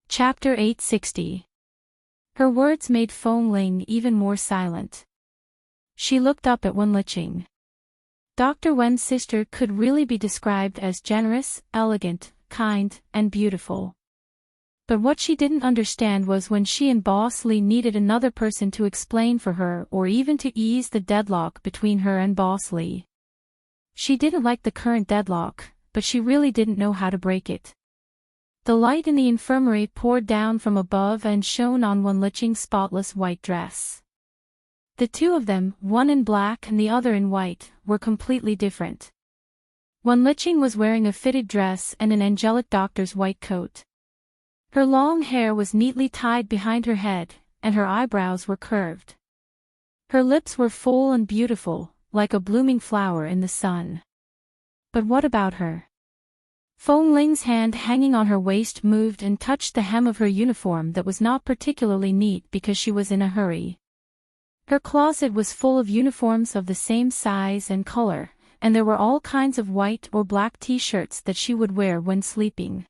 Speaker 1: Chapter 860. Her words made Feng Ling even more silent. She looked up at Wen Liqing. Dr. Wen's sister could really be described as generous, elegant, kind, and beautiful. But what she didn't understand was when she and Boss Li needed another person to explain for her or even to ease the deadlock between her and Boss Li. She didn't like the current deadlock, but she really didn't know how to break it. The light in the infirmary poured down from above and shone on Wen Liqing's spotless white dress. The two of them, one in black and the other in white, were completely different. Wen Liqing was wearing a fitted dress and an angelic doctor's white coat. Her long hair was neatly tied behind her head, and her eyebrows were curved. Her lips were full and beautiful, like a blooming flower in the sun. But what about her? Feng Ling's hand hanging on her waist moved and touched the hem of her uniform that was not particularly neat because she was in a hurry. Her closet was full of uniforms of the same size and color, and there were all kinds of white or black t-shirts that she would wear when sleeping.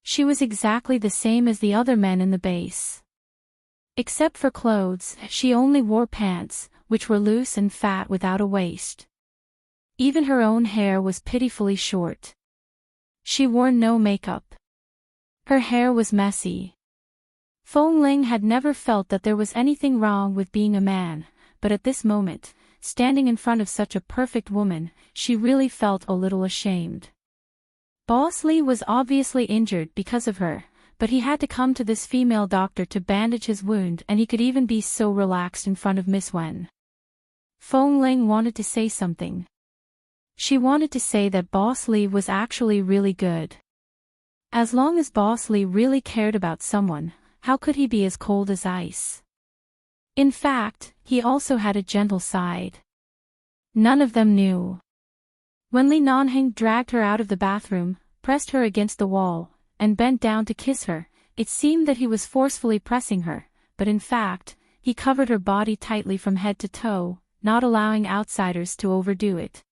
Speaker 1: She was exactly the same as the other men in the base. Except for clothes, she only wore pants, which were loose and fat without a waist. Even her own hair was pitifully short. She wore no makeup. Her hair was messy. Feng Ling had never felt that there was anything wrong with being a man, but at this moment, standing in front of such a perfect woman, she really felt a little ashamed. Boss Li was obviously injured because of her, but he had to come to this female doctor to bandage his wound, and he could even be so relaxed in front of Miss Wen. Feng Ling wanted to say something. She wanted to say that Boss Li was actually really good. As long as Boss Li really cared about someone, how could he be as cold as ice? In fact, he also had a gentle side. None of them knew. When Li Nanheng dragged her out of the bathroom, pressed her against the wall, and bent down to kiss her, it seemed that he was forcefully pressing her, but in fact, he covered her body tightly from head to toe, not allowing outsiders to overdo it.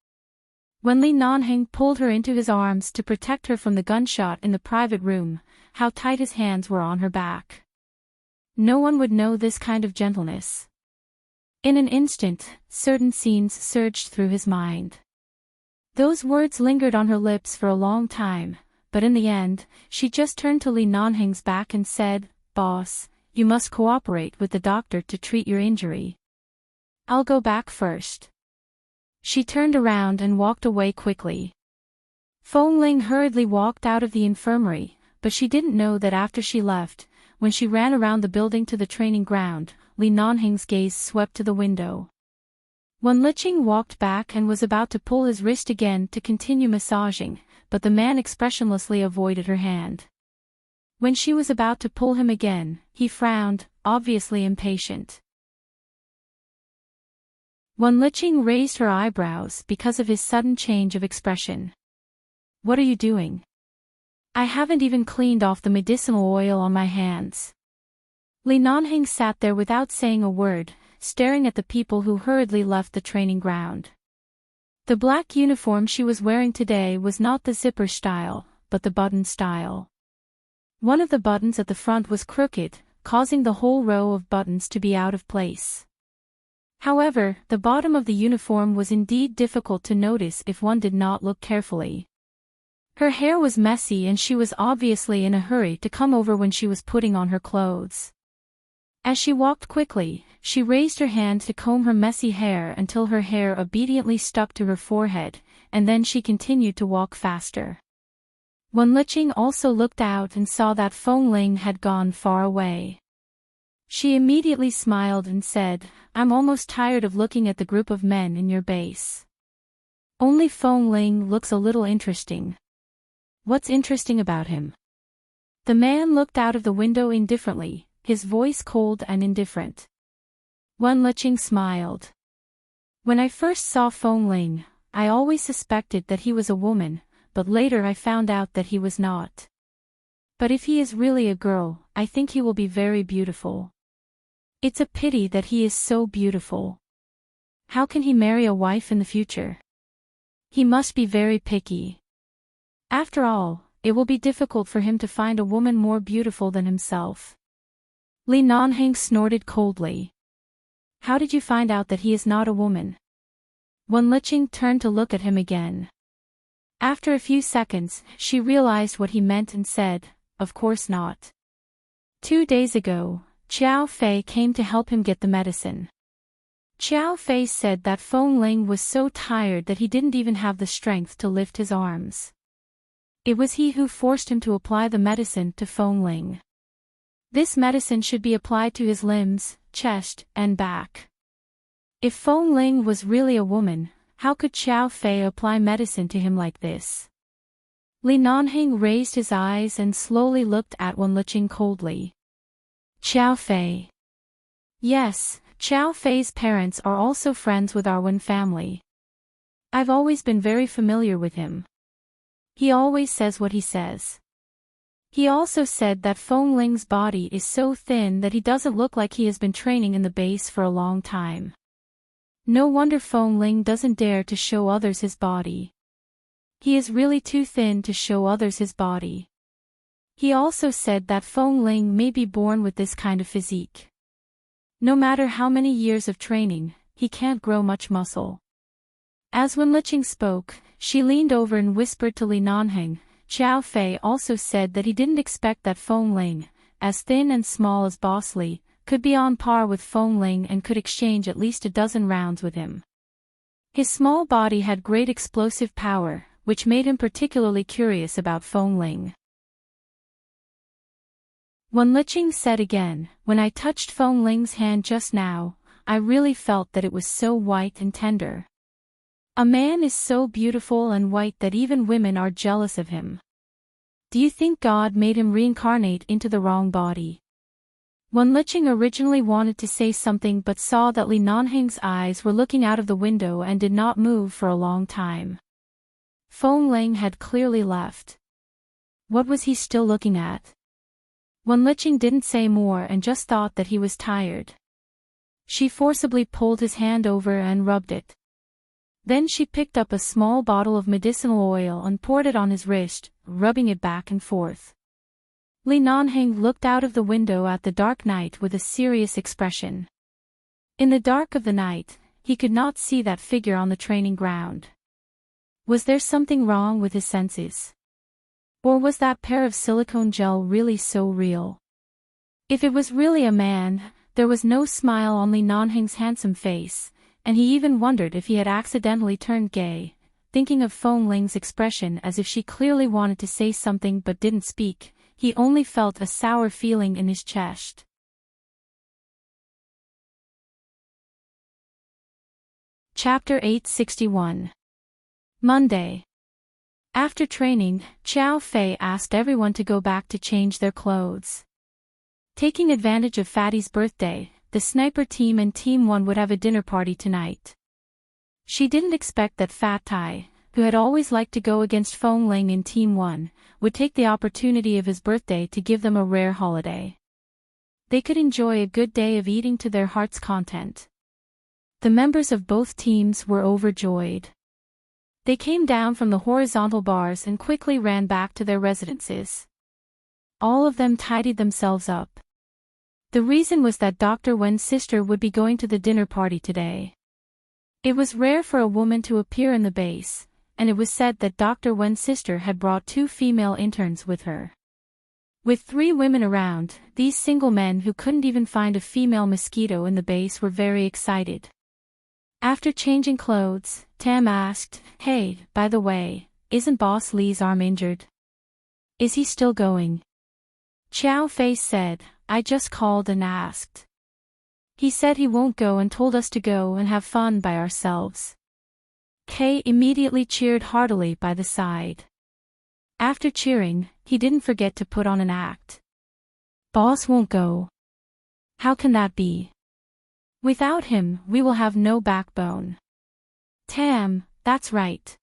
Speaker 1: When Li Nanheng pulled her into his arms to protect her from the gunshot in the private room, how tight his hands were on her back. No one would know this kind of gentleness. In an instant, certain scenes surged through his mind. Those words lingered on her lips for a long time, but in the end, she just turned to Li Nanheng's back and said, "Boss, you must cooperate with the doctor to treat your injury. I'll go back first." She turned around and walked away quickly. Feng Ling hurriedly walked out of the infirmary, but she didn't know that after she left, when she ran around the building to the training ground, Li Nanheng's gaze swept to the window. Wen Liqing walked back and was about to pull his wrist again to continue massaging, but the man expressionlessly avoided her hand. When she was about to pull him again, he frowned, obviously impatient. Wen Liqing raised her eyebrows because of his sudden change of expression. "What are you doing? I haven't even cleaned off the medicinal oil on my hands." Li Nanheng sat there without saying a word, staring at the people who hurriedly left the training ground. The black uniform she was wearing today was not the zipper style, but the button style. One of the buttons at the front was crooked, causing the whole row of buttons to be out of place. However, the bottom of the uniform was indeed difficult to notice if one did not look carefully. Her hair was messy and she was obviously in a hurry to come over when she was putting on her clothes. As she walked quickly, she raised her hand to comb her messy hair until her hair obediently stuck to her forehead, and then she continued to walk faster. Wen Liqing also looked out and saw that Feng Ling had gone far away. She immediately smiled and said, "I'm almost tired of looking at the group of men in your base. Only Feng Ling looks a little interesting." "What's interesting about him?" The man looked out of the window indifferently, his voice cold and indifferent. Wen Liqing smiled. "When I first saw Feng Ling, I always suspected that he was a woman, but later I found out that he was not. But if he is really a girl, I think he will be very beautiful. It's a pity that he is so beautiful. How can he marry a wife in the future? He must be very picky. After all, it will be difficult for him to find a woman more beautiful than himself." Li Nanheng snorted coldly. "How did you find out that he is not a woman?" Wen Liqing turned to look at him again. After a few seconds, she realized what he meant and said, "Of course not. 2 days ago, Qiao Fei came to help him get the medicine. Qiao Fei said that Feng Ling was so tired that he didn't even have the strength to lift his arms. It was he who forced him to apply the medicine to Feng Ling. This medicine should be applied to his limbs, chest, and back. If Feng Ling was really a woman, how could Qiao Fei apply medicine to him like this?" Li Nanheng raised his eyes and slowly looked at Wen Liqing coldly. "Qiao Fei." "Yes, Qiao Fei's parents are also friends with our Wen family. I've always been very familiar with him. He always says what he says. He also said that Feng Ling's body is so thin that he doesn't look like he has been training in the base for a long time. No wonder Feng Ling doesn't dare to show others his body. He is really too thin to show others his body. He also said that Feng Ling may be born with this kind of physique. No matter how many years of training, he can't grow much muscle." As Wen Liqing spoke, she leaned over and whispered to Li Nanheng. Qiao Fei also said that he didn't expect that Feng Ling, as thin and small as Boss Li, could be on par with Feng Ling and could exchange at least a dozen rounds with him. His small body had great explosive power, which made him particularly curious about Feng Ling. Wen Liqing said again, "When I touched Feng Ling's hand just now, I really felt that it was so white and tender. A man is so beautiful and white that even women are jealous of him. Do you think God made him reincarnate into the wrong body?" Wen Liqing originally wanted to say something but saw that Li Nanheng's eyes were looking out of the window and did not move for a long time. Feng Ling had clearly left. What was he still looking at? Wen Liqing didn't say more and just thought that he was tired. She forcibly pulled his hand over and rubbed it. Then she picked up a small bottle of medicinal oil and poured it on his wrist, rubbing it back and forth. Li Nanheng looked out of the window at the dark night with a serious expression. In the dark of the night, he could not see that figure on the training ground. Was there something wrong with his senses? Or was that pair of silicone gel really so real? If it was really a man, there was no smile on Li Nanheng's handsome face, and he even wondered if he had accidentally turned gay, thinking of Feng Ling's expression as if she clearly wanted to say something but didn't speak. He only felt a sour feeling in his chest. Chapter 861. Monday. After training, Xiao Fei asked everyone to go back to change their clothes. Taking advantage of Fatty's birthday, the sniper team and Team 1 would have a dinner party tonight. She didn't expect that Fat Tai, who had always liked to go against Feng Ling in Team 1, would take the opportunity of his birthday to give them a rare holiday. They could enjoy a good day of eating to their heart's content. The members of both teams were overjoyed. They came down from the horizontal bars and quickly ran back to their residences. All of them tidied themselves up. The reason was that Dr. Wen's sister would be going to the dinner party today. It was rare for a woman to appear in the base, and it was said that Dr. Wen's sister had brought 2 female interns with her. With 3 women around, these single men who couldn't even find a female mosquito in the base were very excited. After changing clothes, Tam asked, "Hey, by the way, isn't Boss Li's arm injured? Is he still going?" Xiao Fei said, "I just called and asked. He said he won't go and told us to go and have fun by ourselves." Kay immediately cheered heartily by the side. After cheering, he didn't forget to put on an act. "Boss won't go. How can that be? Without him, we will have no backbone." "Tam, that's right.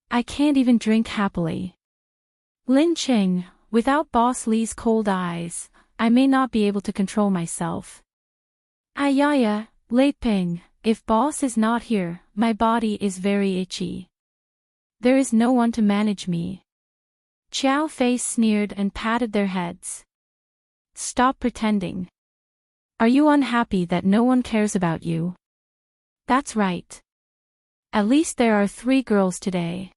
Speaker 1: I can't even drink happily. Lin Ching, without Boss Li's cold eyes, I may not be able to control myself. Ayaya, Lei Ping, if Boss is not here, my body is very itchy. There is no one to manage me." Xiao Fei sneered and patted their heads. "Stop pretending. Are you unhappy that no one cares about you? That's right. At least there are 3 girls today.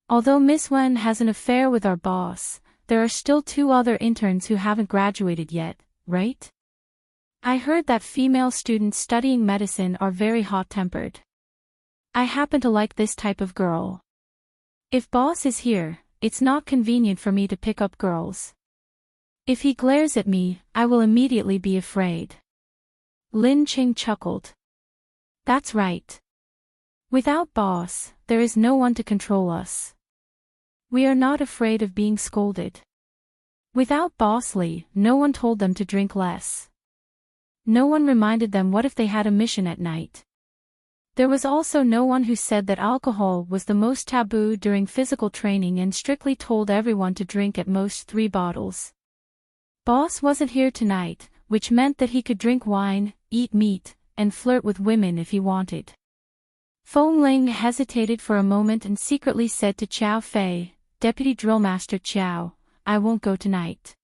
Speaker 1: Although Miss Wen has an affair with our boss, there are still 2 other interns who haven't graduated yet, right? I heard that female students studying medicine are very hot-tempered. I happen to like this type of girl. If boss is here, it's not convenient for me to pick up girls. If he glares at me, I will immediately be afraid." Lin Ching chuckled. "That's right. Without boss, there is no one to control us. We are not afraid of being scolded. Without Boss Li, no one told them to drink less. No one reminded them what if they had a mission at night. There was also no one who said that alcohol was the most taboo during physical training and strictly told everyone to drink at most 3 bottles. Boss wasn't here tonight, which meant that he could drink wine, eat meat, and flirt with women if he wanted." Feng Ling hesitated for a moment and secretly said to Xiao Fei, "Deputy Drillmaster Xiao, I won't go tonight."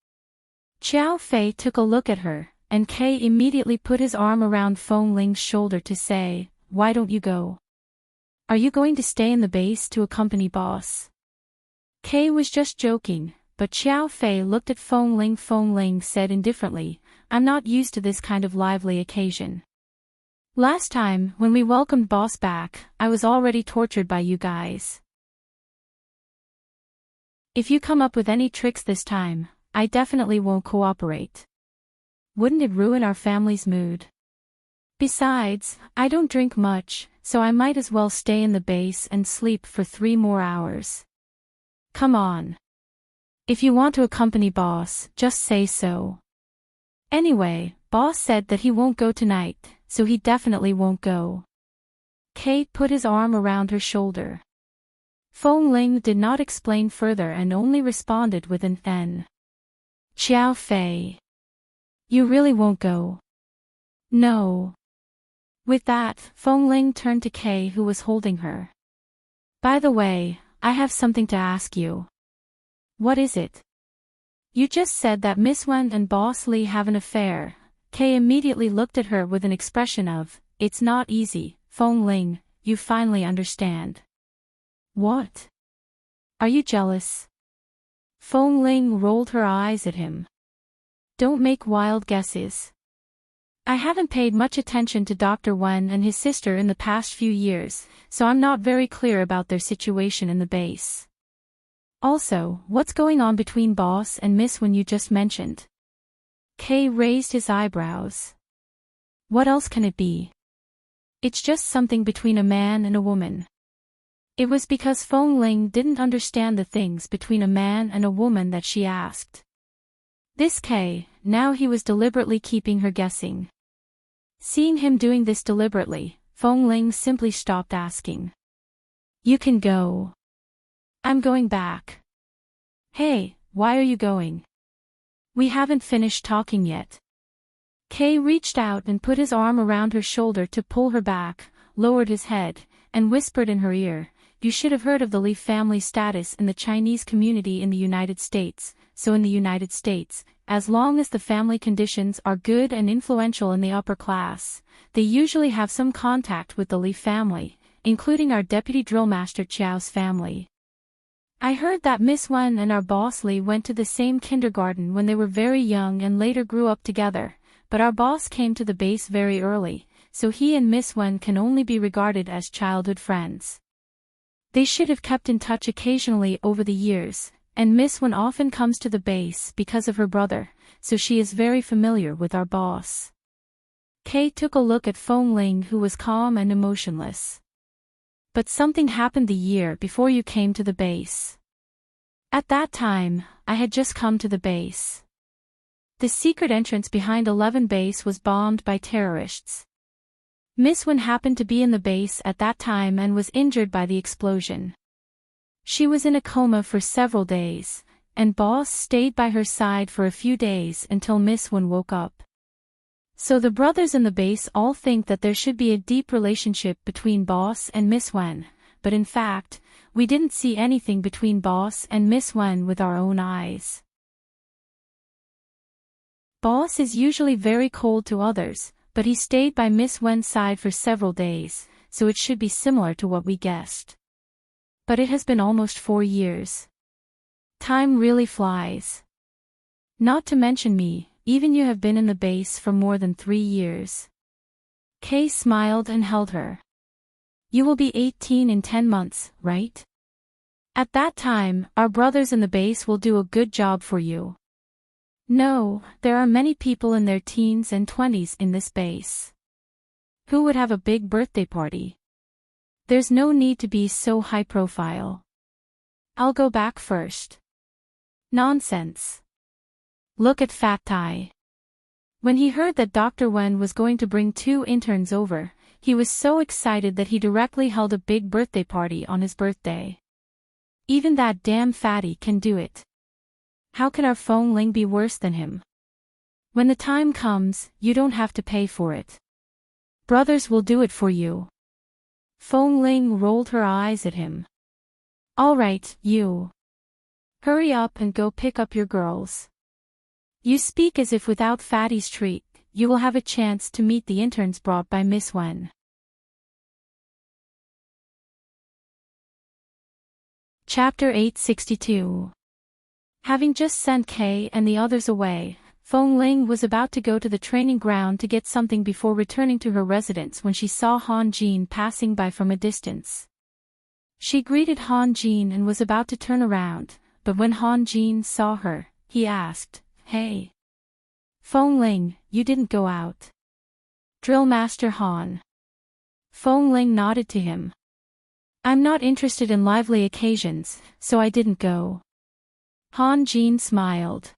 Speaker 1: Xiao Fei took a look at her, and Kei immediately put his arm around Feng Ling's shoulder to say, "Why don't you go? Are you going to stay in the base to accompany boss?" Kei was just joking, but Xiao Fei looked at Feng Ling. Feng Ling said indifferently, "I'm not used to this kind of lively occasion. Last time, when we welcomed boss back, I was already tortured by you guys. If you come up with any tricks this time, I definitely won't cooperate. Wouldn't it ruin our family's mood? Besides, I don't drink much, so I might as well stay in the base and sleep for 3 more hours. Come on. If you want to accompany boss, just say so. Anyway, boss said that he won't go tonight, so he definitely won't go." Kate put his arm around her shoulder. Feng Ling did not explain further and only responded with an "N." "Xiao Fei. You really won't go?" No. With that, Feng Ling turned to Kay, who was holding her. By the way, I have something to ask you. What is it? You just said that Miss Wen and Boss Lee have an affair. Kay immediately looked at her with an expression of, it's not easy, Feng Ling, you finally understand. What? Are you jealous? Feng Ling rolled her eyes at him. Don't make wild guesses. I haven't paid much attention to Dr. Wen and his sister in the past few years, so I'm not very clear about their situation in the base. Also, what's going on between Boss and Miss Wen you just mentioned? Kay raised his eyebrows. What else can it be? It's just something between a man and a woman. It was because Feng Ling didn't understand the things between a man and a woman that she asked. This Kay, now he was deliberately keeping her guessing. Seeing him doing this deliberately, Feng Ling simply stopped asking. You can go. I'm going back. Hey, why are you going? We haven't finished talking yet. Kay reached out and put his arm around her shoulder to pull her back, lowered his head, and whispered in her ear, you should have heard of the Li family status in the Chinese community in the United States. So in the United States, as long as the family conditions are good and influential in the upper class, they usually have some contact with the Li family, including our deputy drillmaster Chiao's family. I heard that Miss Wen and our boss Li went to the same kindergarten when they were very young and later grew up together, but our boss came to the base very early, so he and Miss Wen can only be regarded as childhood friends. They should have kept in touch occasionally over the years, and Miss Wen often comes to the base because of her brother, so she is very familiar with our boss. Kay took a look at Feng Ling, who was calm and emotionless. But something happened the year before you came to the base. At that time, I had just come to the base. The secret entrance behind 11 base was bombed by terrorists. Miss Wen happened to be in the base at that time and was injured by the explosion. She was in a coma for several days, and Boss stayed by her side for a few days until Miss Wen woke up. So the brothers in the base all think that there should be a deep relationship between Boss and Miss Wen, but in fact, we didn't see anything between Boss and Miss Wen with our own eyes. Boss is usually very cold to others, but he stayed by Miss Wen's side for several days, so it should be similar to what we guessed. But it has been almost 4 years. Time really flies. Not to mention me, even you have been in the base for more than 3 years. Kay smiled and held her. You will be 18 in 10 months, right? At that time, our brothers in the base will do a good job for you. No, there are many people in their teens and 20s in this base. Who would have a big birthday party? There's no need to be so high profile. I'll go back first. Nonsense. Look at Fat Tai. When he heard that Dr. Wen was going to bring 2 interns over, he was so excited that he directly held a big birthday party on his birthday. Even that damn fatty can do it. How can our Feng Ling be worse than him? When the time comes, you don't have to pay for it. Brothers will do it for you. Feng Ling rolled her eyes at him. All right, you. Hurry up and go pick up your girls. You speak as if without Fatty's treat, you will have a chance to meet the interns brought by Miss Wen. Chapter 862. Having just sent Kay and the others away, Feng Ling was about to go to the training ground to get something before returning to her residence when she saw Han Jin passing by from a distance. She greeted Han Jin and was about to turn around, but when Han Jin saw her, he asked, Hey. Feng Ling, you didn't go out. Drill Master Han. Feng Ling nodded to him. I'm not interested in lively occasions, so I didn't go. Han Jin smiled.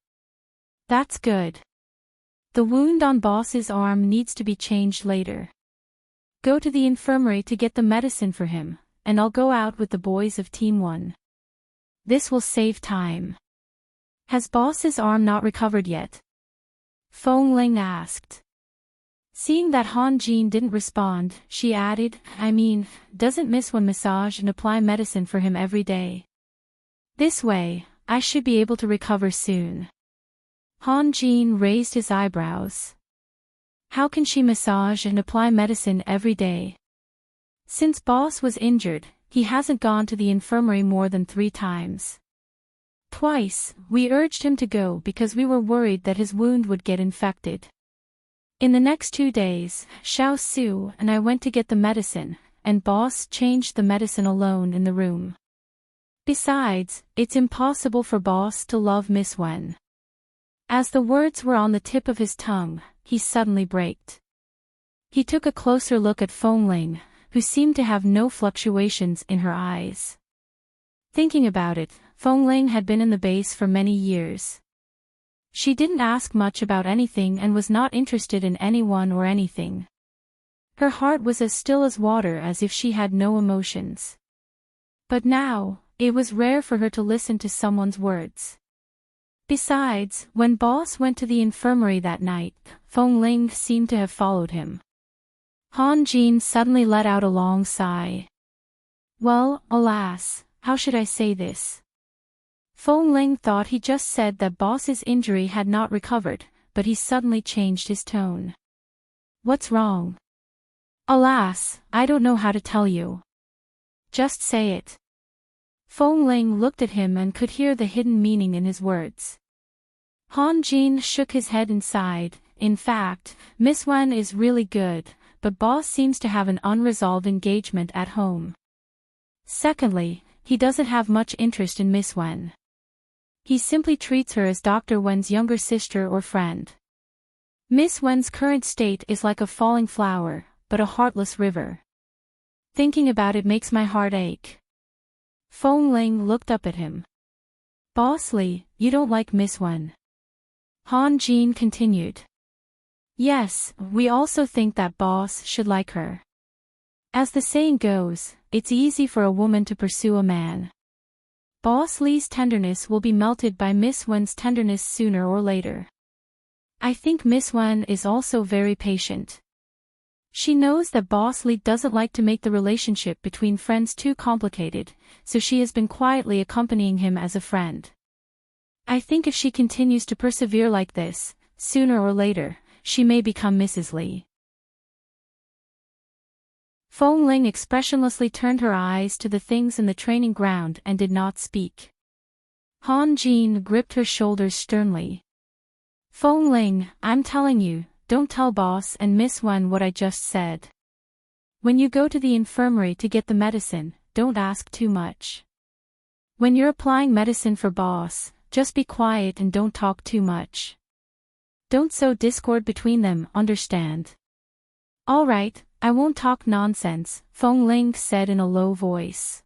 Speaker 1: That's good. The wound on Boss's arm needs to be changed later. Go to the infirmary to get the medicine for him, and I'll go out with the boys of Team 1. This will save time. Has Boss's arm not recovered yet? Feng Ling asked. Seeing that Han Jin didn't respond, she added, I mean, doesn't Miss Wen massage and apply medicine for him every day? This way, I should be able to recover soon. Han Jin raised his eyebrows. How can she massage and apply medicine every day? Since boss was injured, he hasn't gone to the infirmary more than 3 times. Twice, we urged him to go because we were worried that his wound would get infected. In the next 2 days, Xiao Su and I went to get the medicine, and boss changed the medicine alone in the room. Besides, it's impossible for boss to love Miss Wen. As the words were on the tip of his tongue, he suddenly braked. He took a closer look at Feng Ling, who seemed to have no fluctuations in her eyes. Thinking about it, Feng Ling had been in the base for many years. She didn't ask much about anything and was not interested in anyone or anything. Her heart was as still as water, as if she had no emotions. But now, it was rare for her to listen to someone's words. Besides, when boss went to the infirmary that night, Feng Ling seemed to have followed him. Han Jin suddenly let out a long sigh. Well, alas, how should I say this? Feng Ling thought he just said that boss's injury had not recovered, but he suddenly changed his tone. What's wrong? Alas, I don't know how to tell you. Just say it. Feng Ling looked at him and could hear the hidden meaning in his words. Han Jin shook his head and sighed. In fact, Miss Wen is really good, but boss seems to have an unresolved engagement at home. Secondly, he doesn't have much interest in Miss Wen. He simply treats her as Dr. Wen's younger sister or friend. Miss Wen's current state is like a falling flower, but a heartless river. Thinking about it makes my heart ache. Feng Ling looked up at him. Boss Li, you don't like Miss Wen. Han Jin continued. Yes, we also think that boss should like her. As the saying goes, it's easy for a woman to pursue a man. Boss Li's tenderness will be melted by Miss Wen's tenderness sooner or later. I think Miss Wen is also very patient. She knows that Boss Li doesn't like to make the relationship between friends too complicated, so she has been quietly accompanying him as a friend. I think if she continues to persevere like this, sooner or later, she may become Mrs. Li. Feng Ling expressionlessly turned her eyes to the things in the training ground and did not speak. Han Jin gripped her shoulders sternly. Feng Ling, I'm telling you, don't tell boss and Miss Wen what I just said. When you go to the infirmary to get the medicine, don't ask too much. When you're applying medicine for boss, just be quiet and don't talk too much. Don't sow discord between them, understand? All right, I won't talk nonsense, Feng Ling said in a low voice.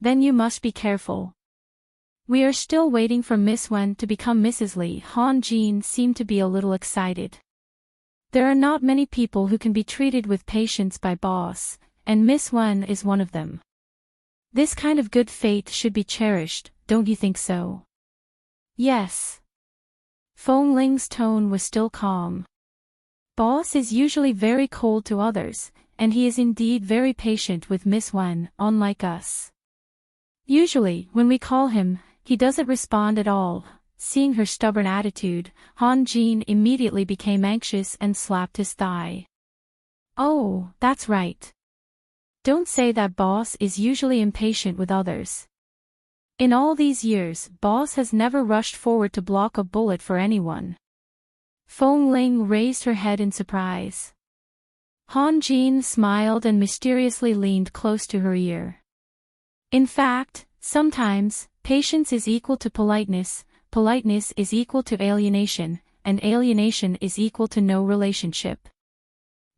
Speaker 1: Then you must be careful. We are still waiting for Miss Wen to become Mrs. Li. Han Jin seemed to be a little excited. There are not many people who can be treated with patience by boss, and Miss Wen is one of them. This kind of good fate should be cherished, don't you think so? Yes. Feng Ling's tone was still calm. Boss is usually very cold to others, and he is indeed very patient with Miss Wen, unlike us. Usually, when we call him, he doesn't respond at all. Seeing her stubborn attitude, Han Jin immediately became anxious and slapped his thigh. Oh, that's right. Don't say that boss is usually impatient with others. In all these years, boss has never rushed forward to block a bullet for anyone. Feng Ling raised her head in surprise. Han Jin smiled and mysteriously leaned close to her ear. In fact, sometimes, patience is equal to politeness, politeness is equal to alienation, and alienation is equal to no relationship.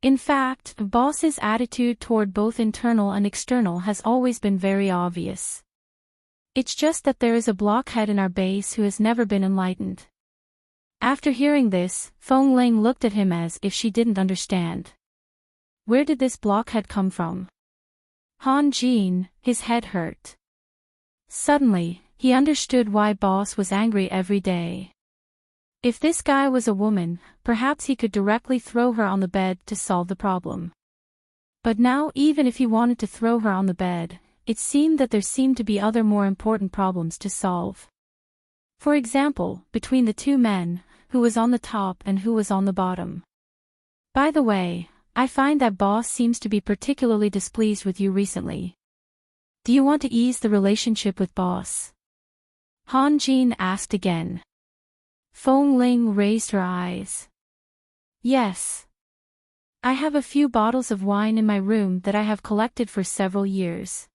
Speaker 1: In fact, boss's attitude toward both internal and external has always been very obvious. It's just that there is a blockhead in our base who has never been enlightened. After hearing this, Feng Ling looked at him as if she didn't understand. Where did this blockhead come from? Han Jin, his head hurt. Suddenly, he understood why boss was angry every day. If this guy was a woman, perhaps he could directly throw her on the bed to solve the problem. But now, even if he wanted to throw her on the bed, it seemed that there seemed to be other more important problems to solve. For example, between the two men, who was on the top and who was on the bottom. By the way, I find that boss seems to be particularly displeased with you recently. Do you want to ease the relationship with boss? Han Jin asked again. Feng Ling raised her eyes. Yes. I have a few bottles of wine in my room that I have collected for several years.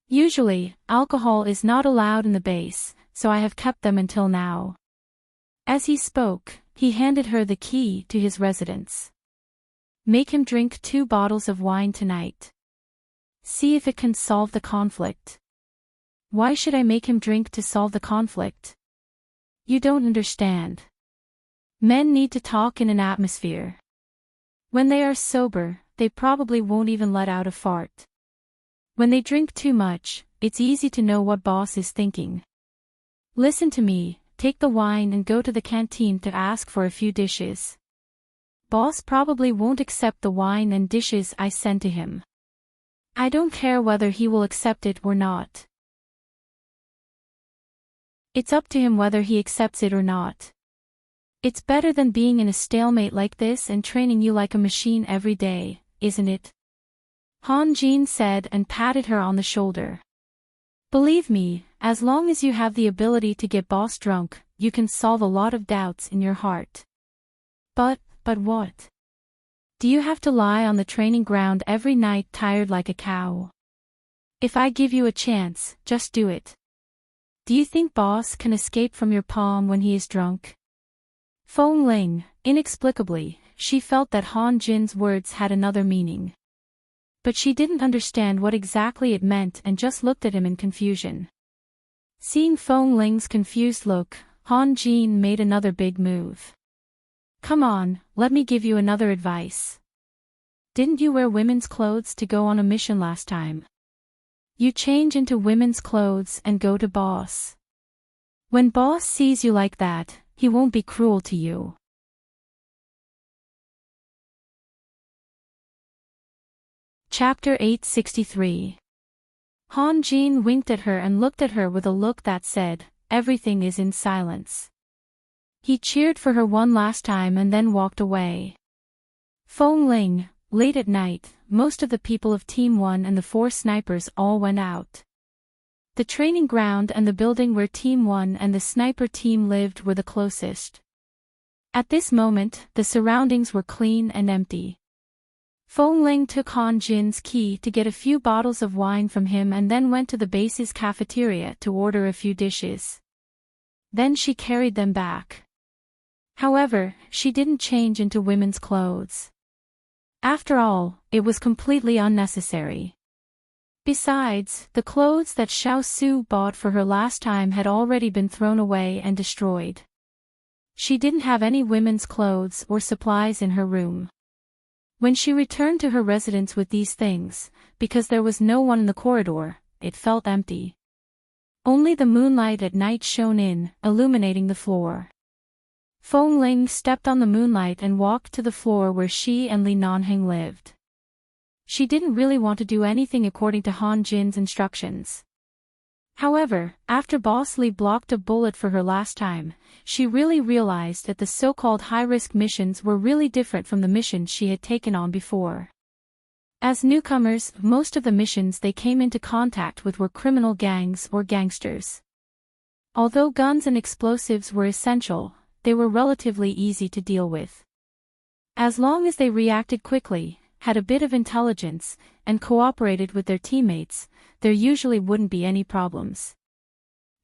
Speaker 1: Usually, alcohol is not allowed in the base, so I have kept them until now. As he spoke, he handed her the key to his residence. Make him drink 2 bottles of wine tonight. See if it can solve the conflict. Why should I make him drink to solve the conflict? You don't understand. Men need to talk in an atmosphere. When they are sober, they probably won't even let out a fart. When they drink too much, it's easy to know what boss is thinking. Listen to me, take the wine and go to the canteen to ask for a few dishes. Boss probably won't accept the wine and dishes I send to him. I don't care whether he will accept it or not. It's up to him whether he accepts it or not. It's better than being in a stalemate like this and training you like a machine every day, isn't it? Han Jin said and patted her on the shoulder. Believe me, as long as you have the ability to get boss drunk, you can solve a lot of doubts in your heart. But what? Do you have to lie on the training ground every night tired like a cow? If I give you a chance, just do it. Do you think boss can escape from your palm when he is drunk? Feng Ling, inexplicably, she felt that Han Jin's words had another meaning. But she didn't understand what exactly it meant and just looked at him in confusion. Seeing Feng Ling's confused look, Han Jin made another big move. Come on, let me give you another advice. Didn't you wear women's clothes to go on a mission last time? You change into women's clothes and go to boss. When boss sees you like that, he won't be cruel to you. Chapter 863. Han Jin winked at her and looked at her with a look that said, everything is in silence. He cheered for her one last time and then walked away. Feng Ling, late at night, most of the people of Team 1 and the 4 snipers all went out. The training ground and the building where Team 1 and the sniper team lived were the closest. At this moment, the surroundings were clean and empty. Feng Ling took Han Jin's key to get a few bottles of wine from him and then went to the base's cafeteria to order a few dishes. Then she carried them back. However, she didn't change into women's clothes. After all, it was completely unnecessary. Besides, the clothes that Xiao Su bought for her last time had already been thrown away and destroyed. She didn't have any women's clothes or supplies in her room. When she returned to her residence with these things, because there was no one in the corridor, it felt empty. Only the moonlight at night shone in, illuminating the floor. Feng Ling stepped on the moonlight and walked to the floor where she and Li Nanheng lived. She didn't really want to do anything according to Han Jin's instructions. However, after Boss Li blocked a bullet for her last time, she really realized that the so-called high-risk missions were really different from the missions she had taken on before. As newcomers, most of the missions they came into contact with were criminal gangs or gangsters. Although guns and explosives were essential, they were relatively easy to deal with. As long as they reacted quickly, had a bit of intelligence, and cooperated with their teammates, there usually wouldn't be any problems.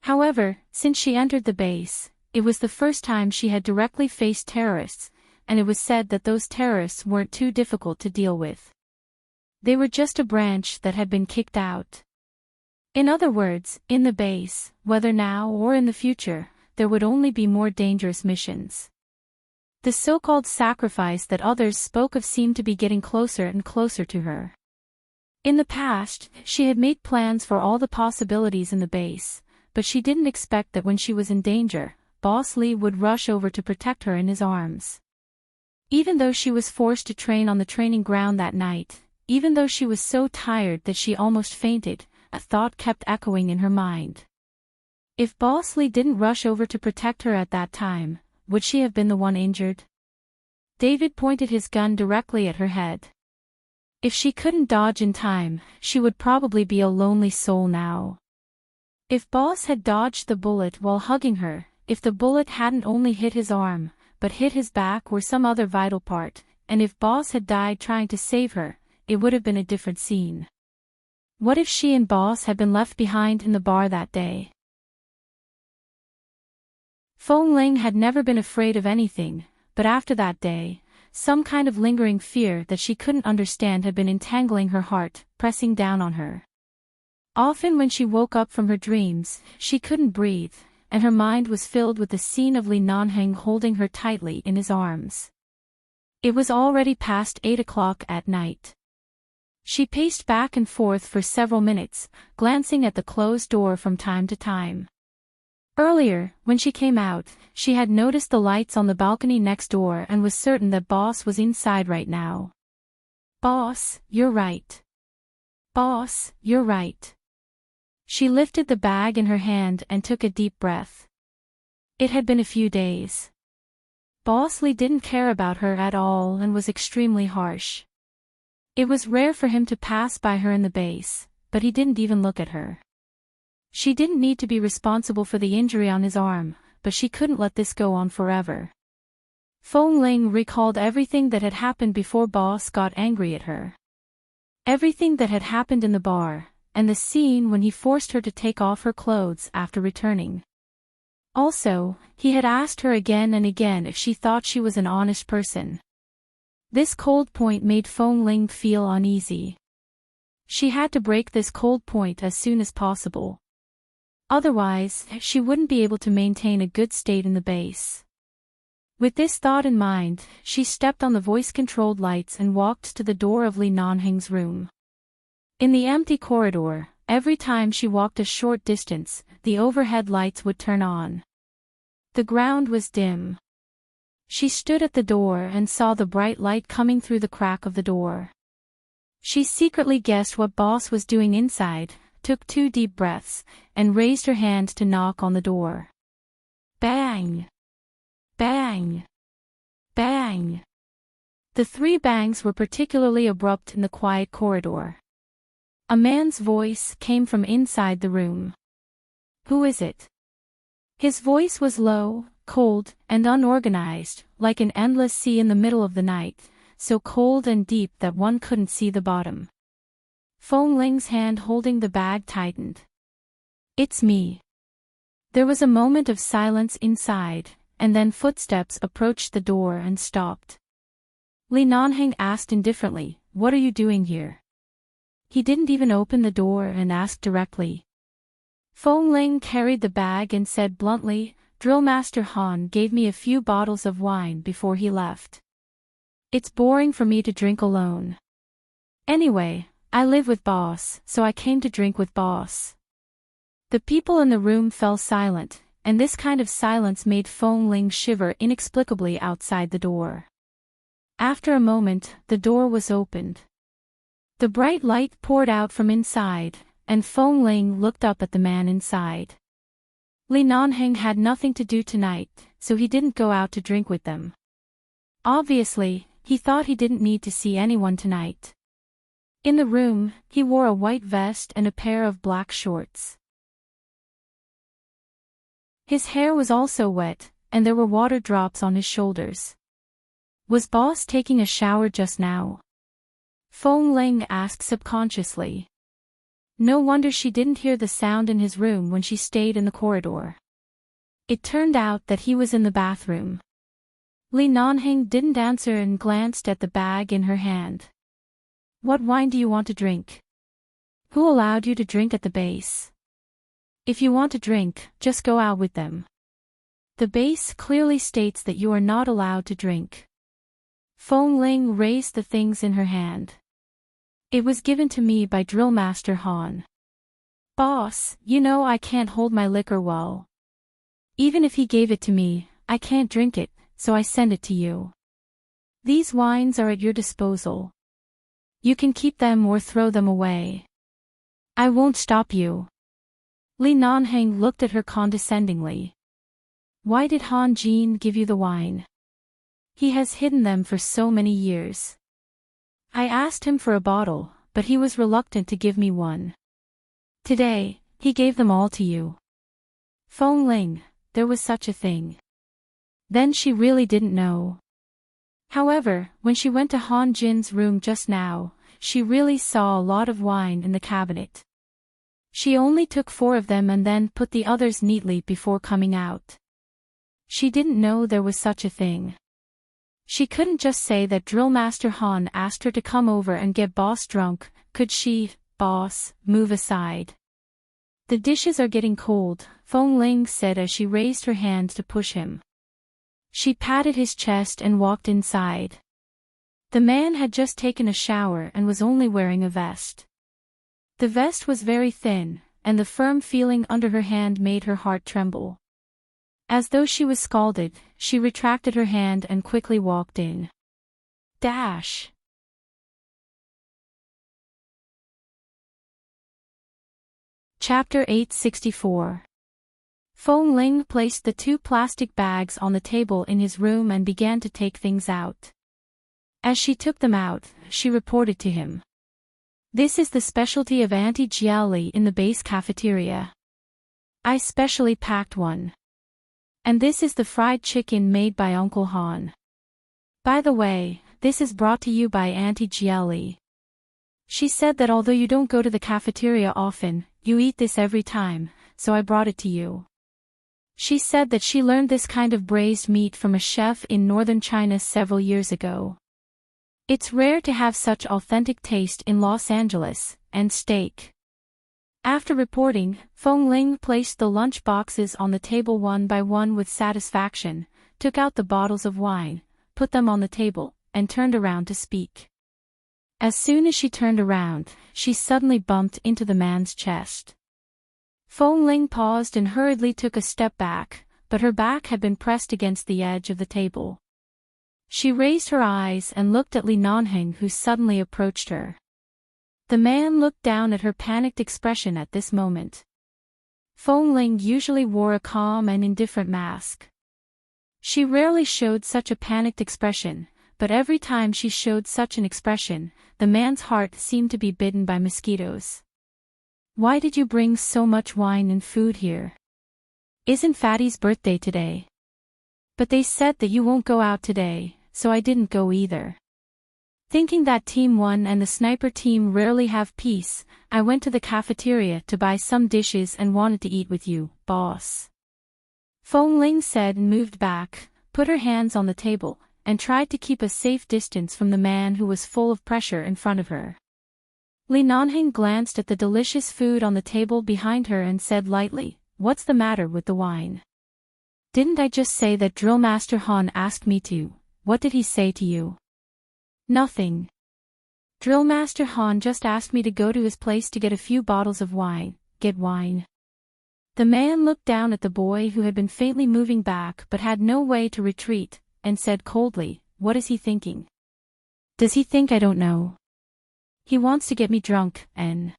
Speaker 1: However, since she entered the base, it was the first time she had directly faced terrorists, and it was said that those terrorists weren't too difficult to deal with. They were just a branch that had been kicked out. In other words, in the base, whether now or in the future, there would only be more dangerous missions. The so-called sacrifice that others spoke of seemed to be getting closer and closer to her. In the past, she had made plans for all the possibilities in the base, but she didn't expect that when she was in danger, Boss Lee would rush over to protect her in his arms. Even though she was forced to train on the training ground that night, even though she was so tired that she almost fainted, a thought kept echoing in her mind. If Boss Lee didn't rush over to protect her at that time, would she have been the one injured? David pointed his gun directly at her head. If she couldn't dodge in time, she would probably be a lonely soul now. If Boss had dodged the bullet while hugging her, if the bullet hadn't only hit his arm, but hit his back or some other vital part, and if Boss had died trying to save her, it would have been a different scene. What if she and Boss had been left behind in the bar that day? Feng Ling had never been afraid of anything, but after that day, some kind of lingering fear that she couldn't understand had been entangling her heart, pressing down on her. Often when she woke up from her dreams, she couldn't breathe, and her mind was filled with the scene of Li Nanheng holding her tightly in his arms. It was already past 8 o'clock at night. She paced back and forth for several minutes, glancing at the closed door from time to time. Earlier, when she came out, she had noticed the lights on the balcony next door and was certain that Boss was inside right now. Boss, you're right. Boss, you're right. She lifted the bag in her hand and took a deep breath. It had been a few days. Boss Lee didn't care about her at all and was extremely harsh. It was rare for him to pass by her in the base, but he didn't even look at her. She didn't need to be responsible for the injury on his arm, but she couldn't let this go on forever. Feng Ling recalled everything that had happened before Boss got angry at her. Everything that had happened in the bar, and the scene when he forced her to take off her clothes after returning. Also, he had asked her again and again if she thought she was an honest person. This cold point made Feng Ling feel uneasy. She had to break this cold point as soon as possible. Otherwise, she wouldn't be able to maintain a good state in the base. With this thought in mind, she stepped on the voice-controlled lights and walked to the door of Li Nanheng's room. In the empty corridor, every time she walked a short distance, the overhead lights would turn on. The ground was dim. She stood at the door and saw the bright light coming through the crack of the door. She secretly guessed what Boss was doing inside, took 2 deep breaths, and raised her hand to knock on the door. Bang! Bang! Bang! The 3 bangs were particularly abrupt in the quiet corridor. A man's voice came from inside the room. Who is it? His voice was low, cold, and unorganized, like an endless sea in the middle of the night, so cold and deep that one couldn't see the bottom. Feng Ling's hand holding the bag tightened. It's me. There was a moment of silence inside, and then footsteps approached the door and stopped. Li Nanheng asked indifferently, "What are you doing here?" He didn't even open the door and ask directly. Feng Ling carried the bag and said bluntly, "Drill Master Han gave me a few bottles of wine before he left. It's boring for me to drink alone. Anyway, I live with Boss, so I came to drink with Boss." The people in the room fell silent, and this kind of silence made Feng Ling shiver inexplicably outside the door. After a moment, the door was opened. The bright light poured out from inside, and Feng Ling looked up at the man inside. Li Nanheng had nothing to do tonight, so he didn't go out to drink with them. Obviously, he thought he didn't need to see anyone tonight. In the room, he wore a white vest and a pair of black shorts. His hair was also wet, and there were water drops on his shoulders. Was Boss taking a shower just now? Feng Ling asked subconsciously. No wonder she didn't hear the sound in his room when she stayed in the corridor. It turned out that he was in the bathroom. Li Nanheng didn't answer and glanced at the bag in her hand. "What wine do you want to drink? Who allowed you to drink at the base? If you want to drink, just go out with them. The base clearly states that you are not allowed to drink." Feng Ling raised the things in her hand. "It was given to me by Drill Master Han. Boss, you know I can't hold my liquor well." Even if he gave it to me, I can't drink it, so I send it to you. These wines are at your disposal. You can keep them or throw them away. I won't stop you. Li Nanheng looked at her condescendingly. Why did Han Jin give you the wine? He has hidden them for so many years. I asked him for a bottle, but he was reluctant to give me one. Today, he gave them all to you. Feng Ling, there was such a thing. Then she really didn't know. However, when she went to Han Jin's room just now, she really saw a lot of wine in the cabinet. She only took 4 of them and then put the others neatly before coming out. She didn't know there was such a thing. She couldn't just say that Drill Master Han asked her to come over and get boss drunk, could she? Boss, move aside. The dishes are getting cold, Feng Ling said as she raised her hand to push him. She patted his chest and walked inside. The man had just taken a shower and was only wearing a vest. The vest was very thin, and the firm feeling under her hand made her heart tremble. As though she was scalded, she retracted her hand and quickly walked in. Dash. Chapter 864. Feng Ling placed the 2 plastic bags on the table in his room and began to take things out. As she took them out, she reported to him. This is the specialty of Auntie Jiaoli in the base cafeteria. I specially packed one. And this is the fried chicken made by Uncle Han. By the way, this is brought to you by Auntie Jiaoli. She said that although you don't go to the cafeteria often, you eat this every time, so I brought it to you. She said that she learned this kind of braised meat from a chef in northern China several years ago. It's rare to have such authentic taste in Los Angeles, and steak. After reporting, Feng Ling placed the lunch boxes on the table one by one with satisfaction, took out the bottles of wine, put them on the table, and turned around to speak. As soon as she turned around, she suddenly bumped into the man's chest. Feng Ling paused and hurriedly took a step back, but her back had been pressed against the edge of the table. She raised her eyes and looked at Li Nanheng, who suddenly approached her. The man looked down at her panicked expression at this moment. Feng Ling usually wore a calm and indifferent mask. She rarely showed such a panicked expression, but every time she showed such an expression, the man's heart seemed to be bitten by mosquitoes. Why did you bring so much wine and food here? Isn't Fatty's birthday today? But they said that you won't go out today, so I didn't go either. Thinking that Team 1 and the sniper team rarely have peace, I went to the cafeteria to buy some dishes and wanted to eat with you, boss. Feng Ling said and moved back, put her hands on the table, and tried to keep a safe distance from the man who was full of pressure in front of her. Li Nanheng glanced at the delicious food on the table behind her and said lightly, "What's the matter with the wine? Didn't I just say that Drill Master Han asked me to? What did he say to you?" "Nothing. Drill Master Han just asked me to go to his place to get a few bottles of wine, get wine." The man looked down at the boy who had been faintly moving back but had no way to retreat, and said coldly, "What is he thinking? Does he think I don't know? He wants to get me drunk, and..."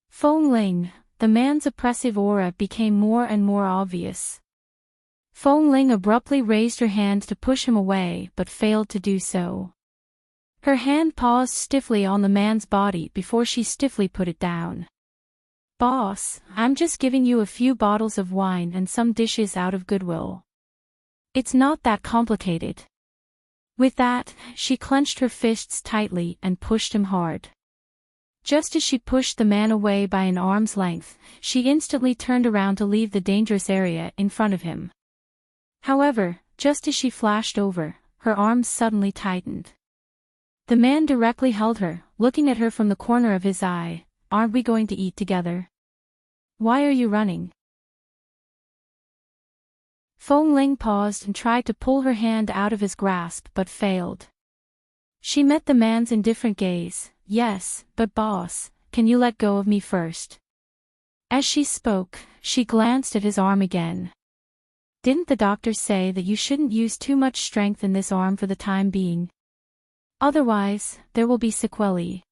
Speaker 1: Feng Ling, the man's oppressive aura became more and more obvious. Feng Ling abruptly raised her hand to push him away but failed to do so. Her hand paused stiffly on the man's body before she stiffly put it down. "Boss, I'm just giving you a few bottles of wine and some dishes out of goodwill. It's not that complicated." With that, she clenched her fists tightly and pushed him hard. Just as she pushed the man away by an arm's length, she instantly turned around to leave the dangerous area in front of him. However, just as she flashed over, her arms suddenly tightened. The man directly held her, looking at her from the corner of his eye. "Aren't we going to eat together? Why are you running?" Feng Ling paused and tried to pull her hand out of his grasp but failed. She met the man's indifferent gaze. "Yes, but boss, can you let go of me first?" As she spoke, she glanced at his arm again. Didn't the doctor say that you shouldn't use too much strength in this arm for the time being? Otherwise, there will be sequelae.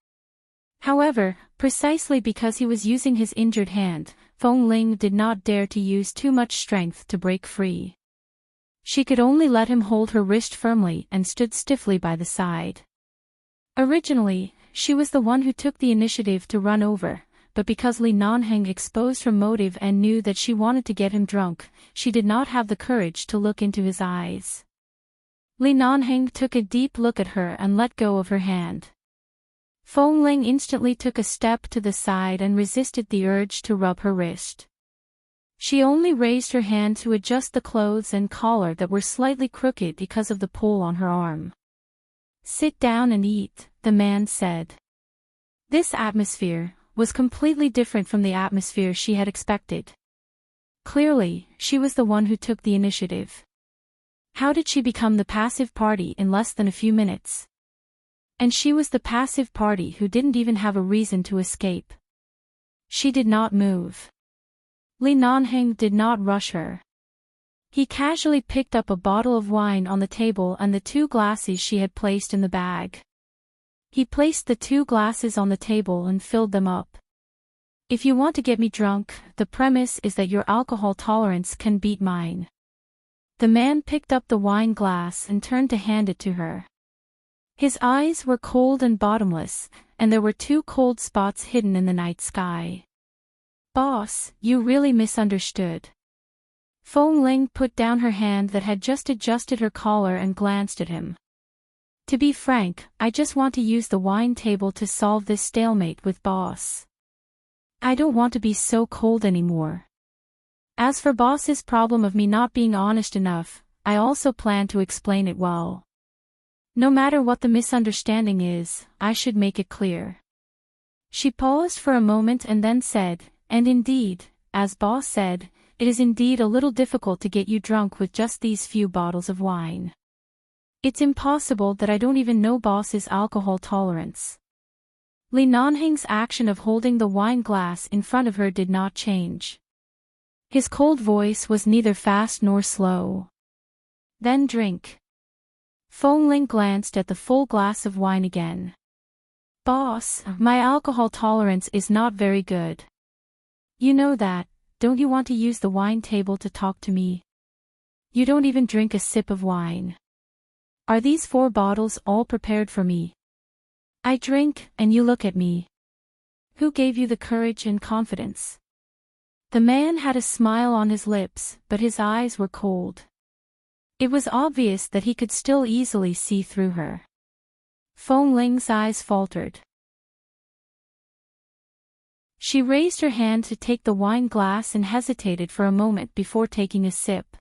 Speaker 1: However, precisely because he was using his injured hand, Feng Ling did not dare to use too much strength to break free. She could only let him hold her wrist firmly and stood stiffly by the side. Originally, she was the one who took the initiative to run over, but because Li Nanheng exposed her motive and knew that she wanted to get him drunk, she did not have the courage to look into his eyes. Li Nanheng took a deep look at her and let go of her hand. Feng Ling instantly took a step to the side and resisted the urge to rub her wrist. She only raised her hand to adjust the clothes and collar that were slightly crooked because of the pull on her arm. "Sit down and eat," the man said. This atmosphere was completely different from the atmosphere she had expected. Clearly, she was the one who took the initiative. How did she become the passive party in less than a few minutes? And she was the passive party who didn't even have a reason to escape. She did not move. Li Nanheng did not rush her. He casually picked up a bottle of wine on the table and the 2 glasses she had placed in the bag. He placed the 2 glasses on the table and filled them up. "If you want to get me drunk, the premise is that your alcohol tolerance can beat mine." The man picked up the wine glass and turned to hand it to her. His eyes were cold and bottomless, and there were 2 cold spots hidden in the night sky. "Boss, you really misunderstood." Feng Ling put down her hand that had just adjusted her collar and glanced at him. "To be frank, I just want to use the wine table to solve this stalemate with boss. I don't want to be so cold anymore. As for boss's problem of me not being honest enough, I also plan to explain it well. No matter what the misunderstanding is, I should make it clear." She paused for a moment and then said, "And indeed, as boss said, it is indeed a little difficult to get you drunk with just these few bottles of wine. It's impossible that I don't even know boss's alcohol tolerance." Li Nanheng's action of holding the wine glass in front of her did not change. His cold voice was neither fast nor slow. "Then drink." Feng Ling glanced at the full glass of wine again. "Boss, my alcohol tolerance is not very good. You know that, don't you want to use the wine table to talk to me? You don't even drink a sip of wine. Are these 4 bottles all prepared for me? I drink, and you look at me. Who gave you the courage and confidence?" The man had a smile on his lips, but his eyes were cold. It was obvious that he could still easily see through her. Feng Ling's eyes faltered. She raised her hand to take the wine glass and hesitated for a moment before taking a sip.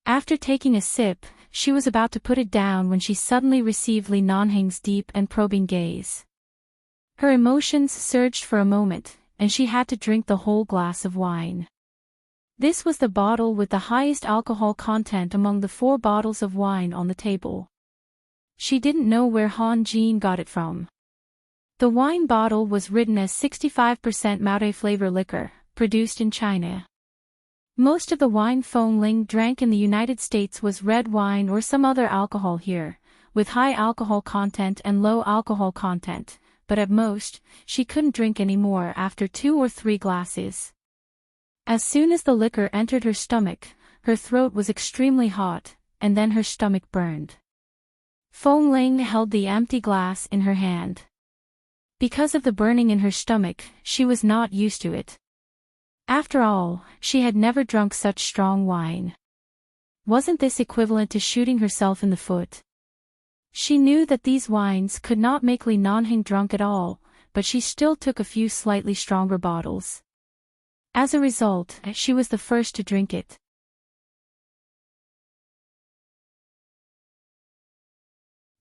Speaker 1: After taking a sip, she was about to put it down when she suddenly received Li Nanheng's deep and probing gaze. Her emotions surged for a moment, and she had to drink the whole glass of wine. This was the bottle with the highest alcohol content among the 4 bottles of wine on the table. She didn't know where Han Jin got it from. The wine bottle was written as 65% Maute flavor liquor, produced in China. Most of the wine Feng Ling drank in the United States was red wine or some other alcohol here, with high alcohol content and low alcohol content, but at most, she couldn't drink any more after 2 or 3 glasses. As soon as the liquor entered her stomach, her throat was extremely hot, and then her stomach burned. Feng Ling held the empty glass in her hand. Because of the burning in her stomach, she was not used to it. After all, she had never drunk such strong wine. Wasn't this equivalent to shooting herself in the foot? She knew that these wines could not make Li Nanheng drunk at all, but she still took a few slightly stronger bottles. As a result, she was the first to drink it.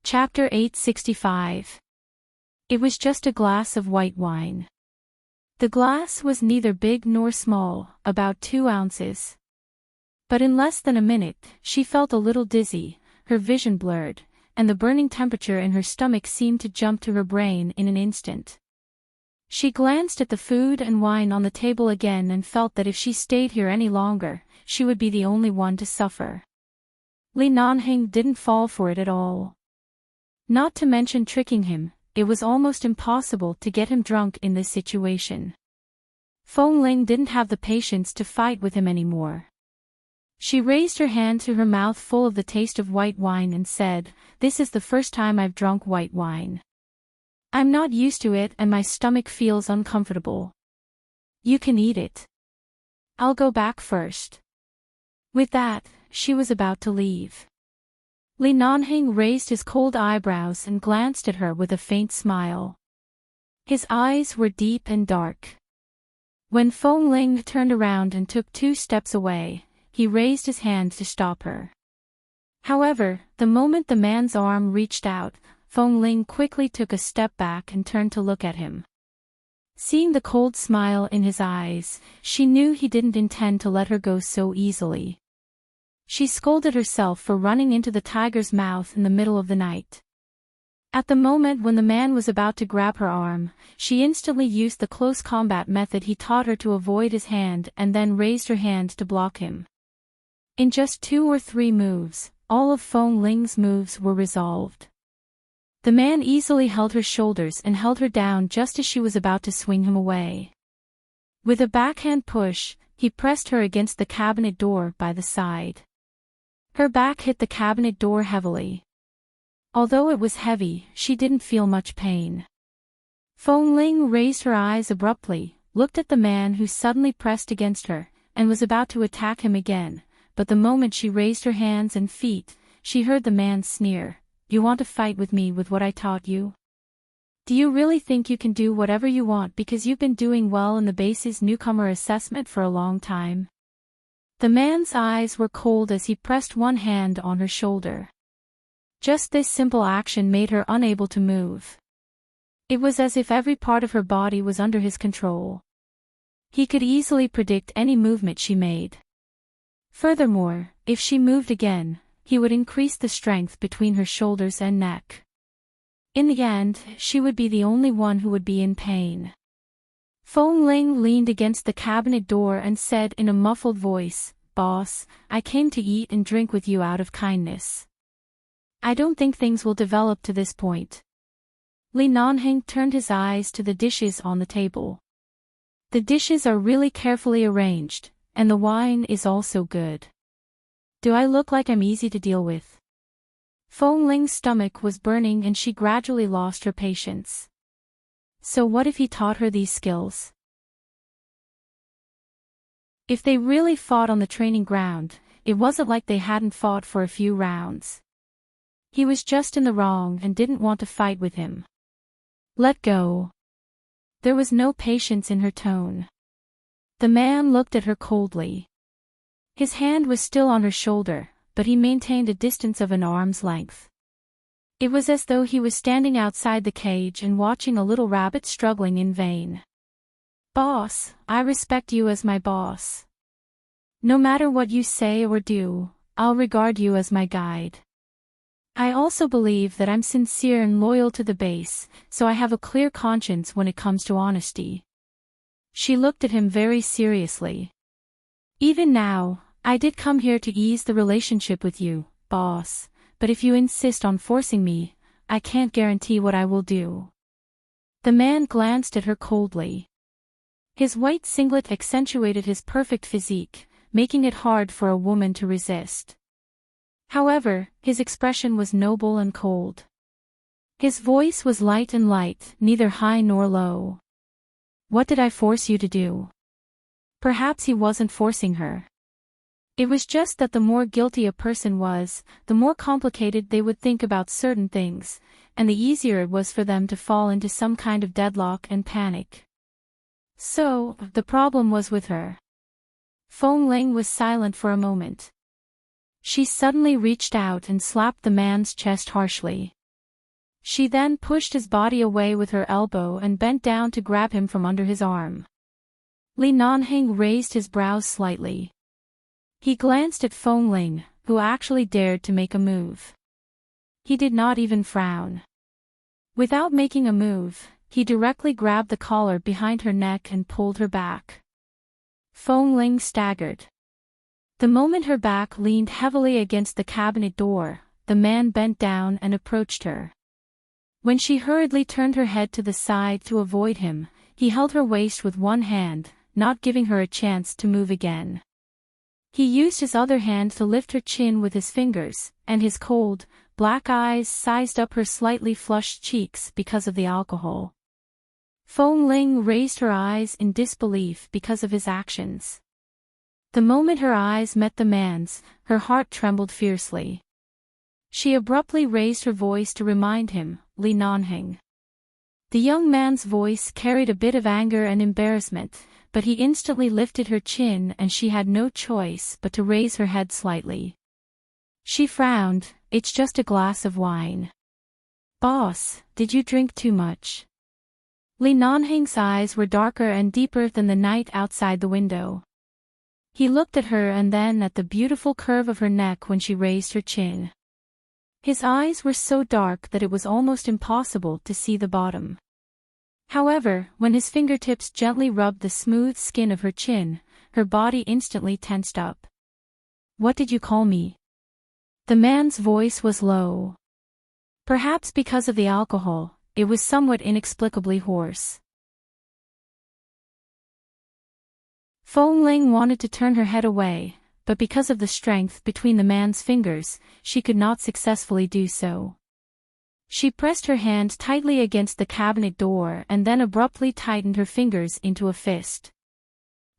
Speaker 1: Chapter 865. It was just a glass of white wine. The glass was neither big nor small, about 2 ounces. But in less than a minute, she felt a little dizzy, her vision blurred, and the burning temperature in her stomach seemed to jump to her brain in an instant. She glanced at the food and wine on the table again and felt that if she stayed here any longer, she would be the only one to suffer. Li Nanhing didn't fall for it at all. Not to mention tricking him, it was almost impossible to get him drunk in this situation. Feng Ling didn't have the patience to fight with him anymore. She raised her hand to her mouth full of the taste of white wine and said, "This is the first time I've drunk white wine. I'm not used to it and my stomach feels uncomfortable. You can eat it. I'll go back first." With that, she was about to leave. Li Nanhing raised his cold eyebrows and glanced at her with a faint smile. His eyes were deep and dark. When Feng Ling turned around and took 2 steps away, he raised his hand to stop her. However, the moment the man's arm reached out, Feng Ling quickly took a step back and turned to look at him. Seeing the cold smile in his eyes, she knew he didn't intend to let her go so easily. She scolded herself for running into the tiger's mouth in the middle of the night. At the moment when the man was about to grab her arm, she instantly used the close combat method he taught her to avoid his hand and then raised her hand to block him. In just 2 or 3 moves, all of Feng Ling's moves were resolved. The man easily held her shoulders and held her down just as she was about to swing him away. With a backhand push, he pressed her against the cabinet door by the side. Her back hit the cabinet door heavily. Although it was heavy, she didn't feel much pain. Feng Ling raised her eyes abruptly, looked at the man who suddenly pressed against her, and was about to attack him again, but the moment she raised her hands and feet, she heard the man sneer, "You want to fight with me with what I taught you? Do you really think you can do whatever you want because you've been doing well in the base's newcomer assessment for a long time?" The man's eyes were cold as he pressed one hand on her shoulder. Just this simple action made her unable to move. It was as if every part of her body was under his control. He could easily predict any movement she made. Furthermore, if she moved again, he would increase the strength between her shoulders and neck. In the end, she would be the only one who would be in pain. Feng Ling leaned against the cabinet door and said in a muffled voice, "Boss, I came to eat and drink with you out of kindness. I don't think things will develop to this point." Li Nanhing turned his eyes to the dishes on the table. The dishes are really carefully arranged, and the wine is also good. Do I look like I'm easy to deal with? Feng Ling's stomach was burning and she gradually lost her patience. So what if he taught her these skills? If they really fought on the training ground, it wasn't like they hadn't fought for a few rounds. He was just in the wrong and didn't want to fight with him. Let go. There was no patience in her tone. The man looked at her coldly. His hand was still on her shoulder, but he maintained a distance of an arm's length. It was as though he was standing outside the cage and watching a little rabbit struggling in vain. "Boss, I respect you as my boss. No matter what you say or do, I'll regard you as my guide. I also believe that I'm sincere and loyal to the base, so I have a clear conscience when it comes to honesty." She looked at him very seriously. "Even now, I did come here to ease the relationship with you, boss, but if you insist on forcing me, I can't guarantee what I will do." The man glanced at her coldly. His white singlet accentuated his perfect physique, making it hard for a woman to resist. However, his expression was noble and cold. His voice was light, neither high nor low. "What did I force you to do?" Perhaps he wasn't forcing her. It was just that the more guilty a person was, the more complicated they would think about certain things, and the easier it was for them to fall into some kind of deadlock and panic. So, the problem was with her. Feng Ling was silent for a moment. She suddenly reached out and slapped the man's chest harshly. She then pushed his body away with her elbow and bent down to grab him from under his arm. Li Nanhing raised his brows slightly. He glanced at Feng Ling, who actually dared to make a move. He did not even frown. Without making a move, he directly grabbed the collar behind her neck and pulled her back. Feng Ling staggered. The moment her back leaned heavily against the cabinet door, the man bent down and approached her. When she hurriedly turned her head to the side to avoid him, he held her waist with one hand, not giving her a chance to move again. He used his other hand to lift her chin with his fingers, and his cold, black eyes sized up her slightly flushed cheeks because of the alcohol. Feng Ling raised her eyes in disbelief because of his actions. The moment her eyes met the man's, her heart trembled fiercely. She abruptly raised her voice to remind him, Li Nanheng. The young man's voice carried a bit of anger and embarrassment, but he instantly lifted her chin and she had no choice but to raise her head slightly. She frowned. It's just a glass of wine. Boss, did you drink too much? Li Nanheng's eyes were darker and deeper than the night outside the window. He looked at her and then at the beautiful curve of her neck when she raised her chin. His eyes were so dark that it was almost impossible to see the bottom. However, when his fingertips gently rubbed the smooth skin of her chin, her body instantly tensed up. What did you call me? The man's voice was low. Perhaps because of the alcohol, it was somewhat inexplicably hoarse. Feng Ling wanted to turn her head away, but because of the strength between the man's fingers, she could not successfully do so. She pressed her hand tightly against the cabinet door and then abruptly tightened her fingers into a fist.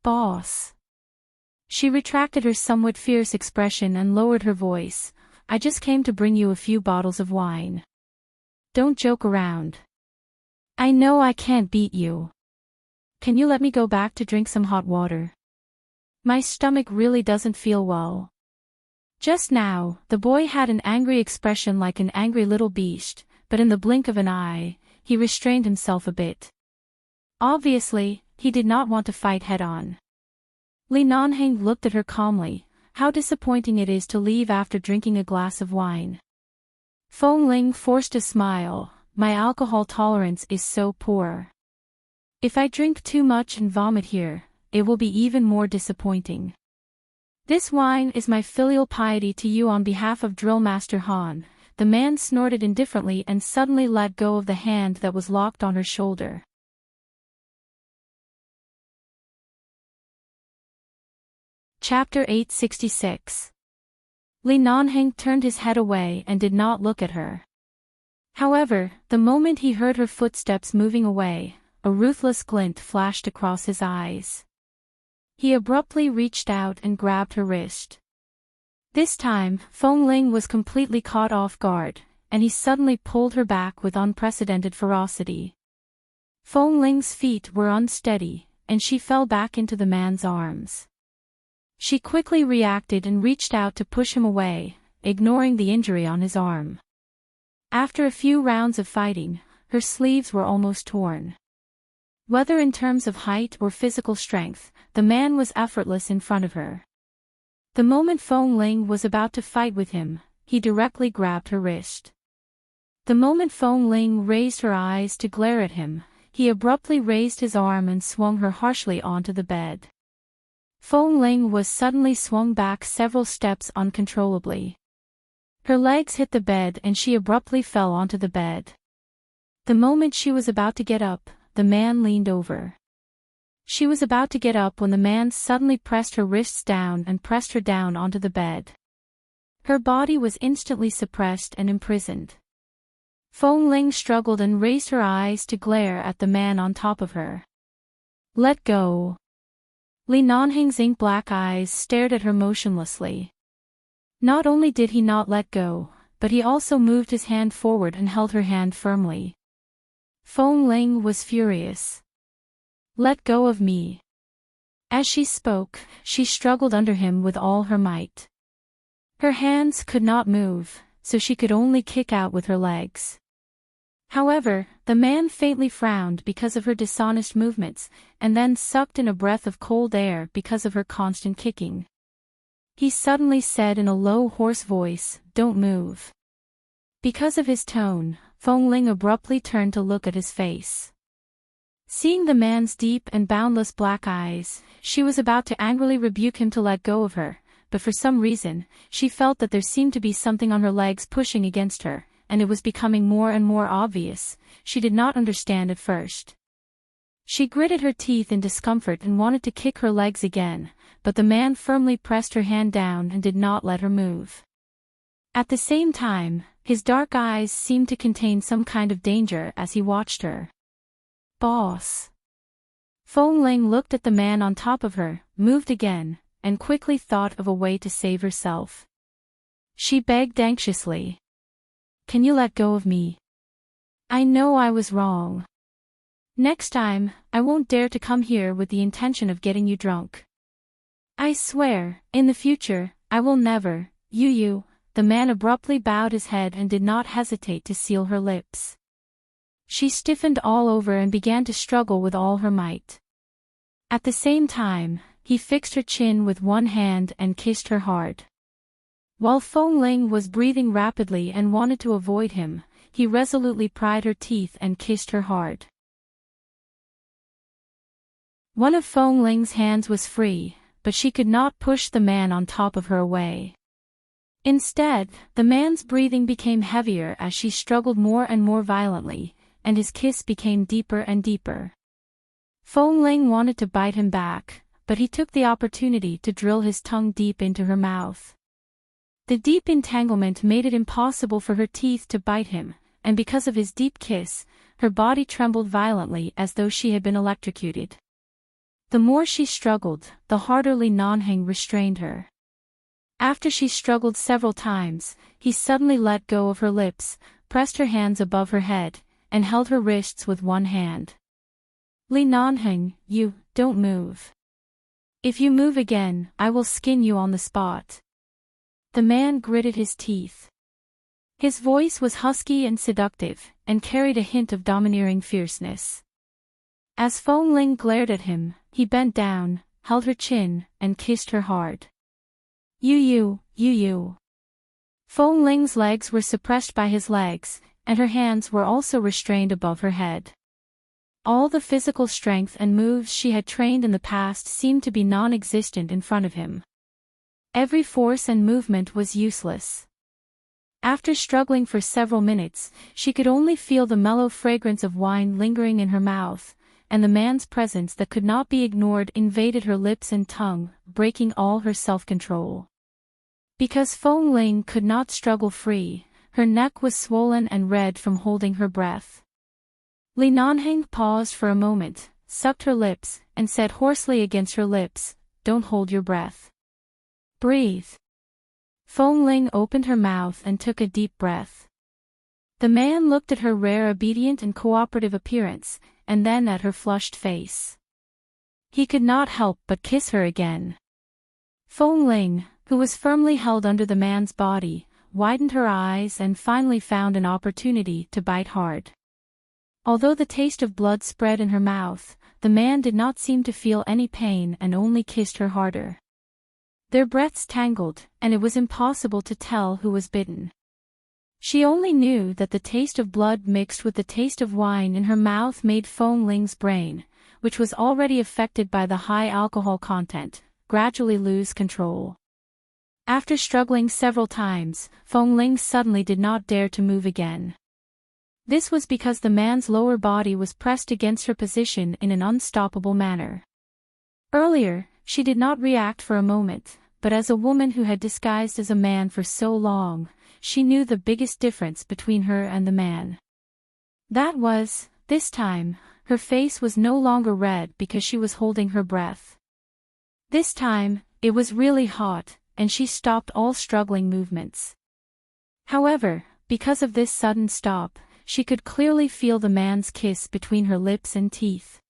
Speaker 1: Boss. She retracted her somewhat fierce expression and lowered her voice. I just came to bring you a few bottles of wine. Don't joke around. I know I can't beat you. Can you let me go back to drink some hot water? My stomach really doesn't feel well. Just now, the boy had an angry expression like an angry little beast, but in the blink of an eye, he restrained himself a bit. Obviously, he did not want to fight head-on. Li Nanheng looked at her calmly. How disappointing it is to leave after drinking a glass of wine. Feng Ling forced a smile. My alcohol tolerance is so poor. If I drink too much and vomit here, it will be even more disappointing. This wine is my filial piety to you on behalf of Drill Master Han. The man snorted indifferently and suddenly let go of the hand that was locked on her shoulder. Chapter 866. Li Nanheng turned his head away and did not look at her. However, the moment he heard her footsteps moving away, a ruthless glint flashed across his eyes. He abruptly reached out and grabbed her wrist. This time, Feng Ling was completely caught off guard, and he suddenly pulled her back with unprecedented ferocity. Feng Ling's feet were unsteady, and she fell back into the man's arms. She quickly reacted and reached out to push him away, ignoring the injury on his arm. After a few rounds of fighting, her sleeves were almost torn. Whether in terms of height or physical strength, the man was effortless in front of her. The moment Feng Ling was about to fight with him, he directly grabbed her wrist. The moment Feng Ling raised her eyes to glare at him, he abruptly raised his arm and swung her harshly onto the bed. Feng Ling was suddenly swung back several steps uncontrollably. Her legs hit the bed and she abruptly fell onto the bed. The moment she was about to get up, the man leaned over. She was about to get up when the man suddenly pressed her wrists down and pressed her down onto the bed. Her body was instantly suppressed and imprisoned. Feng Ling struggled and raised her eyes to glare at the man on top of her. Let go. Li Nanheng's ink-black eyes stared at her motionlessly. Not only did he not let go, but he also moved his hand forward and held her hand firmly. Feng Ling was furious. Let go of me. As she spoke, she struggled under him with all her might. Her hands could not move, so she could only kick out with her legs. However, the man faintly frowned because of her dishonest movements, and then sucked in a breath of cold air because of her constant kicking. He suddenly said in a low hoarse voice, "Don't move." Because of his tone, Feng Ling abruptly turned to look at his face. Seeing the man's deep and boundless black eyes, she was about to angrily rebuke him to let go of her, but for some reason, she felt that there seemed to be something on her legs pushing against her, and it was becoming more and more obvious. She did not understand at first. She gritted her teeth in discomfort and wanted to kick her legs again, but the man firmly pressed her hand down and did not let her move. At the same time, his dark eyes seemed to contain some kind of danger as he watched her. "Boss." Feng Ling looked at the man on top of her, moved again, and quickly thought of a way to save herself. She begged anxiously. "Can you let go of me? I know I was wrong. Next time, I won't dare to come here with the intention of getting you drunk. I swear, in the future, I will never." You. The man abruptly bowed his head and did not hesitate to seal her lips. She stiffened all over and began to struggle with all her might. At the same time, he fixed her chin with one hand and kissed her hard. While Feng Ling was breathing rapidly and wanted to avoid him, he resolutely pried her teeth and kissed her hard. One of Feng Ling's hands was free, but she could not push the man on top of her away. Instead, the man's breathing became heavier as she struggled more and more violently, and his kiss became deeper and deeper. Feng Ling wanted to bite him back, but he took the opportunity to drill his tongue deep into her mouth. The deep entanglement made it impossible for her teeth to bite him, and because of his deep kiss, her body trembled violently as though she had been electrocuted. The more she struggled, the harder Li Nanheng restrained her. After she struggled several times, he suddenly let go of her lips, pressed her hands above her head, and held her wrists with one hand. "Li Nanheng, you, don't move. If you move again, I will skin you on the spot." The man gritted his teeth. His voice was husky and seductive, and carried a hint of domineering fierceness. As Feng Ling glared at him, he bent down, held her chin, and kissed her hard. You. Feng Ling's legs were suppressed by his legs, and her hands were also restrained above her head. All the physical strength and moves she had trained in the past seemed to be non-existent in front of him. Every force and movement was useless. After struggling for several minutes, she could only feel the mellow fragrance of wine lingering in her mouth, and the man's presence that could not be ignored invaded her lips and tongue, breaking all her self-control. Because Feng Ling could not struggle free, her neck was swollen and red from holding her breath. Li Nanheng paused for a moment, sucked her lips, and said hoarsely against her lips, "Don't hold your breath. Breathe." Feng Ling opened her mouth and took a deep breath. The man looked at her rare obedient and cooperative appearance, and then at her flushed face. He could not help but kiss her again. Feng Ling, who was firmly held under the man's body, widened her eyes and finally found an opportunity to bite hard. Although the taste of blood spread in her mouth, the man did not seem to feel any pain and only kissed her harder. Their breaths tangled, and it was impossible to tell who was bitten. She only knew that the taste of blood mixed with the taste of wine in her mouth made Feng Ling's brain, which was already affected by the high alcohol content, gradually lose control. After struggling several times, Feng Ling suddenly did not dare to move again. This was because the man's lower body was pressed against her position in an unstoppable manner. Earlier, she did not react for a moment, but as a woman who had disguised as a man for so long, she knew the biggest difference between her and the man. That was, this time, her face was no longer red because she was holding her breath. This time, it was really hot, and she stopped all struggling movements. However, because of this sudden stop, she could clearly feel the man's kiss between her lips and teeth.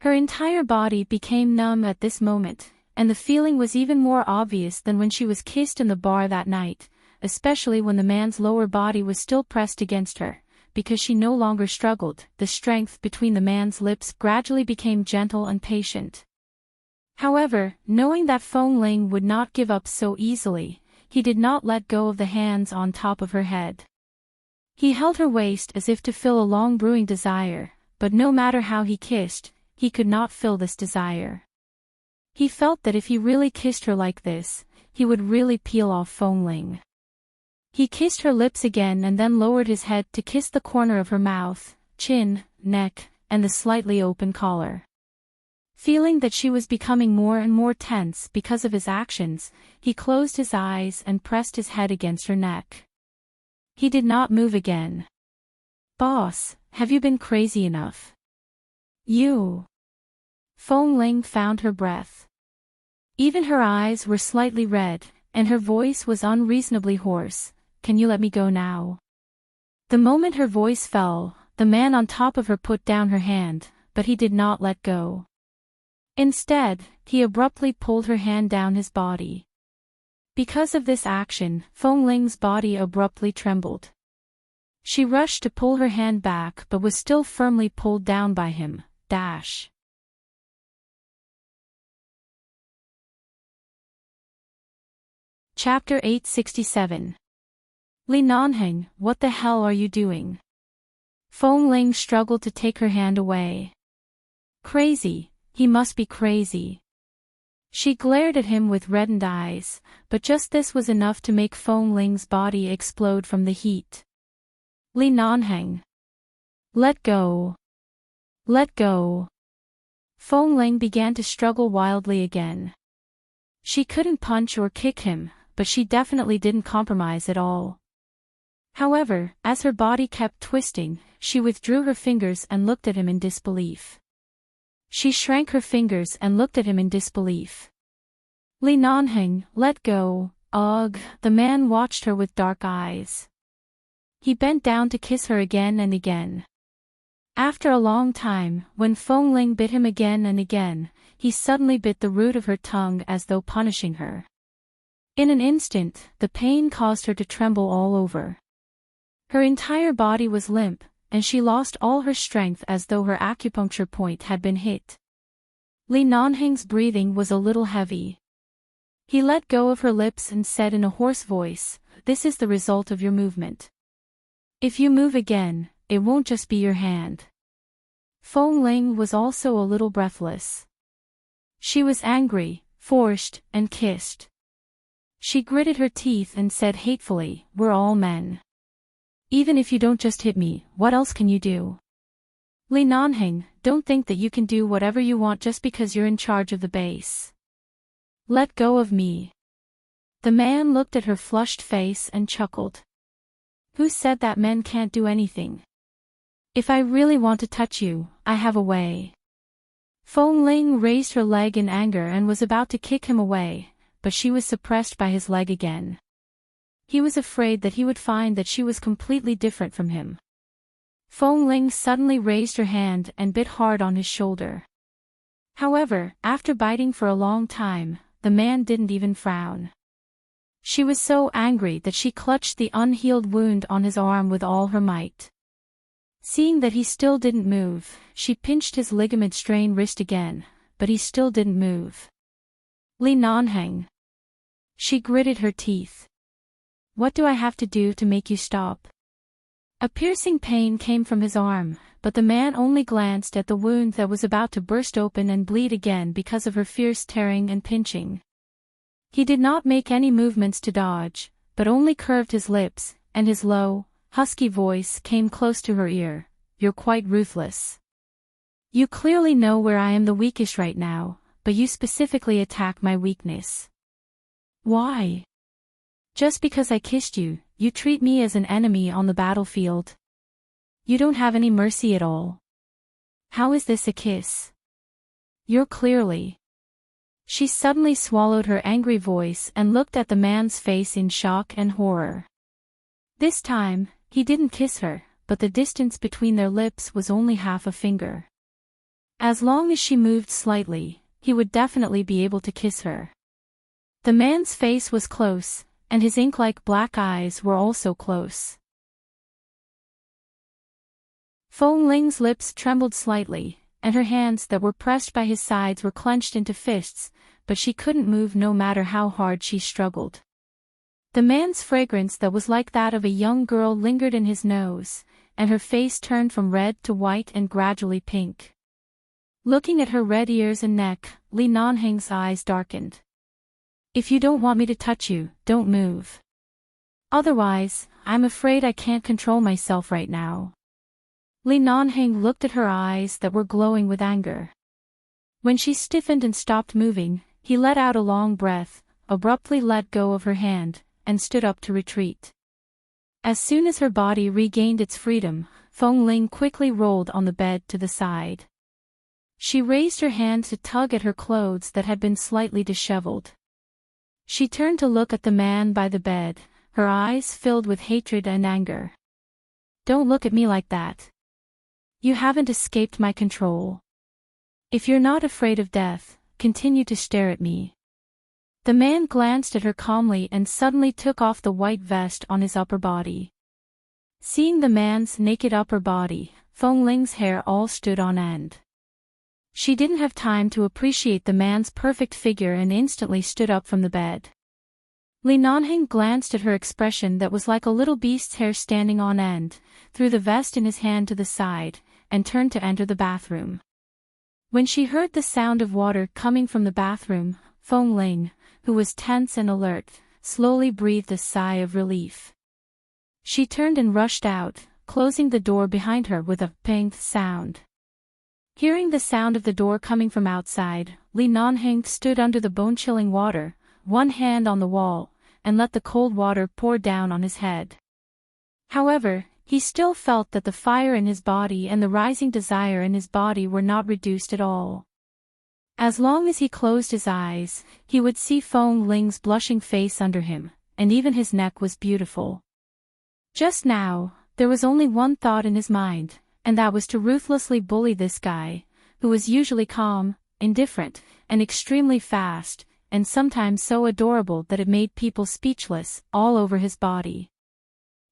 Speaker 1: Her entire body became numb at this moment, and the feeling was even more obvious than when she was kissed in the bar that night, especially when the man's lower body was still pressed against her. Because she no longer struggled, the strength between the man's lips gradually became gentle and patient. However, knowing that Feng Ling would not give up so easily, he did not let go of the hands on top of her head. He held her waist as if to fill a long brewing desire, but no matter how he kissed, he could not fill this desire. He felt that if he really kissed her like this, he would really peel off Feng Ling. He kissed her lips again and then lowered his head to kiss the corner of her mouth, chin, neck, and the slightly open collar. Feeling that she was becoming more and more tense because of his actions, he closed his eyes and pressed his head against her neck. He did not move again. "Boss, have you been crazy enough? You..." Feng Ling found her breath. Even her eyes were slightly red, and her voice was unreasonably hoarse. "Can you let me go now?" The moment her voice fell, the man on top of her put down her hand, but he did not let go. Instead, he abruptly pulled her hand down his body. Because of this action, Feng Ling's body abruptly trembled. She rushed to pull her hand back but was still firmly pulled down by him. Chapter 867. Li Nanheng, what the hell are you doing? Feng Ling struggled to take her hand away. Crazy, he must be crazy. She glared at him with reddened eyes, but just this was enough to make Feng Ling's body explode from the heat. Li Nanheng. Let go. Let go. Feng Ling began to struggle wildly again. She couldn't punch or kick him, but she definitely didn't compromise at all. However, as her body kept twisting, she withdrew her fingers and looked at him in disbelief. She shrank her fingers and looked at him in disbelief. Li Nanheng, let go. Ugh, the man watched her with dark eyes. He bent down to kiss her again and again. After a long time, when Feng Ling bit him again and again, he suddenly bit the root of her tongue as though punishing her. In an instant, the pain caused her to tremble all over. Her entire body was limp, and she lost all her strength as though her acupuncture point had been hit. Li Nanheng's breathing was a little heavy. He let go of her lips and said in a hoarse voice, "This is the result of your movement. If you move again, it won't just be your hand." Feng Ling was also a little breathless. She was angry, forced, and kissed. She gritted her teeth and said hatefully, "We're all men. Even if you don't just hit me, what else can you do? Li Nanheng, don't think that you can do whatever you want just because you're in charge of the base. Let go of me." The man looked at her flushed face and chuckled. "Who said that men can't do anything? If I really want to touch you, I have a way." Feng Ling raised her leg in anger and was about to kick him away, but she was suppressed by his leg again. He was afraid that he would find that she was completely different from him. Feng Ling suddenly raised her hand and bit hard on his shoulder. However, after biting for a long time, the man didn't even frown. She was so angry that she clutched the unhealed wound on his arm with all her might. Seeing that he still didn't move, she pinched his ligament-strained wrist again, but he still didn't move. Li Nanheng. She gritted her teeth. "What do I have to do to make you stop?" A piercing pain came from his arm, but the man only glanced at the wound that was about to burst open and bleed again because of her fierce tearing and pinching. He did not make any movements to dodge, but only curved his lips, and his low, husky voice came close to her ear. "You're quite ruthless. You clearly know where I am the weakest right now, but you specifically attack my weakness. Why? Just because I kissed you, you treat me as an enemy on the battlefield. You don't have any mercy at all. How is this a kiss? You're clearly..." She suddenly swallowed her angry voice and looked at the man's face in shock and horror. This time, he didn't kiss her, but the distance between their lips was only half a finger. As long as she moved slightly, he would definitely be able to kiss her. The man's face was close, and his ink-like black eyes were also close. Feng Ling's lips trembled slightly, and her hands that were pressed by his sides were clenched into fists, but she couldn't move no matter how hard she struggled. The man's fragrance that was like that of a young girl lingered in his nose, and her face turned from red to white and gradually pink. Looking at her red ears and neck, Li Nanheng's eyes darkened. If you don't want me to touch you, don't move. Otherwise, I'm afraid I can't control myself right now. Li Nanheng looked at her eyes that were glowing with anger. When she stiffened and stopped moving, he let out a long breath, abruptly let go of her hand, and stood up to retreat. As soon as her body regained its freedom, Feng Ling quickly rolled on the bed to the side. She raised her hand to tug at her clothes that had been slightly disheveled. She turned to look at the man by the bed, her eyes filled with hatred and anger. Don't look at me like that. You haven't escaped my control. If you're not afraid of death, continue to stare at me. The man glanced at her calmly and suddenly took off the white vest on his upper body. Seeing the man's naked upper body, Feng Ling's hair all stood on end. She didn't have time to appreciate the man's perfect figure and instantly stood up from the bed. Li Nanheng glanced at her expression that was like a little beast's hair standing on end, threw the vest in his hand to the side, and turned to enter the bathroom. When she heard the sound of water coming from the bathroom, Feng Ling, who was tense and alert, slowly breathed a sigh of relief. She turned and rushed out, closing the door behind her with a ping sound. Hearing the sound of the door coming from outside, Li Nanheng stood under the bone-chilling water, one hand on the wall, and let the cold water pour down on his head. However, he still felt that the fire in his body and the rising desire in his body were not reduced at all. As long as he closed his eyes, he would see Feng Ling's blushing face under him, and even his neck was beautiful. Just now, there was only one thought in his mind, and that was to ruthlessly bully this guy, who was usually calm, indifferent, and extremely fast, and sometimes so adorable that it made people speechless, all over his body.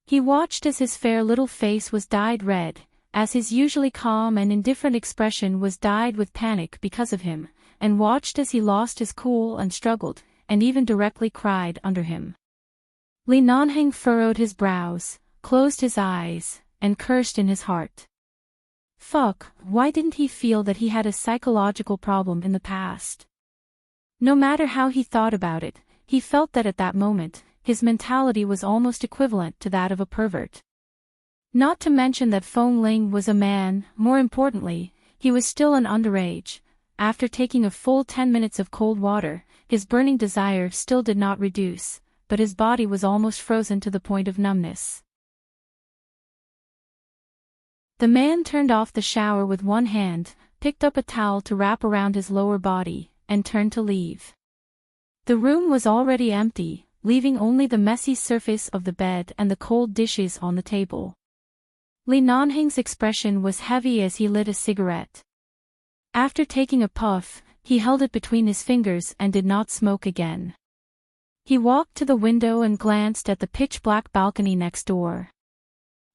Speaker 1: He watched as his fair little face was dyed red, as his usually calm and indifferent expression was dyed with panic because of him, and watched as he lost his cool and struggled, and even directly cried under him. Li Nanheng furrowed his brows, closed his eyes, and cursed in his heart. Fuck, why didn't he feel that he had a psychological problem in the past? No matter how he thought about it, he felt that at that moment, his mentality was almost equivalent to that of a pervert. Not to mention that Feng Ling was a man, more importantly, he was still an underage. After taking a full 10 minutes of cold water, his burning desire still did not reduce, but his body was almost frozen to the point of numbness. The man turned off the shower with one hand, picked up a towel to wrap around his lower body, and turned to leave. The room was already empty, leaving only the messy surface of the bed and the cold dishes on the table. Li Nanheng's expression was heavy as he lit a cigarette. After taking a puff, he held it between his fingers and did not smoke again. He walked to the window and glanced at the pitch-black balcony next door.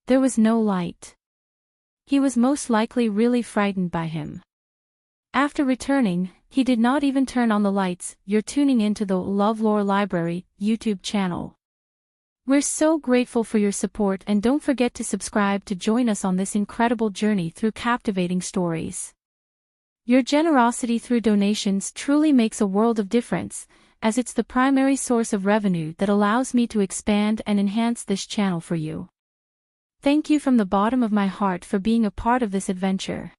Speaker 1: There was no light. He was most likely really frightened by him. After returning, he did not even turn on the lights. You're tuning into the LoveLore Library YouTube channel. We're so grateful for your support, and don't forget to subscribe to join us on this incredible journey through captivating stories. Your generosity through donations truly makes a world of difference, as it's the primary source of revenue that allows me to expand and enhance this channel for you. Thank you from the bottom of my heart for being a part of this adventure.